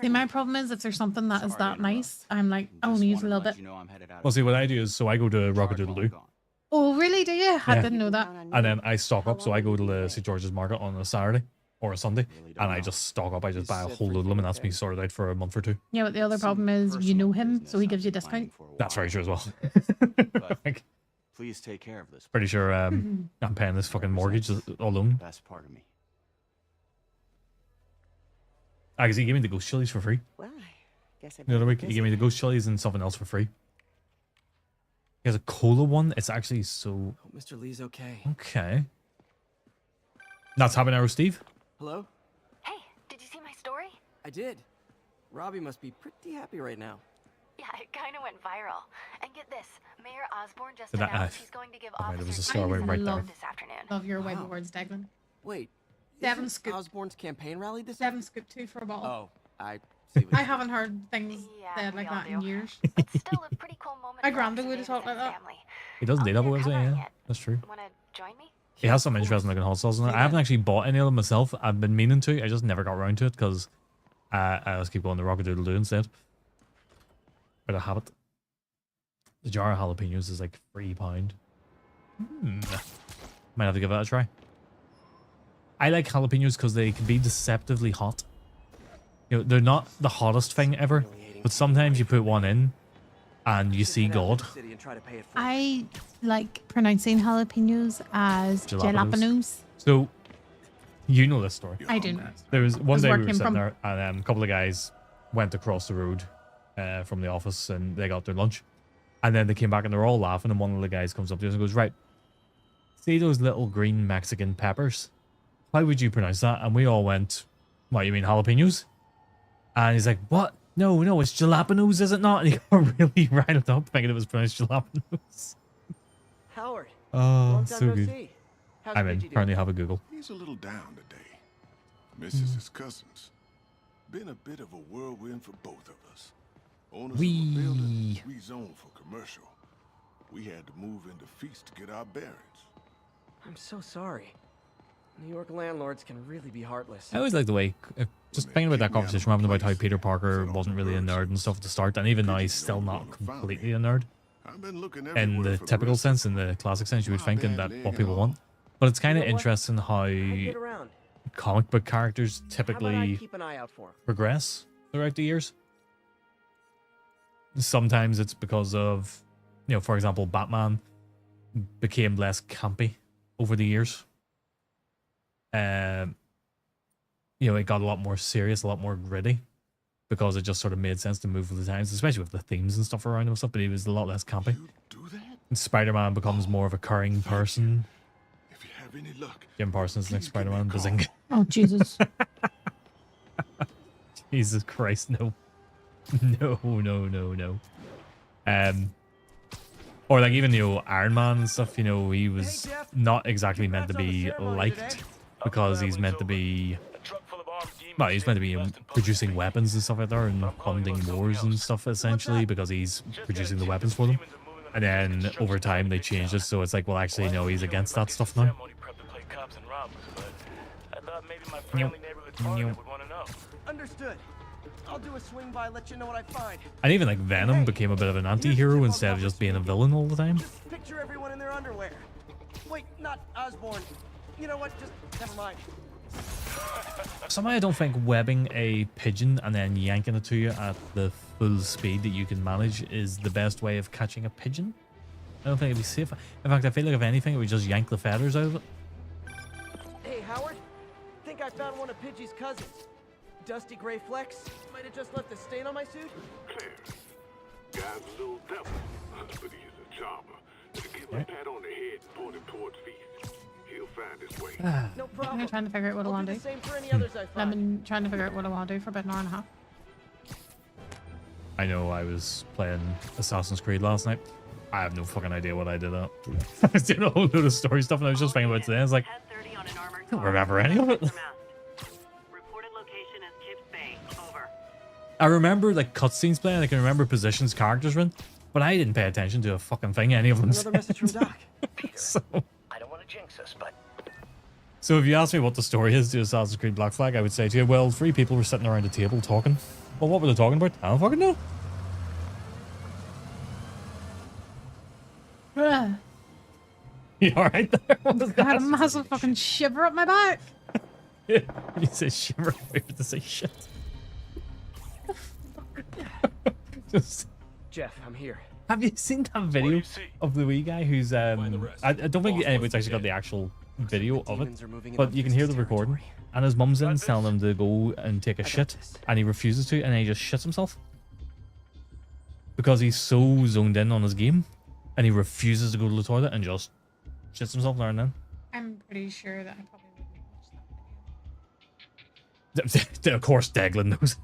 See, my problem is if there's something that is that nice, I'm like, I only use a little bit. Well, see, what I do is, so I go to Rockadoodle-Doo, Oh, really? Do you? I Yeah. didn't know that. and then I stock up. So I go to the St. George's Market on a Saturday or a Sunday, and I just stock up. I just buy a whole load of them, and that's me sorted out for a month or 2. Yeah, but the other problem is you know him, so he gives you a discount. That's very true as well. Like, Please take care of this. pretty sure I'm paying this fucking mortgage alone. Best part of me. Because he gave me the ghost chilies for free. Well, I Guess The other week, he gave me the ghost chilies and something else for free. He has a cola one. It's actually so... Hope Mr. Lee's okay. Okay. That's habanero Steve. Hello? Hey, did you see my story? I did. Robbie must be pretty happy right now. Yeah, it kind of went viral. And get this, Mayor Osborne just Did that- announced he's going to give okay, there was a officers star training right in there. Love this afternoon. Love your web Wow. words, Declan. Wait, Seven isn't scoop. Osborne's campaign rally this 7 scoop 2 for a ball. Oh, I see what I you haven't heard things Yeah, said we like all that in do. years. It's still a pretty cool moment. My for granda us would and have talked like David's that. family. He does need a I'll be website, covering yeah. it. That's true. Wanna join me? He has some interesting looking hot sauce in it. I haven't actually bought any of them myself. I've been meaning to. I just never got around to it because I always keep going to Rockadoodle-Doo instead. But I have it. The jar of jalapenos is like £3. Might have to give that a try. I like jalapenos because they can be deceptively hot. You know, they're not the hottest thing ever, but sometimes you put one in and you see God. I like pronouncing jalapenos as jalapenos. So, you know this story. I do know. There was one day where we it were came sitting from. there and a couple of guys went across the road from the office and they got their lunch. And then they came back and they're all laughing and one of the guys comes up to us and goes, right, see those little green Mexican peppers? How would you pronounce that? And we all went, what, you mean jalapenos? And he's like, what? No, it's jalapenos, is it not? And he got really riled up thinking it was pronounced jalapenos. Howard. Oh, long time so no good. see. How's I'm in. Pidgey doing? Currently have a Google. He's a little down today. Misses his cousins. Been a bit of a whirlwind for both of us. Owners of a building, rezoned for commercial. We had to move into Feast to get our bearings. I'm so sorry. New York landlords can really be heartless. I always like the way, just thinking about that conversation we're having about how Peter Parker wasn't really a nerd and stuff at the start, and even now he's still not completely a nerd. I've been looking In everywhere the for the typical rest sense, in the classic sense, you would think in that what people want. But it's kind of interesting how Get around. comic book characters How about I typically keep an eye out for him? progress throughout the years. Sometimes it's because of, you know, for example, Batman became less campy over the years. You know, it got a lot more serious, a lot more gritty, because it just sort of made sense to move with the times, especially with the themes and stuff around him and stuff, but he was a lot less campy. And Spider-Man becomes more of a caring person. If you have any luck, Jim Parsons next Spider-Man, Bazinga. Oh, Jesus. Jesus Christ, no. No. Or like even, you know, Iron Man and stuff, you know, he was not exactly meant to be liked because he's meant to be, well, he's meant to be producing weapons and stuff like that and funding wars and stuff essentially because he's producing the weapons for them. And then over time they changed it so it's like, well, actually, no, he's against that stuff now. Understood. I'll do a swing by, let you know what I find. And even like Venom became a bit of an anti-hero instead of just being a villain all the time. Picture everyone in their underwear. Wait, not Osborne. You know what? Just never mind. Somehow I don't think webbing a pigeon and then yanking it to you at the full speed that you can manage is the best way of catching a pigeon. I don't think it'd be safe. In fact, I feel like if anything, it would just yank the feathers out of it. Hey, Howard. Think I found one of Pidgey's cousins. Dusty gray flecks. Might have just left a stain on my suit. guy's a little devil, but he's a charmer. And to give him a pat on the head and point him towards Feast, he'll find his way. No I'm problem. trying to figure out what I want to do. Same for any others I I've find. been trying to figure out what I want to do for about an hour and a half. I know I was playing Assassin's Creed last night. I have no fucking idea what I did up. I was doing a whole load of story stuff and I was just thinking about it today. I was like, I don't remember any of it. I remember like cutscenes playing, I can remember positions characters were in, but I didn't pay attention to a fucking thing any of them Another message from Doc. so, I don't want to jinx us, but so if you ask me what the story is to Assassin's Creed Black Flag, I would say to you, well, 3 people were sitting around a table talking. Well, what were they talking about? I don't fucking know. Bruh. You alright there? What was I had a that? massive fucking shiver up my back. You say shiver, wait to say shit. Just, Jeff, I'm here. have you seen that video of the wee guy who's I don't think anybody's actually got the actual video of it, but you can hear the recording, and his mum's in telling him to go and take a shit, and he refuses to, and then he just shits himself. because he's so zoned in on his game, and he refuses to go to the toilet and just shits himself there and then. I'm pretty sure that I probably wouldn't watch that. Of course, Deglin knows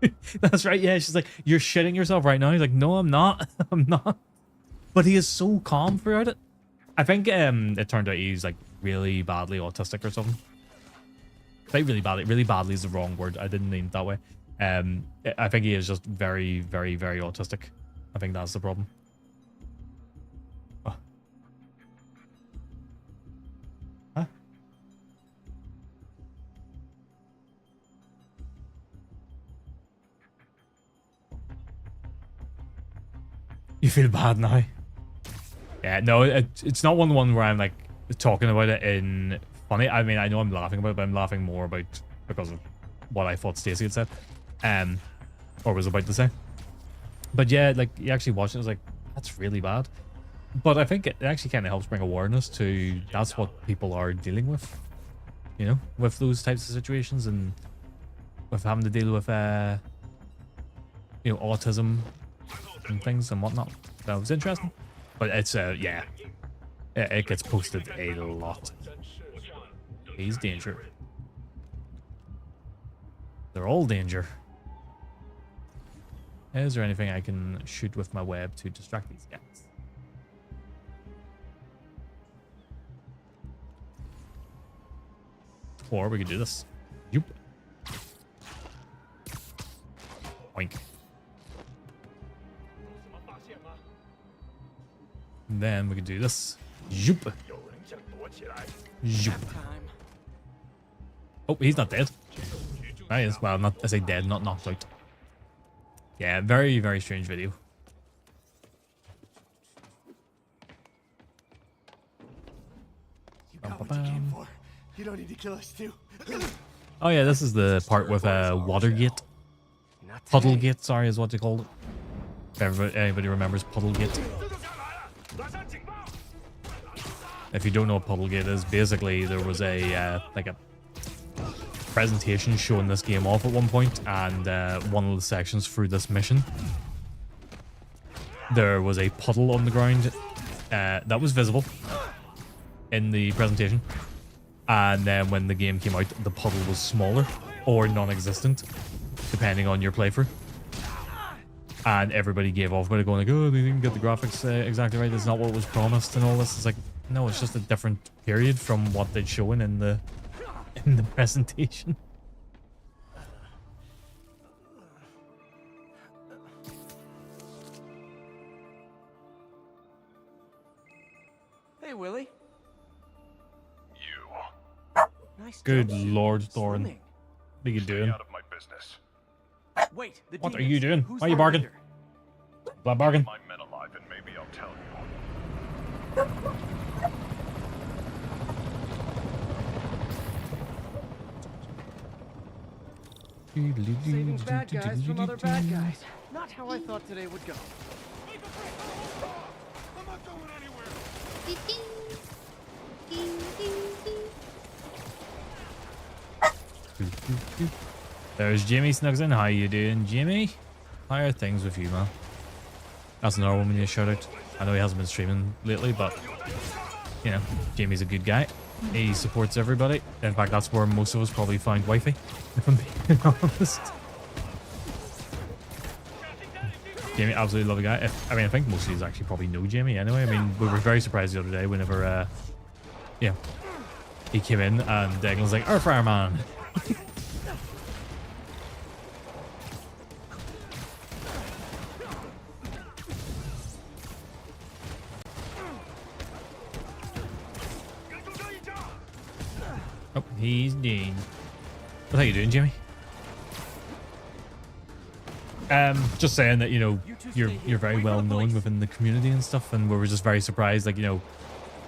it. That's right. Yeah, she's like, "You're shitting yourself right now." He's like, "No, I'm not. I'm not." But he is so calm throughout it. I think it turned out he's like really badly autistic or something. Like really badly is the wrong word. I didn't mean it that way. I think he is just very, very, very autistic. I think that's the problem. Oh. Huh? You feel bad now? Yeah, no, it's not one where I'm like talking about it in funny. I mean, I know I'm laughing about it, but I'm laughing more about because of what I thought Stacey had said, or was about to say. But yeah, like you actually watch it, I was like, that's really bad. But I think it actually kind of helps bring awareness to that's what people are dealing with, you know, with those types of situations and with having to deal with, you know, autism and things and whatnot. That was interesting. But it's, yeah, it gets posted a lot. He's danger. They're all danger. Is there anything I can shoot with my web to distract these guys? Or we could do this. Yoop. Oink. And then we could do this. Yoop. Yoop. Oh, he's not dead. He is. Well, not, I say dead, not knocked out. Yeah, very, very strange video. You got what you came for. You don't need to kill us too. Oh yeah, this is the part with Watergate. Puddlegate, sorry, is what they called it. If anybody remembers Puddlegate. If you don't know what Puddlegate is, basically there was a like a presentation showing this game off at one point, and one of the sections through this mission, there was a puddle on the ground that was visible in the presentation, and then when the game came out, the puddle was smaller or non-existent, depending on your playthrough. And everybody gave off about it, going like, "Oh, they didn't get the graphics exactly right. It's not what was promised," and all this. It's like, no, it's just a different period from what they'd shown in the presentation. Hey, Willie. You. Nice. Good Lord, Thorin. What are you doing? Out of my business. Wait, the What are demons. you doing? Who's Why are you the barking? leader? Blood bargain? My men alive, and maybe I'll tell you. Saving bad guys from other bad guys. Not how I thought today would go. I'm not going anywhere. There's Jimmy Snugs in. How you doing, Jimmy? How are things with you, man? That's another one we need to shout out. I know he hasn't been streaming lately, but you know, Jimmy's a good guy. He supports everybody. In fact, that's where most of us probably found wifey, if I'm being honest. Jamie, absolutely love the guy. I mean, I think most of you actually probably know Jamie anyway. I mean, we were very surprised the other day whenever, yeah, he came in and Declan was like, "Earthfire Man." Oh, he's dead. What are you doing, Jimmy? Just saying that, you know, you're very well known within the community and stuff, and we were just very surprised, like, you know,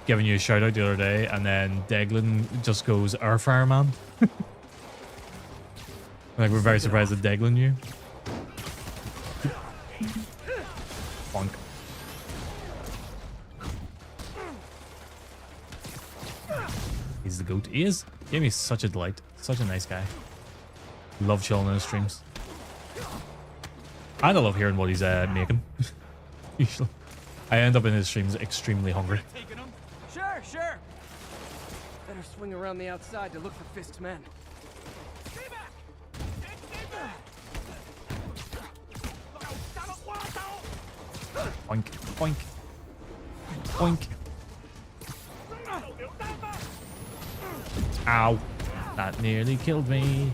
giving you a shout out the other day, and then Declan just goes, "Earthfire Man." Like, we're very surprised that Declan knew. Bonk. He's the goat. He is. Jamie's such a delight. Such a nice guy. Love chilling in his streams. I love hearing what he's making. Usually, I end up in his streams extremely hungry. Sure, sure. Better swing around the outside to look for Fisk's men. Boink, boink, boink. Ow! That nearly killed me.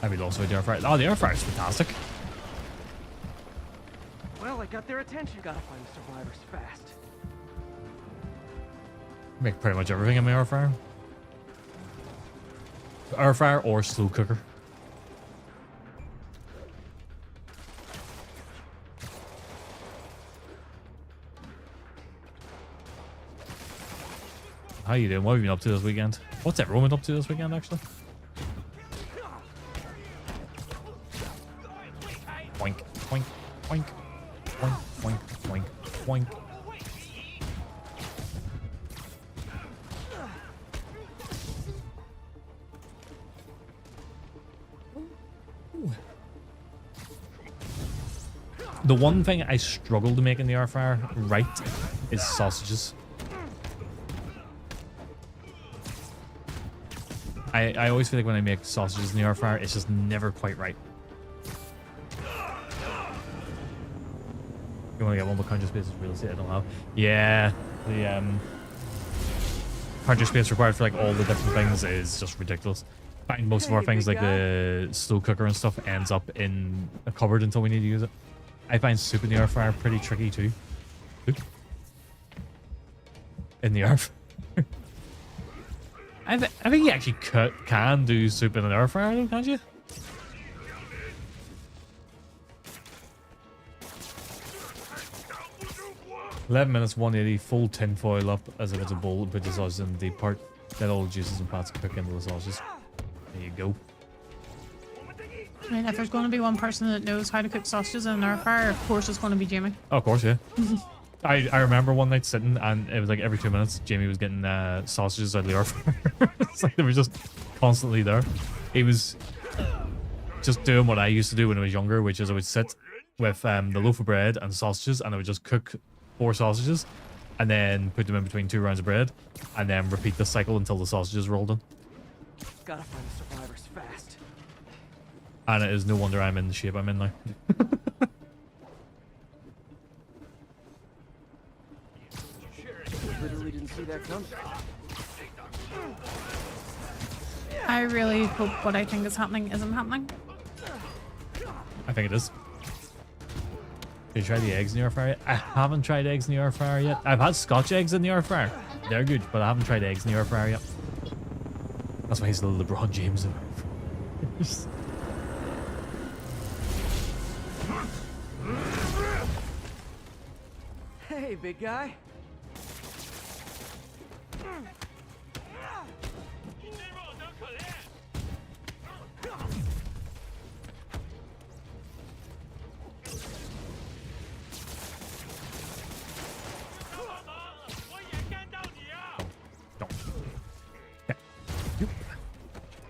I mean, also the air fryer. Oh, the air fryer is fantastic. Well, I got their attention. Gotta find the survivors fast. Make pretty much everything in my air fryer. Air fryer or slow cooker. How you doing? What have you been up to this weekend? What's everyone been up to this weekend, actually? Boink, boink, boink, boink, boink, boink, boink. The one thing I struggle to make in the air fryer right is sausages. I always feel like when I make sausages in the air fryer, it's just never quite right. You want to get one more counter space is real estate? I don't know. Yeah, the counter space required for like all the different things is just ridiculous. I find most of our things like the slow cooker and stuff ends up in a cupboard until we need to use it. I find soup in the air fryer pretty tricky too. Soup in the air fryer. I think you actually can do soup in an air fryer though, can't you? $11 180, full tin foil up as if it's a bowl, put the sausage in the deep part. Let all the juices and fats cook into the sausages. There you go. I mean, if there's going to be one person that knows how to cook sausages in an air fryer, of course it's going to be Jamie. Oh, of course, yeah. I remember one night sitting and it was like every 2 minutes Jamie was getting sausages out of the air fryer. It's like they were just constantly there. He was just doing what I used to do when I was younger, which is I would sit with the loaf of bread and sausages and I would just cook 4 sausages and then put them in between 2 rounds of bread and then repeat the cycle until the sausages rolled in. Gotta find the survivors fast. And it is no wonder I'm in the shape I'm in now. Literally didn't see that coming. I really hope what I think is happening isn't happening. I think it is. Did you try the eggs in the air fryer? I haven't tried eggs in the air fryer yet. I've had Scotch eggs in the air fryer. They're good, but I haven't tried eggs in the air fryer yet. That's why he's the little LeBron James. Hey, big guy.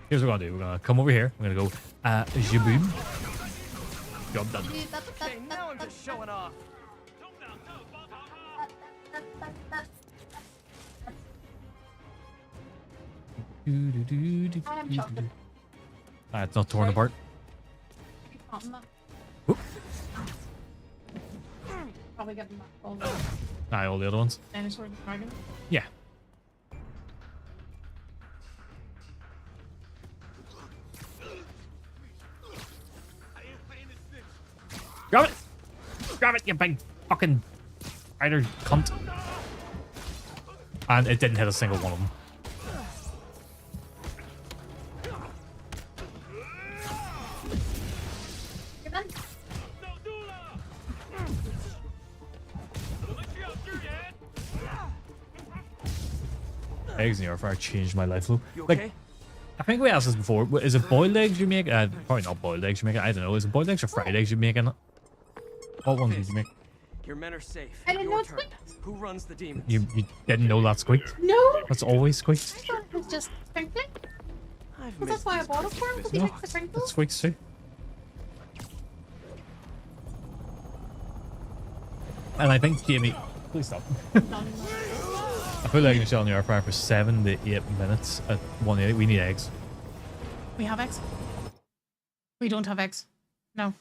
Here's what we're gonna do. We're gonna come over here. We're gonna go, Jaboom. Job done. Okay, now I'm just showing off. It's not torn apart. Oop. Probably get them back all All the other ones. dinosaur dragon. Yeah. Grab it! Grab it, you big fucking spider cunt. And it didn't hit a single one of them. Eggs in the air fryer changed my life, though. Like, I think we asked this before. Is it boiled eggs you make? Probably not boiled eggs you make. I don't know. Is it boiled eggs or fried eggs you make in it? What one did you make? Your men are safe. I didn't know Your it turn. squeaked. Who runs the demons? You didn't know that squeaked? No. That's always squeaked. I thought it was just crinkling. I've Well, that's why I bought it for him, because he No, likes the it crinkles. squeaks too. And I think Jamie, please stop. I put egg in the shell in the air fryer for 7 to 8 minutes at 180. We need eggs. We have eggs. We don't have eggs. No.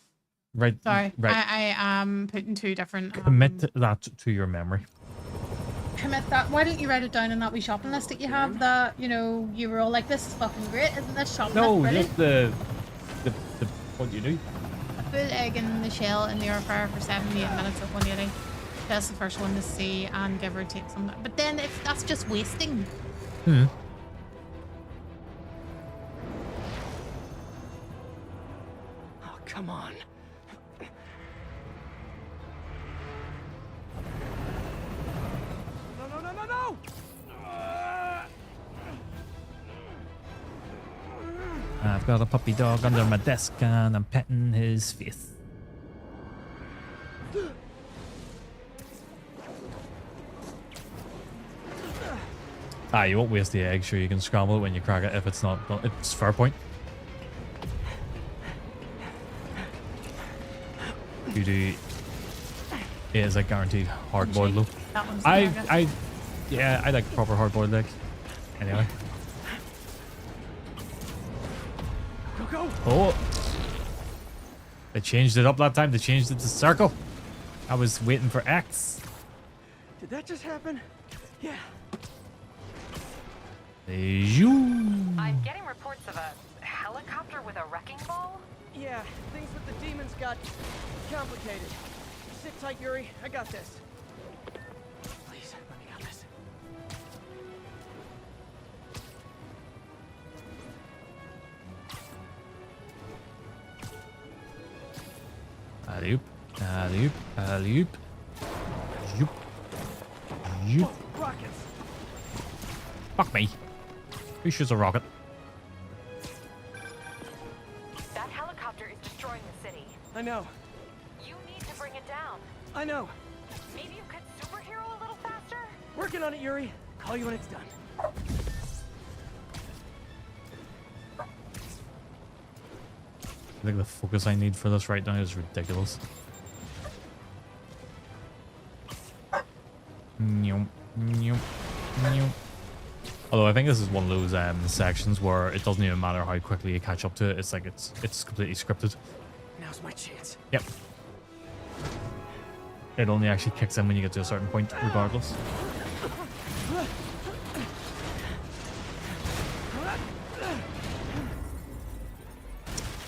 Right. Sorry. Right. I am putting 2 different. Commit that to your memory. Commit that. Why don't you write it down in that wee shopping list that you have? That you know you were all like, "This is fucking great, isn't this shopping No, list brilliant?" just the what do you do? I put egg in the shell in the air fryer for 7 to 8 minutes at 180. That's the first one to see and give or take some. But then if that's just wasting. Hmm. Oh, come on. No, no, no, no, no! I've got a puppy dog under my desk and I'm petting his face. Ah, you won't waste the egg. Sure, you can scramble it when you crack it if it's not. It's fair point. You do. It is a guaranteed hard boiled though. That one's Yeah, I like proper hard boiled egg. Anyway. Go, go! Oh. They changed it up that time. They changed it to circle. I was waiting for X. Did that just happen? Yeah. I'm getting reports of a helicopter with a wrecking ball. Yeah, things with the demons got complicated. Sit tight, Yuri. I got this. Please, let me got this. Alley-oop, alley-oop, alley-oop. Yoop. Yoop. Rockets. Fuck me. Who shoots a rocket? That helicopter is destroying the city. I know. You need to bring it down. I know. Maybe you could superhero a little faster? Working on it, Yuri. Call you when it's done. I think the focus I need for this right now is ridiculous. Nope. Nope. Nope. Although I think this is one of those sections where it doesn't even matter how quickly you catch up to it. It's like it's completely scripted. Now's my chance. Yep. It only actually kicks in when you get to a certain point, regardless.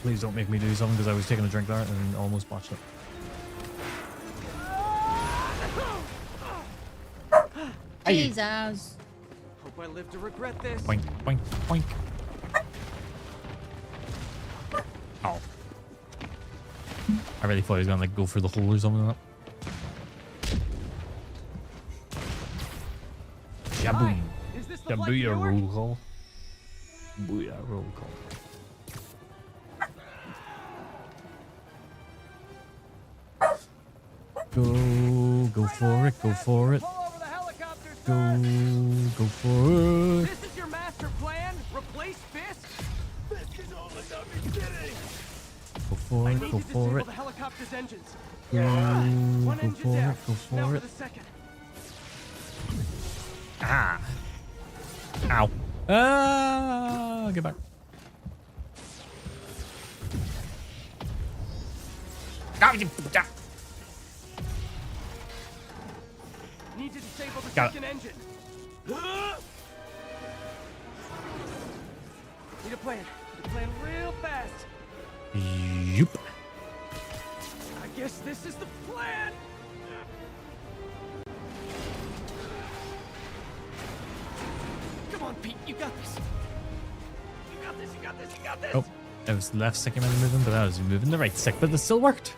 Please don't make me do something because I was taking a drink there and almost botched it. Jesus. Hope I live to regret this. Boink, boink, boink. Oh. I really thought he was gonna like go for the hole or something like that. Jaboom. Is this the flight Jabooyah to Newark? roll call. Booyah roll call. Go for it, go for it. Go for it. This is your master plan? Replace Fisk? Fisk is only got me kidding. Go for I it, need go to for disable it. the helicopter's engines. Go One engine for down. it, go Now for for it. the second. Ah. Ow. Ah, get back. Need to disable the Got it. second engine. Need a plan. Need a plan real fast. Yup. I guess this is the plan. Come on, Pete. You got this. You got this. You got this. You got this. Oh, it was the left stick I'm moving, but I was moving the right stick, but it still worked.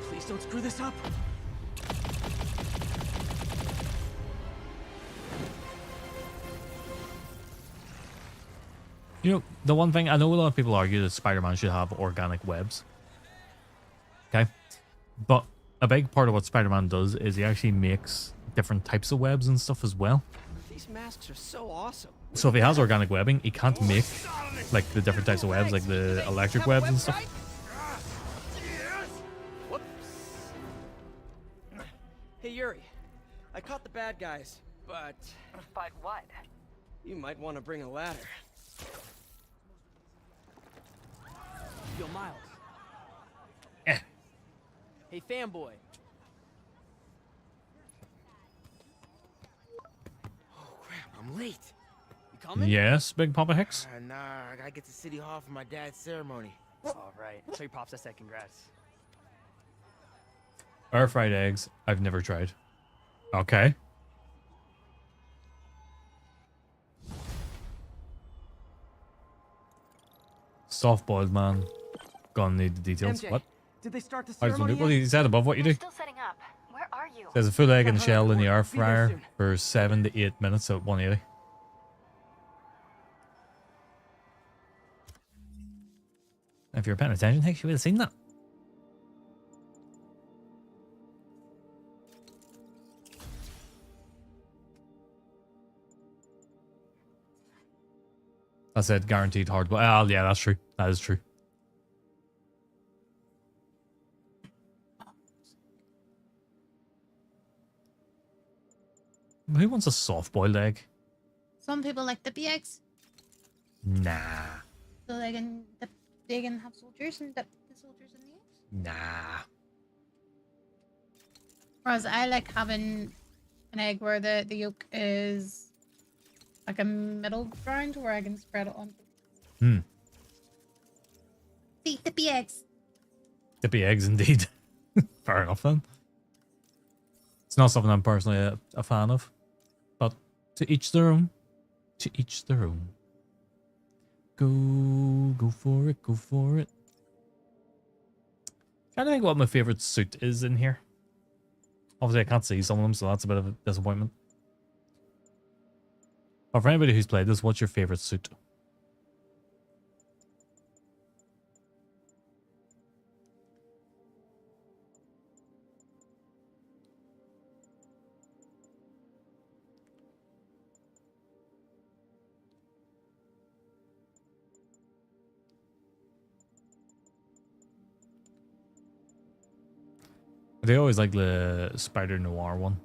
Please don't screw this up. You know, the one thing, I know a lot of people argue that Spider-Man should have organic webs. Okay? But a big part of what Spider-Man does is he actually makes different types of webs and stuff as well. These masks are so awesome. So if he has organic webbing, he can't make like the different types of webs, like the electric webs and stuff. Whoops. Hey Yuri, I caught the bad guys, but... But what? You might want to bring a ladder. Yo, Miles. Eh. Hey, fanboy. Oh, crap, I'm late. You coming? Yes, Big Papa Hicks. Nah, I gotta get to City Hall for my dad's ceremony. All right. So your pops said congrats. Air fried eggs, I've never tried. Okay. Soft boiled man. Gonna need the details. MJ, What? Did they start the How does it ceremony look? What yet? is that above what you do? Still setting up. Where are you? There's a full egg and Yeah, shell in the air be there fryer soon. for 7 to 8 minutes at 180. If you're paying attention, Hicks, you would have seen that. I said guaranteed hard. Well, yeah, that's true. That is true. Who wants a soft-boiled egg? Some people like dippy eggs, Nah. so they can have soldiers and dip the soldiers in the eggs. Nah. Whereas I like having an egg where the yolk is like a middle ground where I can spread it on. Hmm. See, dippy eggs. Dippy eggs, indeed. Fair enough, then. It's not something I'm personally a fan of. But to each their own. To each their own. Go for it, go for it. Trying to think what my favorite suit is in here. Obviously, I can't see some of them, so that's a bit of a disappointment. But for anybody who's played this, what's your favorite suit? They always like the Spider Noir one.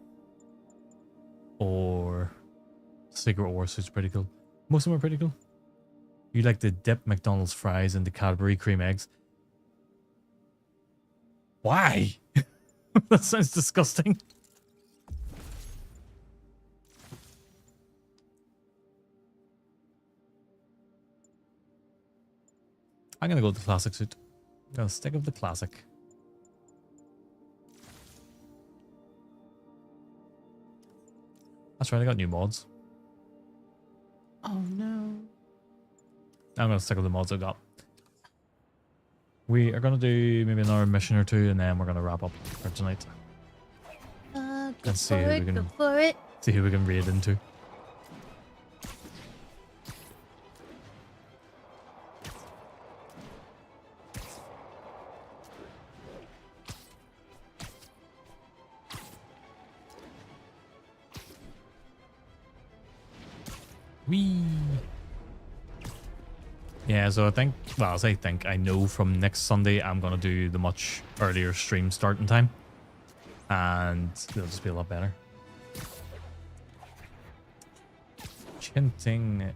Or Secret War suit's pretty cool. Most of them are pretty cool. You like the dip McDonald's fries and the Cadbury cream eggs. Why? That sounds disgusting. I'm gonna go with the classic suit. I'm gonna stick with the classic. That's right, I got new mods. Oh no. I'm gonna stick with the mods I got. We are gonna do maybe another mission or two, and then we're gonna wrap up for tonight. Go Let's see for who it, we can go for it. see who we can raid into. Wee. Yeah, so I think, well, as I think, I know from next Sunday I'm going to do the much earlier stream starting time. And it'll just be a lot better. Chinting.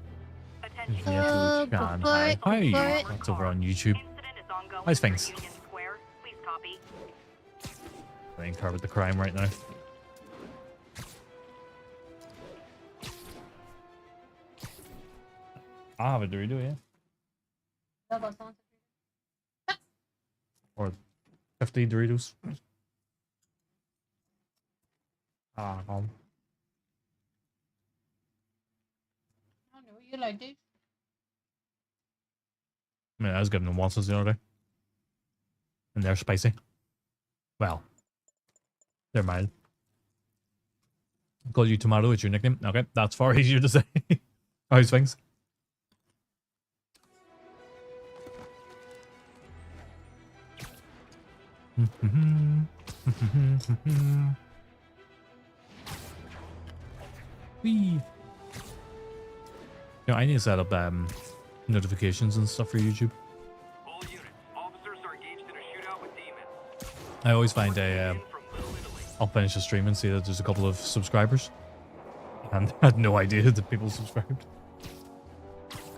Go for it, go for it. Hi, that's over on YouTube. How's things? I think covered the crime right now. I have a Dorito, yeah. Or 50 Doritos. I don't know, you like this? I mean, I was giving them once the other day. And they're spicy. Well, they're mild. Call you Tomato, it's your nickname. Okay, that's far easier to say. How's things? Whee. You know, I need to set up notifications and stuff for YouTube. I always find I'll finish a stream and see that there's a couple of subscribers, and I had no idea that people subscribed.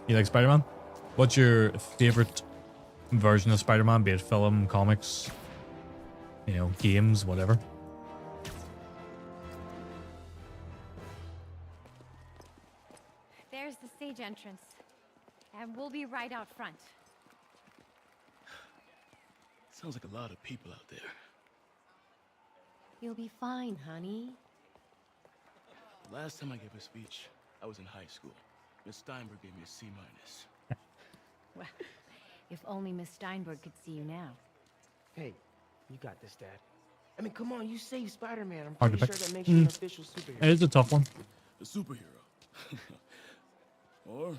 You like Spider-Man? What's your favorite version of Spider-Man? Be it film, comics, you know, games, whatever. There's the stage entrance. And we'll be right out front. Sounds like a lot of people out there. You'll be fine, honey. The last time I gave a speech, I was in high school. Miss Steinberg gave me a C-. Well, if only Miss Steinberg could see you now. Hey, you got this, Dad. I mean, come on, you saved Spider-Man. I'm Hard to pretty pick. sure that makes you an official superhero. It is a tough one. A superhero. Or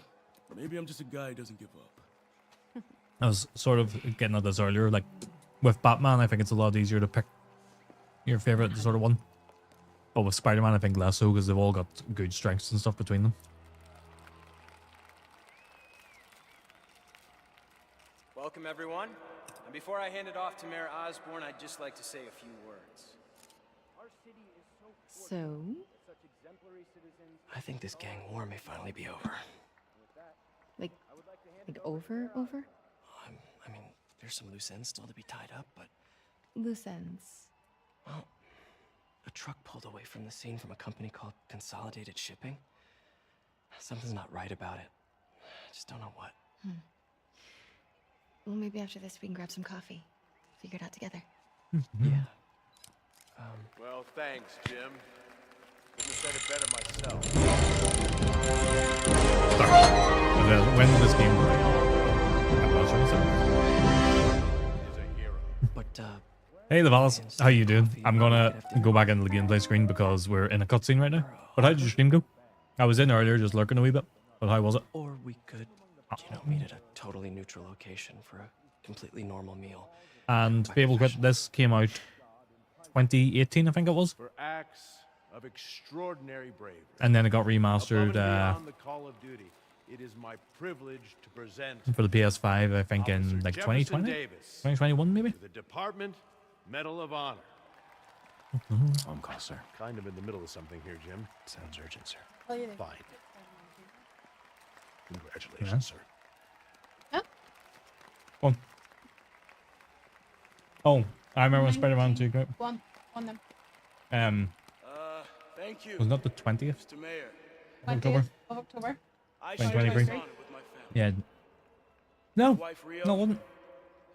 maybe I'm just a guy who doesn't give up. I was sort of getting at this earlier, like with Batman, I think it's a lot easier to pick your favorite sort of one. But with Spider-Man, I think less so because they've all got good strengths and stuff between them. Welcome, everyone. And before I hand it off to Mayor Osborn, I'd just like to say a few words. Our city is so So? fortunate that such exemplary citizens. I think this gang war may finally be over. Like over? I mean, there's some loose ends still to be tied up, but... Loose ends. Well, a truck pulled away from the scene from a company called Consolidated Shipping. Something's not right about it. I just don't know what. Well, maybe after this we can grab some coffee. Figure it out together. Yeah. Well, thanks, Jim. Couldn't have said it better myself. When did this game I'm not sure. But, Hey, Levalis, how you doing? I'm gonna go back into the gameplay screen because we're in a cutscene right now. But how did your stream go? I was in earlier just lurking a wee bit. But how was it? Or we could, meet at a totally neutral location for a completely normal meal. And Fable Quit, this came out 2018, I think it was. For acts of extraordinary bravery. And then it got Above and remastered beyond the call of duty, it is my privilege to present for the PS5, I think in like 2020? Davis 2021 maybe? the Department Medal of Honor. Phone call, sir. Kind of in the middle of something here, Jim. Sounds urgent, sir. Oh, yeah. Fine. Congratulations, sir. One. Oh, I remember when Spider-Man 2 came out. Go on then. Thank you. Wasn't that the 20th? Mr. Mayor. of October? Of October. I 2023? Yeah. No, no, it wasn't.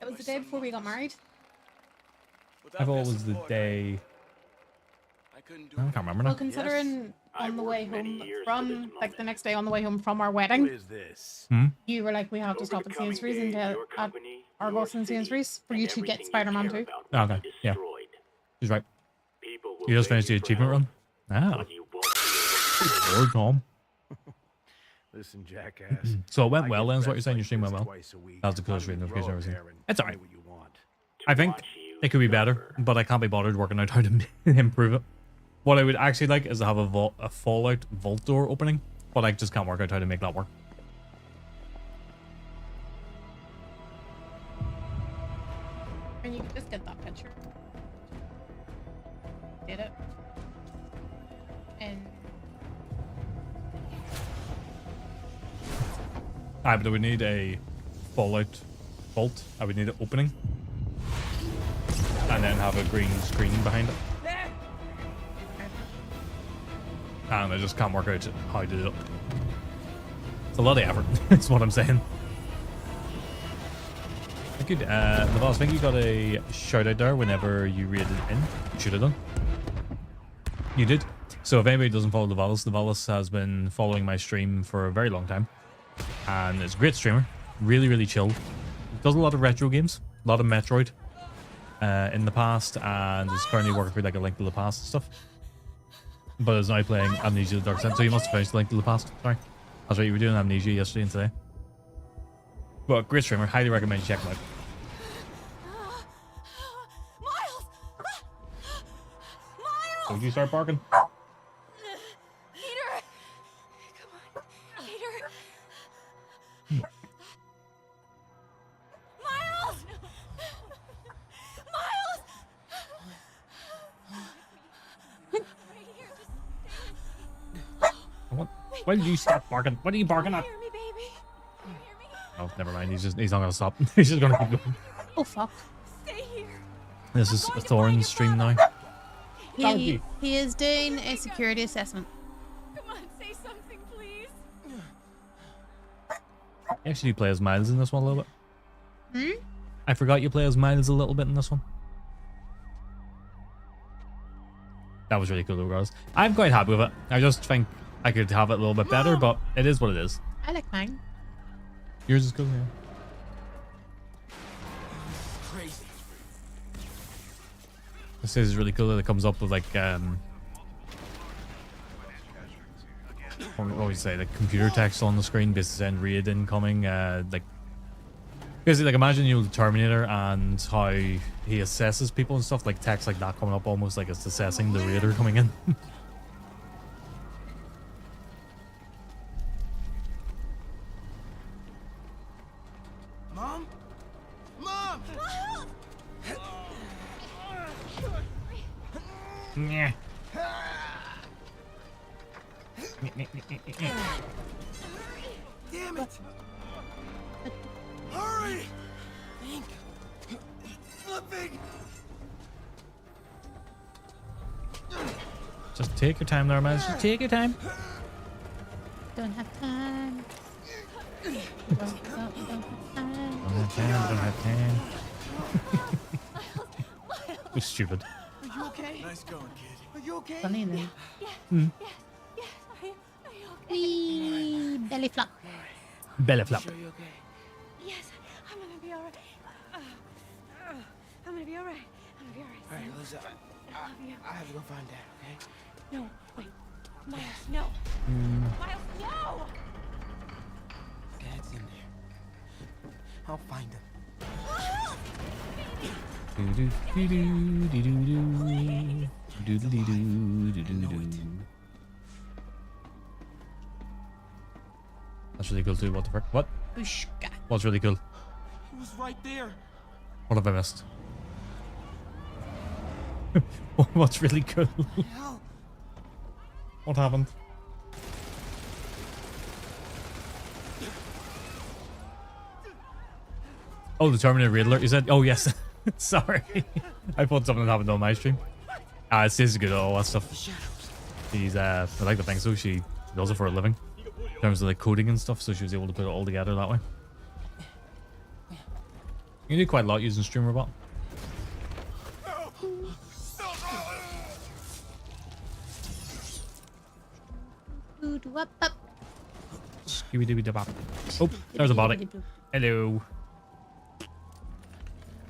It was the day before we got married. I thought it was the day. I can't remember now. Well, considering on the way home from, like the next day on the way home from our wedding, Who is this? you were like, we have to stop at Sainsbury's and get at Argos and Sainsbury's for you to get Spider-Man 2. Oh, okay, yeah. He's right. You just finished the achievement run? Ah. Lord Tom. Listen, jackass. So it went well then, is what you're saying? Your stream went well? That's the coolest stream notification I've ever seen. It's alright. I think it could be better, but I can't be bothered working out how to improve it. What I would actually like is to have a Fallout vault door opening, but I just can't work out how to make that work. And you could just get that picture. Did it. And But I would need a Fallout vault. I would need an opening. And then have a green screen behind it. And I just can't work out how to do it. It's a lot of effort, that's what I'm saying. I could, the boss, I think you got a shout out there whenever you raided in. You should have done. You did. So if anybody doesn't follow Levalis has been following my stream for a very long time. And it's a great streamer. Really, really chill. Does a lot of retro games. A lot of Metroid in the past. And is currently working through like a Link to the Past and stuff. But is now playing Amnesia the Dark Descent. So you must have finished Link to the Past. Sorry. That's right, you were doing Amnesia yesterday and today. But great streamer. Highly recommend you check him out. Would you start barking? Peter! Come on, Peter! Miles! Miles! Right here, just What? Why did you stop barking? What are you barking at? hear me, baby. Oh, never mind. He's not gonna stop. He's just gonna keep going. Oh fuck. Stay here. This is a Thorin's stream now. He is doing a security assessment. Come on, say something, please. Actually, you play as Miles in this one a little bit. Hmm? I forgot you play as Miles a little bit in this one. That was really cool, though, guys. I'm quite happy with it. I just think I could have it a little bit better, but it is what it is. I like mine. Yours is good, yeah. Crazy. This is really cool that it comes up with like what would you say, like computer text on the screen, basically saying raid incoming, like basically like imagine the Terminator and how he assesses people and stuff, like text like that coming up almost like it's assessing the raider coming in. Mom? Mom! Yeah. Damn it! Hurry! Think. Flipping! Just take your time there, man. Just take your time. Don't have time. Don't have time. Don't have time, don't have time. You're stupid. Are you okay? Nice going, kid. Are you okay? Funny then. Hmm. Wee, belly flop. Belly flop. Sure you okay? Yes, I'm gonna be alright. I'm gonna be alright. I'm gonna be alright. All right, Liz, I have to go find Dad, okay? No, wait. Miles, no. Miles, no! Dad's in there. I'll find him. That's really cool too. What the frick? What? Bushka. What's really cool? He was right there. What have I missed? What's really cool? Hell. What happened? Oh, the Terminator Raid alert. You said? Oh, yes. Sorry. I thought something happened on my stream. This is good at all that stuff. She's, I like to think so. She does it for a living. In terms of like coding and stuff, so she was able to put it all together that way. You do quite a lot using StreamRobot. Scooby-Dooby-Doo-Bop. Oh, there's a body. Hello.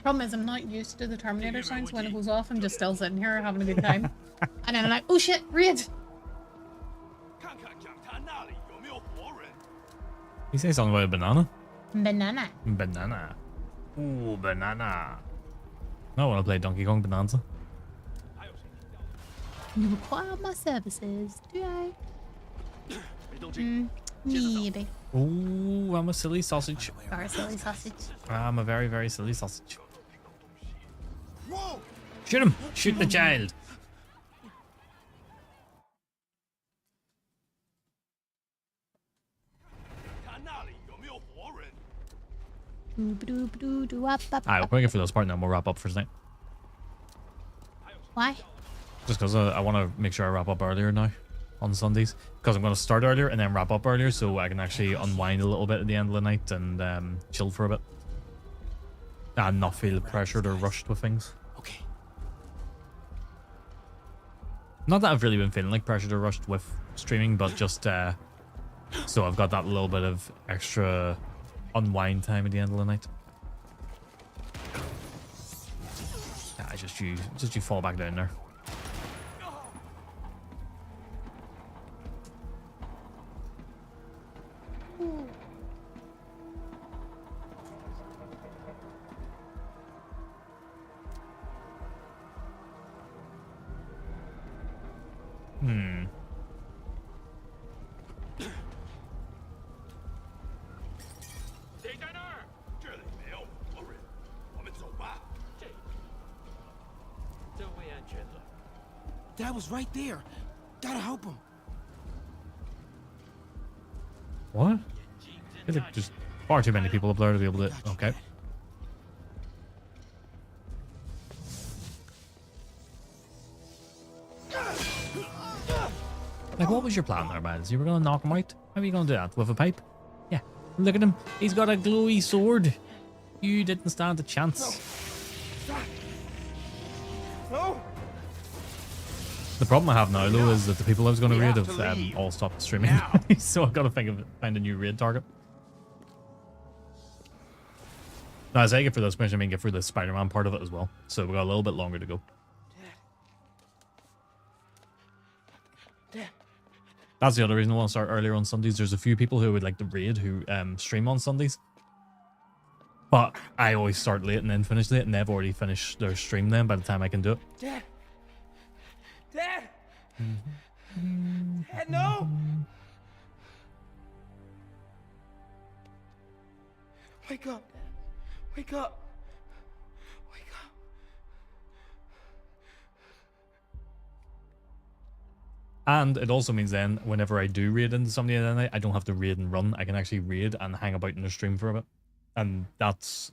Problem is, I'm not used to the Terminator sounds. When it goes off, I'm just still sitting here having a good time. And then I'm like, oh shit, raid! You say something about a banana? Banana. Banana. Ooh, banana. I want to play Donkey Kong Bonanza. You require my services, do I? Maybe. Ooh, I'm a silly sausage. Very silly sausage. I'm a very, very silly sausage. Shoot him! Shoot the child! Alright, we're going for this part and then we'll wrap up for tonight. Why? Just because I want to make sure I wrap up earlier now on Sundays. Because I'm going to start earlier and then wrap up earlier so I can actually unwind a little bit at the end of the night and chill for a bit. And not feel pressured or rushed with things. Okay. Not that I've really been feeling like pressured or rushed with streaming, but just so I've got that little bit of extra unwind time at the end of the night. Yeah, just you fall back down there. Hmm. Dad was right there. Gotta help him. What? I think just far too many people up there to be able to. Okay. Like, what was your plan there, Miles? You were gonna knock him out? How are you gonna do that? With a pipe? Yeah. Look at him. He's got a glowy sword. You didn't stand a chance. No. The problem I have now, though, is that the people I was going to raid have all stopped streaming. So I've got to find a new raid target. Now, as I get through this mission, I mean get through the Spider-Man part of it as well. So we've got a little bit longer to go. That's the other reason I want to start earlier on Sundays. There's a few people who would like to raid who stream on Sundays. But I always start late and then finish late, and they've already finished their stream then by the time I can do it. Dad. Dad. Dad, no. Wake up. Wake up. Wake up. And it also means then, whenever I do raid into somebody at the night, I don't have to raid and run. I can actually raid and hang about in the stream for a bit. And that's...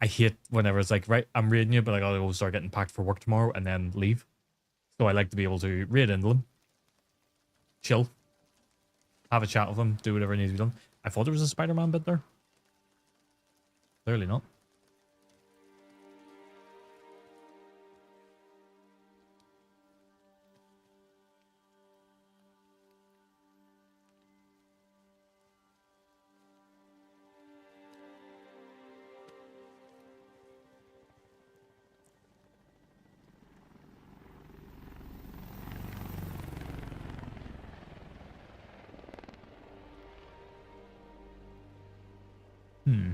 I hate whenever it's like, right, I'm raiding you, but I gotta go start getting packed for work tomorrow and then leave. So I like to be able to raid into them. Chill. Have a chat with them. Do whatever needs to be done. I thought there was a Spider-Man bit there. Clearly not. Hmm.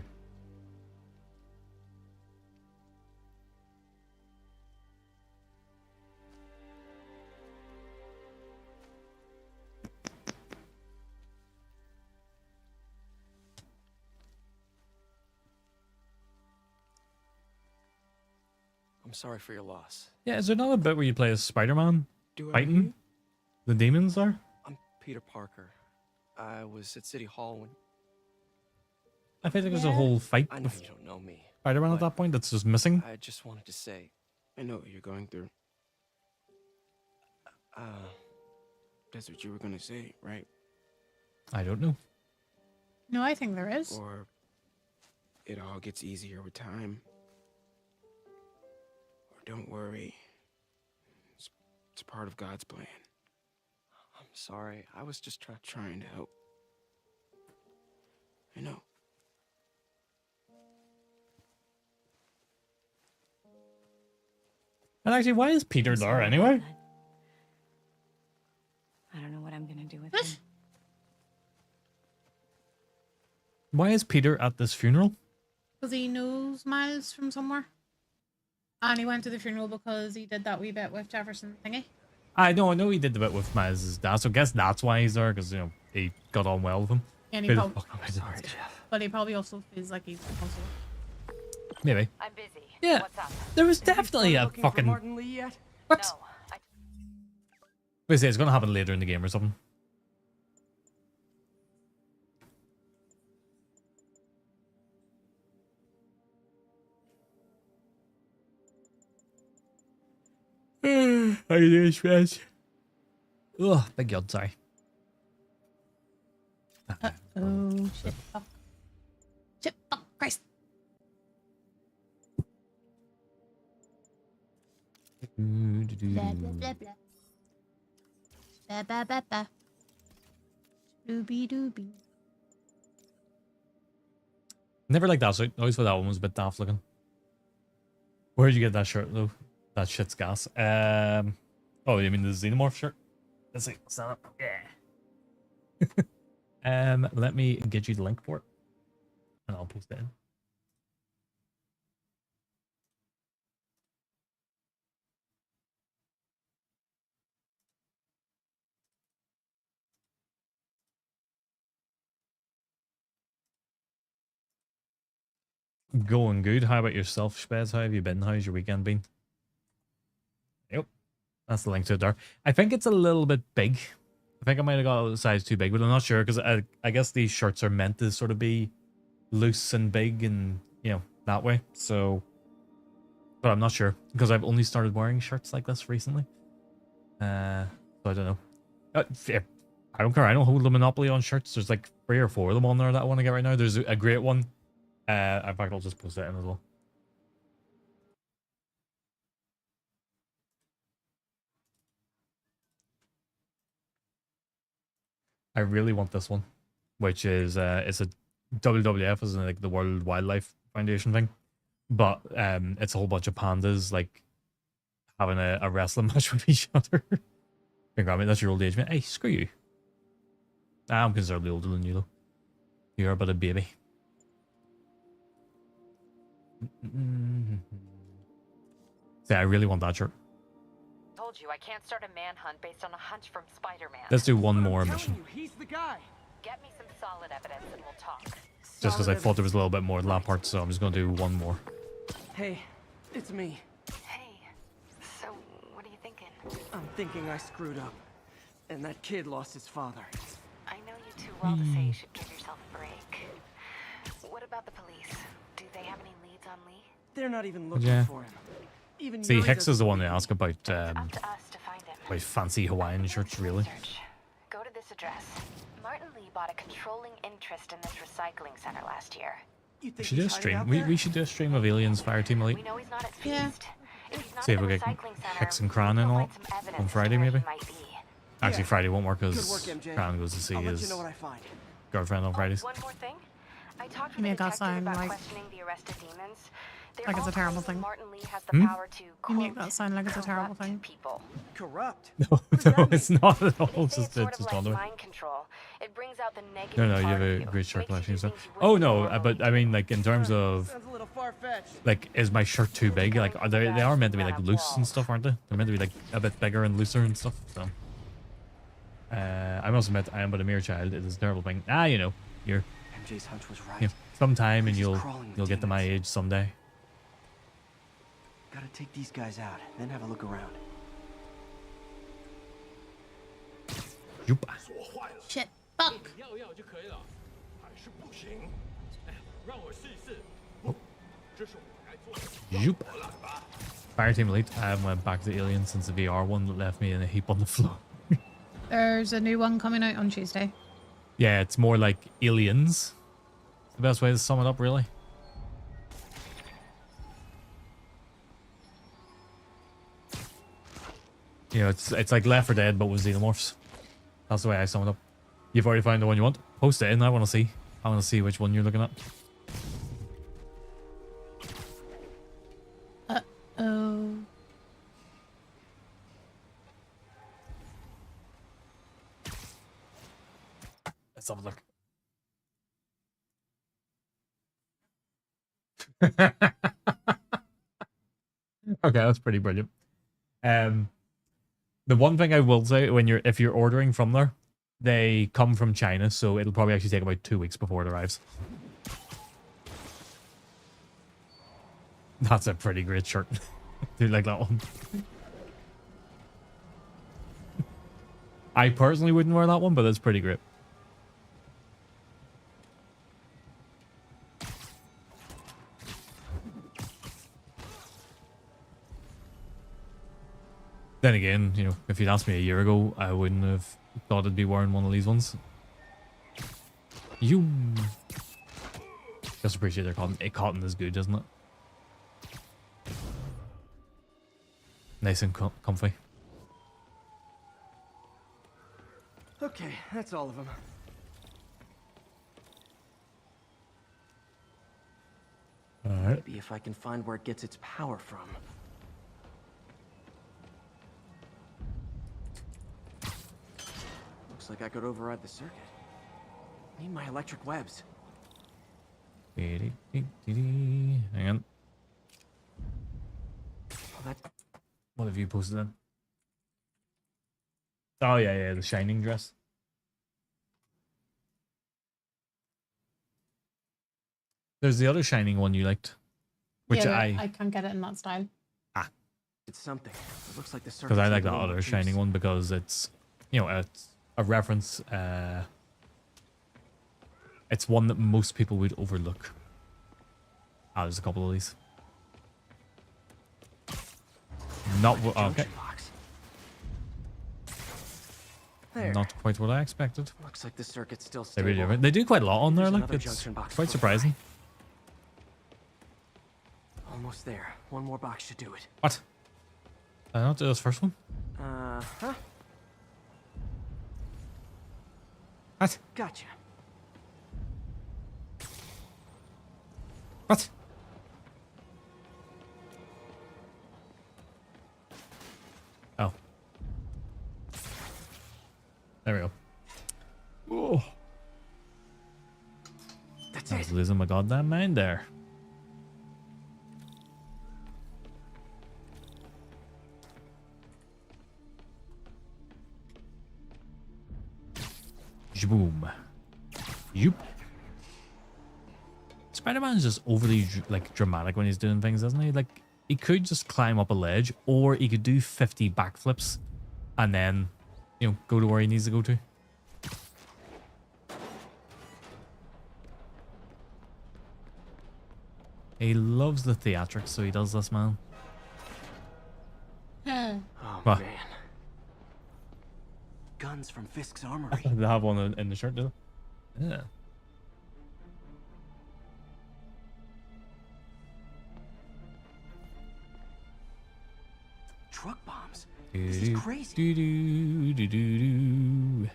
I'm sorry for your loss. Yeah, is there not a bit where you play as Spider-Man Do I fighting know the demons there? I'm Peter Parker. I was at City Hall when... I feel like there's a whole fight I know with you don't know me. Spider-Man at that point that's just missing. I just wanted to say... I know what you're going through. That's what you were gonna say, right? I don't know. No, I think there is. Or it all gets easier with time. Or don't worry. It's part of God's plan. I'm sorry. I was just trying to help. I know. And actually, why is Peter there anyway? I don't know what I'm gonna do with him. Why is Peter at this funeral? Because he knows Miles from somewhere. And he went to the funeral because he did that wee bit with Jefferson thingy. I know he did the bit with Miles' dad, so I guess that's why he's there, because, you know, he got on well with him. And he Who the probably, fuck am I doing? but he probably also feels like he's also... Maybe. I'm busy. Yeah, What's up? there was definitely a fucking... Martin Lee yet? What? No. Basically, it's going to happen later in the game or something. How you doing, Spaz? Ugh, big god, sorry. Oh, shit. Fuck. Shit. Oh, Christ. Blah, blah, blah, blah. Ba, ba, ba, ba. Doobie doobie. Never liked that suit. Always thought that one was a bit daft looking. Where'd you get that shirt, though? That shit's gas. Oh, you mean the Xenomorph shirt? Let's see. Stand up. Yeah. Let me get you the link for it, and I'll post it in. Going good. How about yourself, Spez? How have you been? How's your weekend been? Yep. That's the link to it there. I think it's a little bit big. I think I might have got a size too big, but I'm not sure because I guess these shirts are meant to sort of be loose and big and, you know, that way. So, but I'm not sure because I've only started wearing shirts like this recently. So I don't know. Yeah, I don't care. I don't hold the monopoly on shirts. There's like 3 or 4 of them on there that I want to get right now. There's a great one. In fact, I'll just post that in as well. I really want this one, which is it's a WWF, is like the World Wildlife Foundation thing, but it's a whole bunch of pandas like having a wrestling match with each other. I mean, that's your old age, man. Hey, screw you. I'm considerably older than you, though. You're but a baby. See, I really want that shirt. Told you I can't start a manhunt based on a hunch from Spider-Man. Let's do one more mission. He's the guy. Get me some solid evidence and we'll talk. Just because I thought there was a little bit more to that part, so I'm just going to do one more. Hey, it's me. Hey, so what are you thinking? I'm thinking I screwed up. And that kid lost his father. I know you too well to say you should give yourself a break. What about the police? Do they have any leads on Lee? They're not even looking for him. Even See, Yuri Hicks is the doesn't one to believe ask about him. fancy Hawaiian shirts, really. Go to this address. Martin Lee bought a controlling interest in this recycling center last year. We should do a stream. We should do a stream of Aliens Fireteam Elite. We know he's not at Feast. See if we get Hex and Kran in all on Friday, maybe. Actually, Friday won't work because Kran goes to see his girlfriend on Fridays. One more thing. I talked You with make the that detective sound about like questioning the arrested demons. like it's a terrible thing. Martin Lee has the power to You make that sound like it's a terrible thing. people. Corrupt? No, it's not at all. It's just Sort of it's like not. mind control. It brings out the negative No, you part have of a you. great shirt collection and stuff. Oh no, but I mean, like in terms of, like, is my shirt too big? Like, they are meant to be like loose and stuff, aren't they? They're meant to be like a bit bigger and looser and stuff. So, I must admit, I am but a mere child. It is a terrible thing. You know, you're. MJ's hunch was right. You know, sometime and you'll get to my age someday. Gotta take these guys out, then have a look around. Shit. Fuck. Yoop. Fireteam Elite. I haven't went back to the Alien since the VR one that left me in a heap on the floor. There's a new one coming out on Tuesday. Yeah, it's more like Aliens. It's the best way to sum it up, really. You know, it's like Left 4 Dead, but with xenomorphs. That's the way I sum it up. You've already found the one you want? Post it in, I want to see. I want to see which one you're looking at. Uh-oh. Let's have a look. Okay, that's pretty brilliant. The one thing I will say, if you're ordering from there, they come from China, so it'll probably actually take about 2 weeks before it arrives. That's a pretty great shirt. Do you like that one? I personally wouldn't wear that one, but it's pretty great. Then again, you know, if you'd asked me a year ago, I wouldn't have thought I'd be wearing one of these ones. You just appreciate their cotton. Cotton is good, isn't it? Nice and comfy. Okay, that's all of them. Alright. Maybe if I can find where it gets its power from. Looks like I could override the circuit. Need my electric webs. Hang on. What have you posted then? Oh yeah, the Shining dress. There's the other Shining one you liked, which yeah, I can't get it in that style. It's something. It looks like the because I like that other Shining one because it's, you know, it's a reference. It's one that most people would overlook. Ah, there's a couple of these. Not what. Okay. There. Not quite what I expected. Looks like the circuit's still They stable. really do. They do quite a lot on there. There's Like another it's junction box quite close surprising. by. Almost there. One more box should do it. What? Did I not do this first one? Huh? What? Gotcha. What? Oh. There we go. Oh. That's I was it. losing my goddamn mind there. Boom. Yoop. Spider-Man's just overly like dramatic when he's doing things, doesn't he? Like he could just climb up a ledge, or he could do 50 backflips, and then, you know, go to where he needs to go to. He loves the theatrics, so he does this, man. Oh What? man. Guns from Fisk's armory. They have one in the shirt, do they? Yeah. Truck bombs. This is crazy. Do-do-do-do-do-do.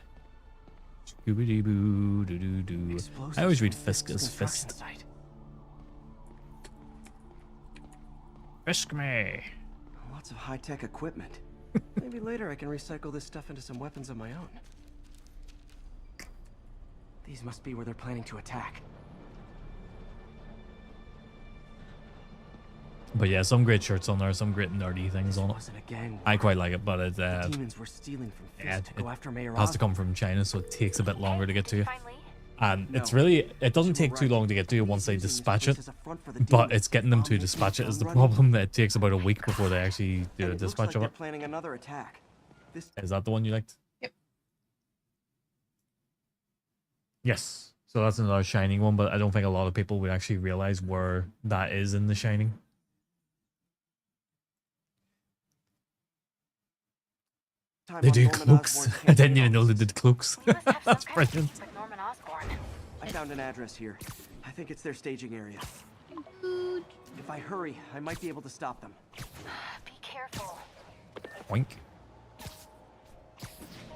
Scooby-doo-boo-doo-doo-doo. I always read Fisk as fist. Site. Fisk me. Lots of high-tech equipment. Maybe later I can recycle this stuff into some weapons of my own. These must be where they're planning to attack. But yeah, some great shirts on there, some great nerdy things on it. Wasn't a gang I war. quite like it, but it, The demons were stealing from Fisk yeah, to go after Mayor has to Osborn. come from China, so it takes a bit longer to get to you. And it's No. really, it doesn't take too long to get to you once they dispatch it, but it's getting them to dispatch it is the problem. That it takes about a week before they actually do a And it looks dispatch like of they're it. planning another attack. This Is that the one you liked? Yep. Yes. So that's another Shining one, but I don't think a lot of people would actually realize where that is in The Shining. time They on do Norman cloaks. Osborn's I didn't campaign even know they offices. did cloaks. That's brilliant. I found an address here. I think it's their staging area. If I hurry, I might be able to stop them. Be careful. Oink.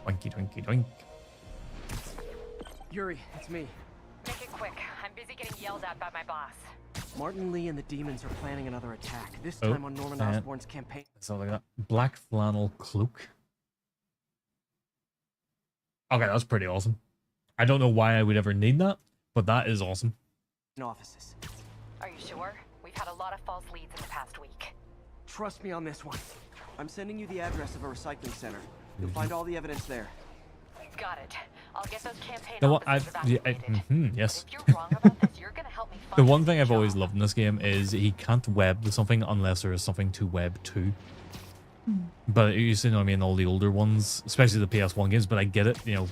Oinky doinky doink. Yuri, it's me. Make it quick. I'm busy getting yelled at by my boss. Martin Lee and the demons are planning another attack, this Oh, time on Norman and- Osborn's campaign. Something like that. Black flannel cloak. Okay, that's pretty awesome. I don't know why I would ever need that, but that is awesome. Offices. Are you sure? We've had a lot of false leads in the past week. Trust me on this one. I'm sending you the address of a recycling center. You'll find all the evidence there. Got it. I'll get those campaign The one officers I've, yeah, evacuated. yes. If you're wrong about this, you're gonna help me The find one thing I've always loved in this game is he can't web something unless there is something to web to. But you see, you know what I mean, all the older ones, especially the PS1 games, but I get it, you know,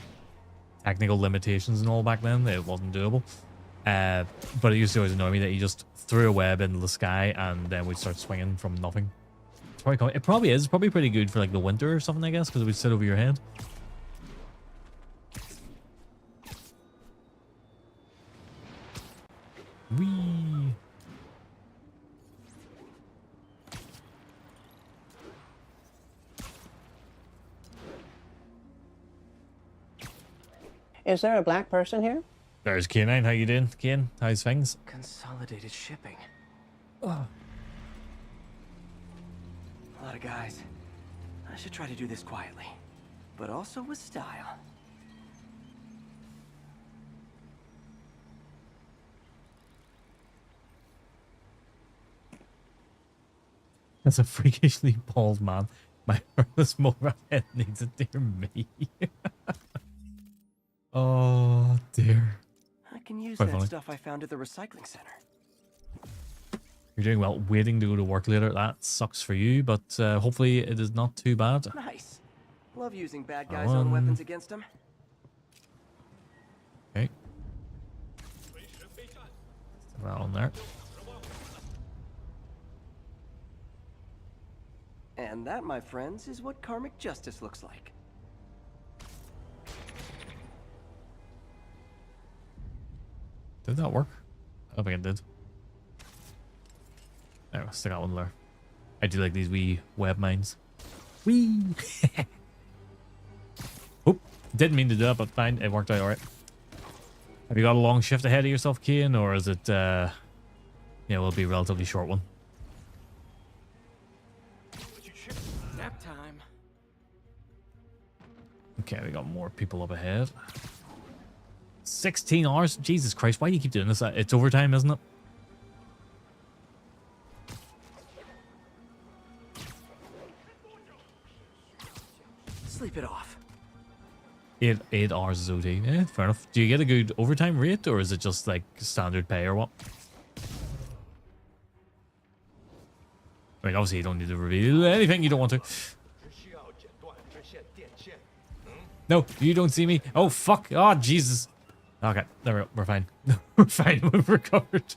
technical limitations and all back then, it wasn't doable. But it used to always annoy me that he just threw a web into the sky and then we'd start swinging from nothing. It's probably, it probably is, probably pretty good for like the winter or something, I guess, because it would sit over your head. Whee! Is there a black person here? There's K9, how you doing? Kane, how's things? Consolidated shipping. Oh. A lot of guys. I should try to do this quietly, but also with style. That's a freakishly bald man. My earliest Motorhead needs a dear me. Oh dear. I can use Quite that funny. stuff I found at the recycling center. You're doing well. Waiting to go to work later. That sucks for you, but hopefully it is not too bad. Nice. Love using bad guys' own weapons against them. Okay. Stick that on there. And that, my friends, is what karmic justice looks like. Did that work? I don't think it did. There, stick that one there. I do like these wee web mines. Wee! Oop! Didn't mean to do that, but fine. It worked out alright. Have you got a long shift ahead of yourself, Kane, or is it, yeah, will be a relatively short one? Nap time. Okay, we got more people up ahead. 16 hours? Jesus Christ, why do you keep doing this? It's overtime, isn't it? Sleep it off. 8 hours is OT. Yeah, fair enough. Do you get a good overtime rate, or is it just like standard pay or what? I mean, obviously you don't need to reveal anything you don't want to. No, you don't see me. Oh, fuck. Oh, Jesus. Okay, there we go. We're fine. We're fine. We've recovered.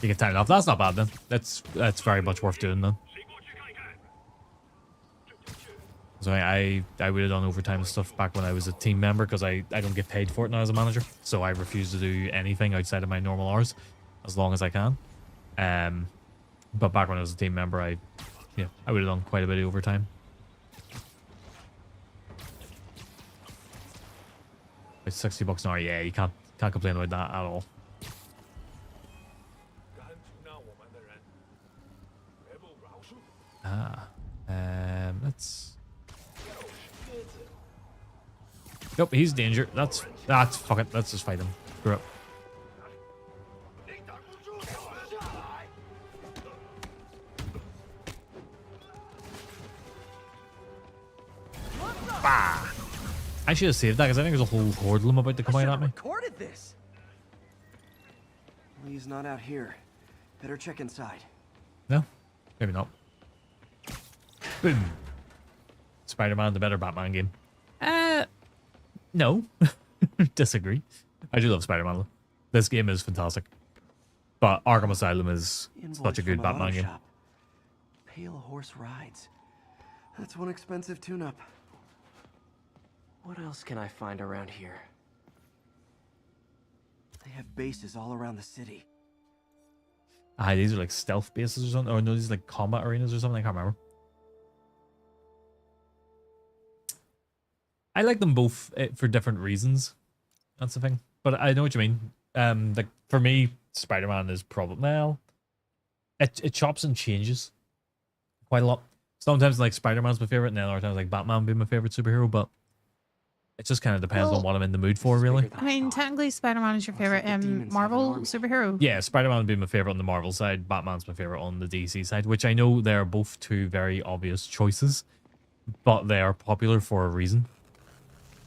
You get time off. That's not bad then. That's very much worth doing then. So I would have done overtime and stuff back when I was a team member because I don't get paid for it now as a manager. So I refuse to do anything outside of my normal hours as long as I can. But back when I was a team member, I would have done quite a bit of overtime. It's $60 an hour. Yeah, you can't complain about that at all. Let's. Nope, he's danger. That's fuck it. Let's just fight him. Screw up. Bah! I should have saved that because I think there's a whole horde of them about to come out at me. Recorded this. Well, he's not out here. Better check inside. No, maybe not. Boom. Spider-Man, the better Batman game. No. Disagree. I do love Spider-Man though. This game is fantastic. But Arkham Asylum is such a good Batman game. Pale Horse Rides. That's one expensive tune-up. What else can I find around here? They have bases all around the city. These are like stealth bases or something. Or no, these are like combat arenas or something. I can't remember. I like them both for different reasons. That's the thing. But I know what you mean. Like for me, Spider-Man is probably, well, it chops and changes quite a lot. Sometimes like Spider-Man's my favorite, and then other times like Batman would be my favorite superhero. But it just kind of depends on what I'm in the mood for, really. I mean, technically, Spider-Man is your favorite Marvel superhero. Yeah, Spider-Man would be my favorite on the Marvel side. Batman's my favorite on the DC side, which I know they're both two very obvious choices, but they are popular for a reason.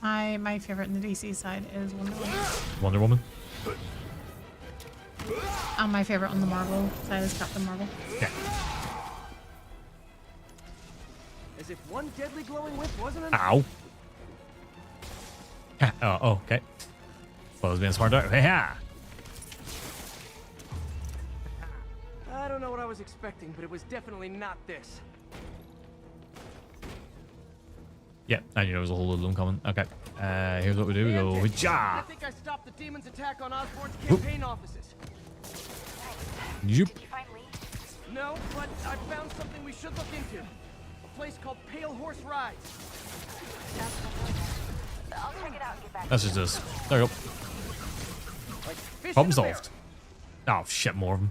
My favorite in the DC side is Wonder Woman. Wonder Woman. And my favorite on the Marvel side is Captain Marvel. Yeah. As if one deadly glowing whip wasn't enough. Ow. Oh, okay. Well, I was being smart there. Yeah. I don't know what I was expecting, but it was definitely not this. Yeah, I knew there was a whole load of them coming. Okay. Here's what we do. We go, I think I stopped the demon's attack on Osborn's campaign offices. Yep. No, but I found something we should look into. A place called Pale Horse Rides. I'll check it out and get back. That's just this. There you go. Problem solved. Oh, shit, more of them.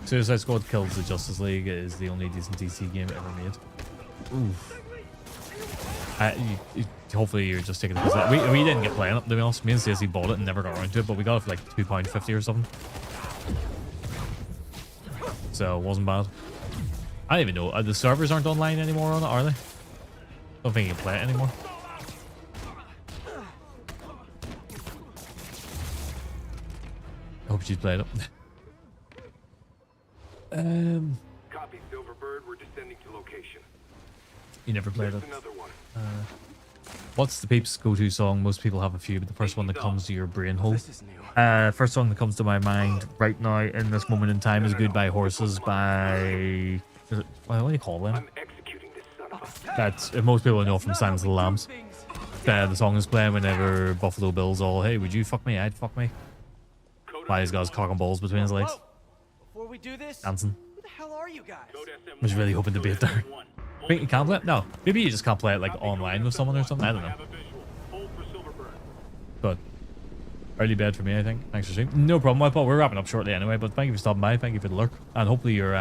Suicide Squad Kills the Justice League is the only decent DC game ever made. Oof. Hopefully you're just taking it because we didn't get playing it, to be honest. Me and Stacey bought it and never got around to it, but we got it for like £2.50 or something. So it wasn't bad. I don't even know. The servers aren't online anymore on it, are they? Don't think you can play it anymore. I hope she's played it. Copy, Silverbird. We're descending to location. You never played There's it. another one. What's the peeps' go-to song? Most people have a few, but the first one that comes to your brain hole. This is new. First song that comes to my mind right now in this moment in time is "Goodbye Horses" by. What do you call them? That's most people know from Silence of the Lambs. The song is playing whenever Buffalo Bill's all, "Hey, would you fuck me? I'd fuck me." Why he's got his cock and balls between his legs, Before we do this, dancing. who the hell are you guys? I was really hoping to beat there. Think you can't play it? No. Maybe you just can't play it like online with someone or something. I don't know. But early bed for me, I think. Thanks for streaming. No problem. I thought we're wrapping up shortly anyway. But thank you for stopping by. Thank you for the lurk, and hopefully your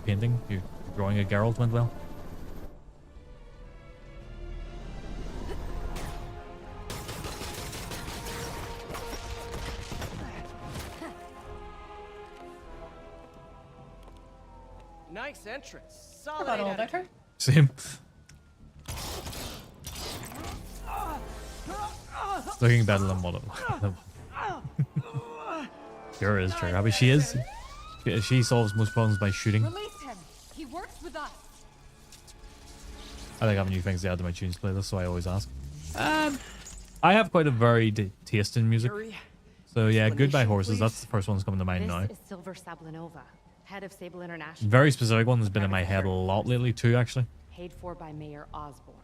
painting, your drawing of Geralt went well. Nice entrance. How Solid. about old 8 out of 10. Victor? Same. Looking better than what it Sure is true. I mean, she is. She solves most problems by shooting. Release him. He works with us. I think I have new things to add to my tunes playlist, so I always ask. I have quite a varied taste in music. So yeah, "Goodbye Horses." That's the first one that's coming to mind now. This is Silver Sablinova, head of Sable International. Very specific one that's been in my head a lot lately too, actually. Paid for by Mayor Osborne.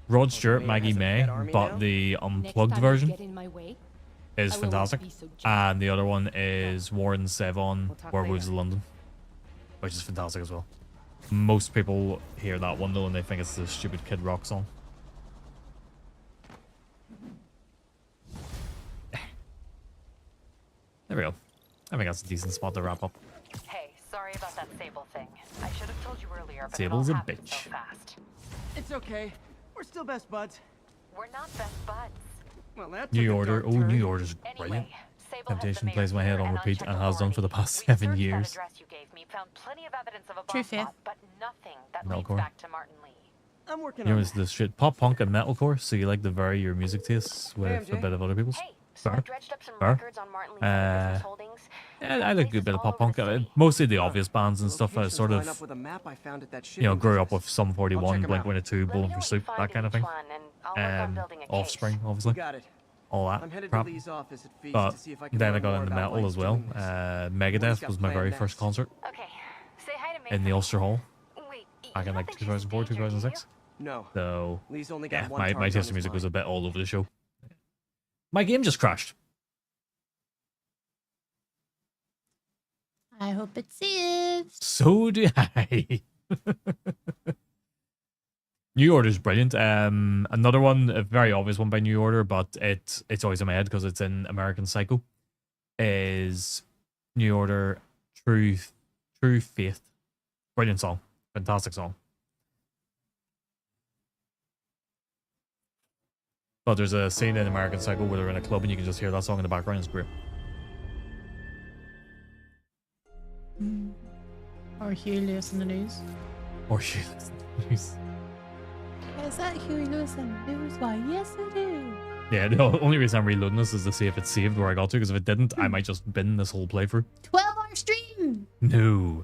Rod Stewart, Maggie May, but the unplugged version is fantastic. And the other one is Warren Zevon, Werewolves of London, which is fantastic as well. Most people hear that one though and they think it's the stupid Kid Rock song. There we go. I think that's a decent spot to wrap up. Hey, sorry about that Sable thing. I should have told you earlier, but Sable's it a all happened bitch. so fast. It's okay. We're still best buds. We're not best buds. Well, that New took a Order. dark Oh, turn. New Order's brilliant. Temptation plays my head on repeat and has done for the past 7 years. Address you gave me found plenty of evidence of a True bomb faith. plot, but nothing that leads Metalcore. back to Martin Lee. I'm working You know, on it's the shit pop punk and metalcore, so you like to vary your music tastes with a bit of other people's. Fair. Fair. Yeah, I like a good bit of pop punk. Mostly the obvious bands and stuff. I sort line up of, with a map I found at that you know, shipping grew up business. with Sum 41, I'll check 'em Blink 182, Bowling for Soup, that kind of thing. Offspring, obviously. You got it. All I'm that headed crap. to Lee's office at Feast But to see if I can then I learn got more into about why metal he's as well. doing this. Megadeth got was my planned very next? first concert Okay. Say hi to in the Ulster Hall Wait, back in like 2004, 2006. No. So Lee's only got yeah, one my target taste on of his music was mind. a bit all over the show. My game just crashed. I hope it saves. So do I. New Order's brilliant. Another one, a very obvious one by New Order, but it's always in my head because it's in American Psycho, is New Order True Faith. Brilliant song. Fantastic song. But there's a scene in American Psycho where they're in a club and you can just hear that song in the background. It's great. Or Huey Lewis in the news. Or Huey Lewis. Is that Huey Lewis in the news? Why, yes it is. Yeah, the only reason I'm reloading this is to see if it's saved where I got to, because if it didn't, I might just bin this whole playthrough. 12-hour stream! No.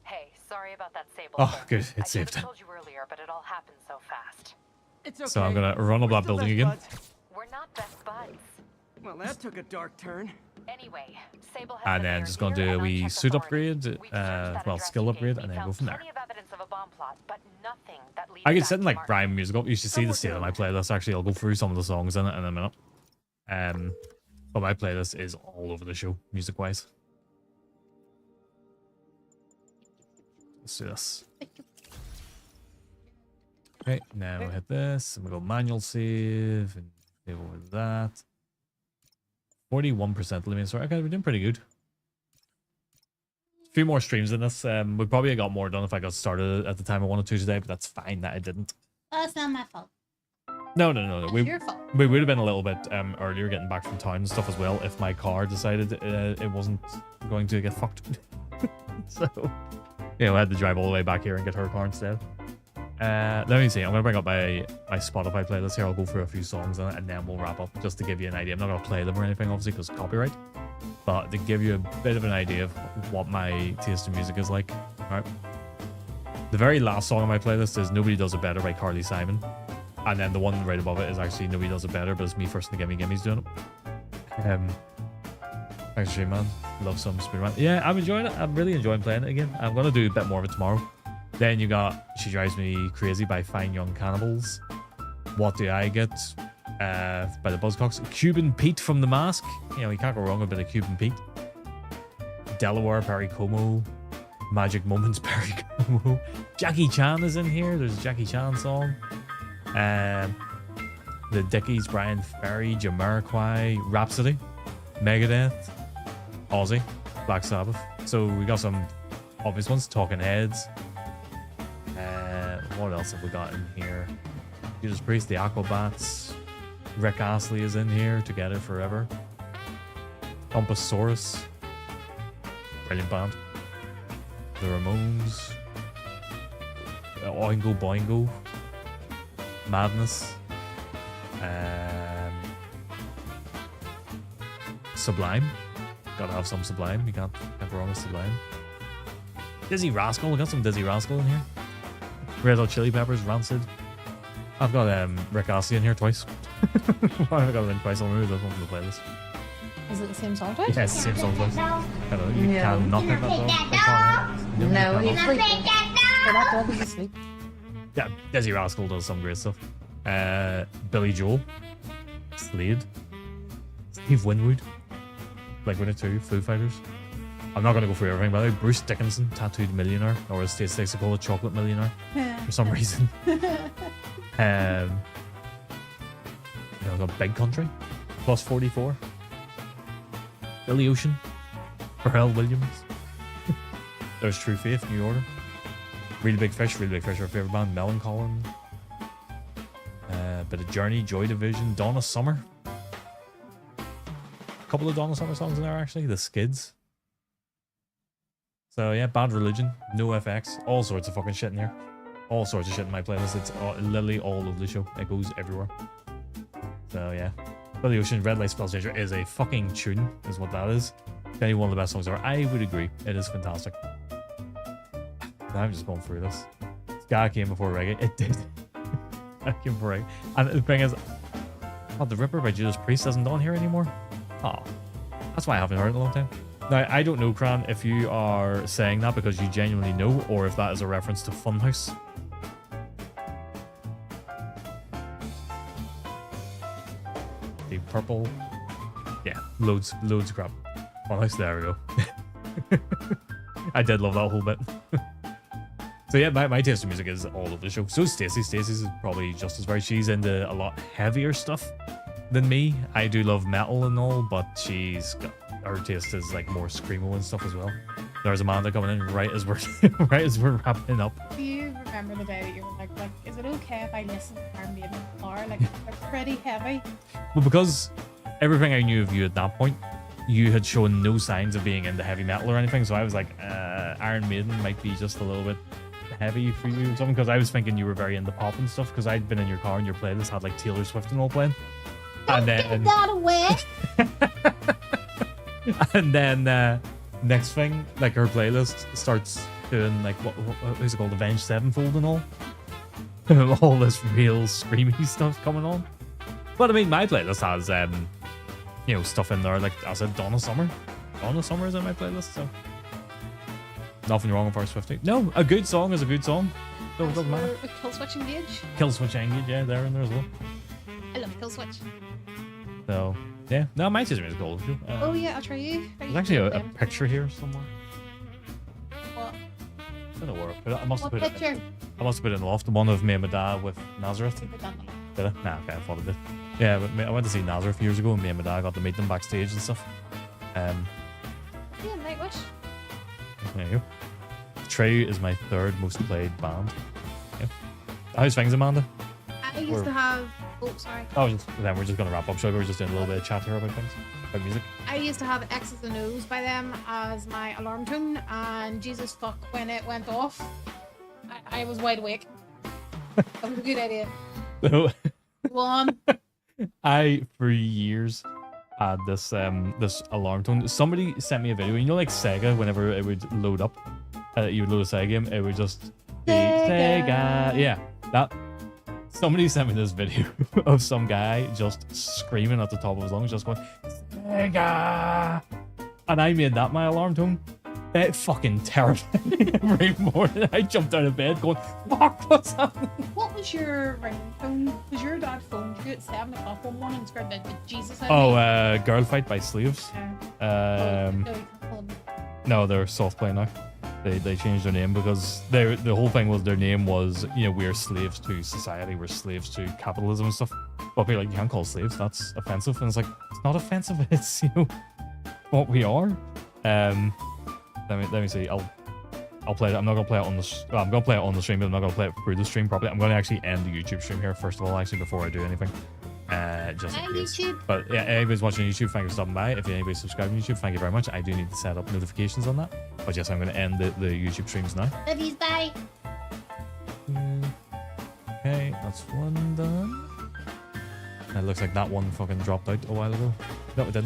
Hey, sorry about that Sable Oh, thing. good. I It's should saved. have told you earlier, but it all happened so fast. It's okay. So I'm going to run up that building again. We're not best buds. Well, that took a dark turn. Anyway, Sable has And the then mayor just going to here do a and wee unchecked suit authorities. upgrade, We searched that well, address skill you gave upgrade, me, and then go found from there. plenty of evidence of a bomb plot, but nothing that leads I could back sit and to like Martin. rhyme music up. You should see the state of my playlist. Actually, I'll go through some of the songs in it in a minute. But my playlist is all over the show, music-wise. Let's do this. Okay, now we hit this, and we go manual save, and save over that. 41% living story. Okay, we're doing pretty good. A few more streams in this. We probably have got more done if I got started at the time I wanted to today, but that's fine that I didn't. That's not my fault. No. Your fault. We would have been a little bit earlier getting back from town and stuff as well if my car decided it wasn't going to get fucked. So, you know, I had to drive all the way back here and get her car instead. Let me see. I'm going to bring up my Spotify playlist here. I'll go through a few songs on it and then we'll wrap up just to give you an idea. I'm not going to play them or anything, obviously, because copyright. But to give you a bit of an idea of what my taste in music is like. All right. The very last song on my playlist is Nobody Does It Better by Carly Simon. And then the one right above it is actually Nobody Does It Better, but it's Me First and the Gimme Gimme's doing it. Thanks, Stream Man. Love some Spider-Man. Yeah, I'm enjoying it. I'm really enjoying playing it again. I'm going to do a bit more of it tomorrow. Then you got She Drives Me Crazy by Fine Young Cannibals. What Do I Get by the Buzzcocks. Cuban Pete from The Mask. You know, you can't go wrong with a bit of Cuban Pete. Delaware, Perry Como. Magic Moments, Perry Como. Jackie Chan is in here. There's a Jackie Chan song. The Dickies, Brian Ferry, Jamiroquai, Rhapsody, Megadeth, Ozzy, Black Sabbath. So we got some obvious ones. Talking Heads. What else have we got in here? Judas Priest, the Aquabats. Rick Astley is in here. Together Forever. Compassaurus. Brilliant band. The Ramones. Oingo Boingo. Madness. Sublime. Gotta have some Sublime. You can't go wrong with Sublime. Dizzy Rascal. We got some Dizzy Rascal in here. Red Hot Chili Peppers, Rancid. I've got Rick Astley in here twice. Why have I got him in twice? I'll remove this one from the playlist. Is it the same song twice? Yes, same song twice. I don't know. You cannot pick that dog. No, he's sleeping. That dog is asleep. Yeah, Dizzy Rascal does some great stuff. Billy Joel, Slade, Steve Winwood, Blink-182, Foo Fighters. I'm not going to go through everything, by the way. Bruce Dickinson, Tattooed Millionaire, or as States likes to call it, Chocolate Millionaire, for some reason. You know, I've got Big Country, Plus 44, Billy Ocean, Pharrell Williams. There's True Faith, New Order. Really Big Fish, our favorite band, Melon bit of Journey, Joy Division, Donna Summer. A couple of Donna Summer songs in there, actually. The Skids. So, yeah, Bad Religion, No FX, all sorts of fucking shit in here. All sorts of shit in my playlist. It's literally all over the show. It goes everywhere. So, yeah. Billy Ocean, Red Light Spells Danger is a fucking tune, is what that is. Maybe one of the best songs ever. I would agree. It is fantastic. I'm just going through this. Ska came before reggae. It did. That came before reggae. And the thing is, oh, The Ripper by Judas Priest isn't on here anymore. Oh, that's why I haven't heard it in a long time. Now, I don't know, Cran, if you are saying that because you genuinely know, or if that is a reference to Funhouse. The Purple. Yeah, loads of crap. Funhouse, there we go. I did love that whole bit. So yeah, my taste in music is all over the show. So Stacey. Stacey's is probably just as right. She's into a lot heavier stuff than me. I do love metal and all, but her taste is like more screamo and stuff as well. There's Amanda coming in right as we're wrapping up. Do you remember the day that you were like, is it okay if I listen to Iron Maiden in the car? Like, they're pretty heavy. Well, because everything I knew of you at that point, you had shown no signs of being into heavy metal or anything. So I was like, Iron Maiden might be just a little bit heavy for you or something, because I was thinking you were very into pop and stuff, because I'd been in your car and your playlist had like Taylor Swift and all playing. And then give that away. And then next thing, like her playlist starts doing like what is it called, Avenged Sevenfold and all. All this real screamy stuff coming on. But I mean, my playlist has you know, stuff in there like I said, Donna Summer. Donna Summer is in my playlist, so nothing wrong with our Swiftie. No, a good song is a good song. So it doesn't matter. Killswitch Engage. Killswitch Engage, yeah, they're in there as well. I love Killswitch. So yeah, no, my taste in music is cool. Oh yeah, I'll try you. There's actually a picture here somewhere. What? I don't know where I put it. I must have What put picture? it. I must have put it in the loft. The one of me and my dad with Nazareth. Did Did I? Nah, okay, I thought I did. Yeah, but I went to see Nazareth years ago, and me and my dad got to meet them backstage and stuff. Yeah, Nightwish. There you go. Trey is my third most played band. Yeah. How's things, Amanda? I used to have. Oh, sorry. Oh, then we're just gonna wrap up. So we're just doing a little bit of chat here about things, about music. I used to have X's and O's by them as my alarm tune, and Jesus fuck, when it went off, I was wide awake. That was a good idea. So, One. I for years had this this alarm tone. Somebody sent me a video. You know, like Sega, whenever it would load up, you would load a Sega game, it would just be Sega. Yeah, that. Somebody sent me this video of some guy just screaming at the top of his lungs, just going Sega, and I made that my alarm tone. It fucking terrified me every morning. I jumped out of bed going, "Fuck, what's happening?" What was your ringtone? Was your dad phoned you at 7 o'clock one morning and scared the Jesus out Oh, of me? Girl Fight by Slaves. No, you can't call them. No, they're soft play now. They changed their name because the whole thing was their name was, you know, we're slaves to society, we're slaves to capitalism and stuff. But people are like, you can't call slaves, that's offensive. And it's like, it's not offensive, it's, you know, what we are. Let me see. I'll play it. I'm not gonna play it on the. Well, I'm gonna play it on the stream, but I'm not gonna play it through the stream properly. I'm gonna actually end the YouTube stream here first of all, actually, before I do anything. Just in case. YouTube. But yeah, anybody's watching YouTube, thank you for stopping by. If anybody's subscribed to YouTube, thank you very much. I do need to set up notifications on that. But yes, I'm gonna end the YouTube streams now. Love yous, bye. Okay, that's one done. It looks like that one fucking dropped out a while ago. No, it didn't.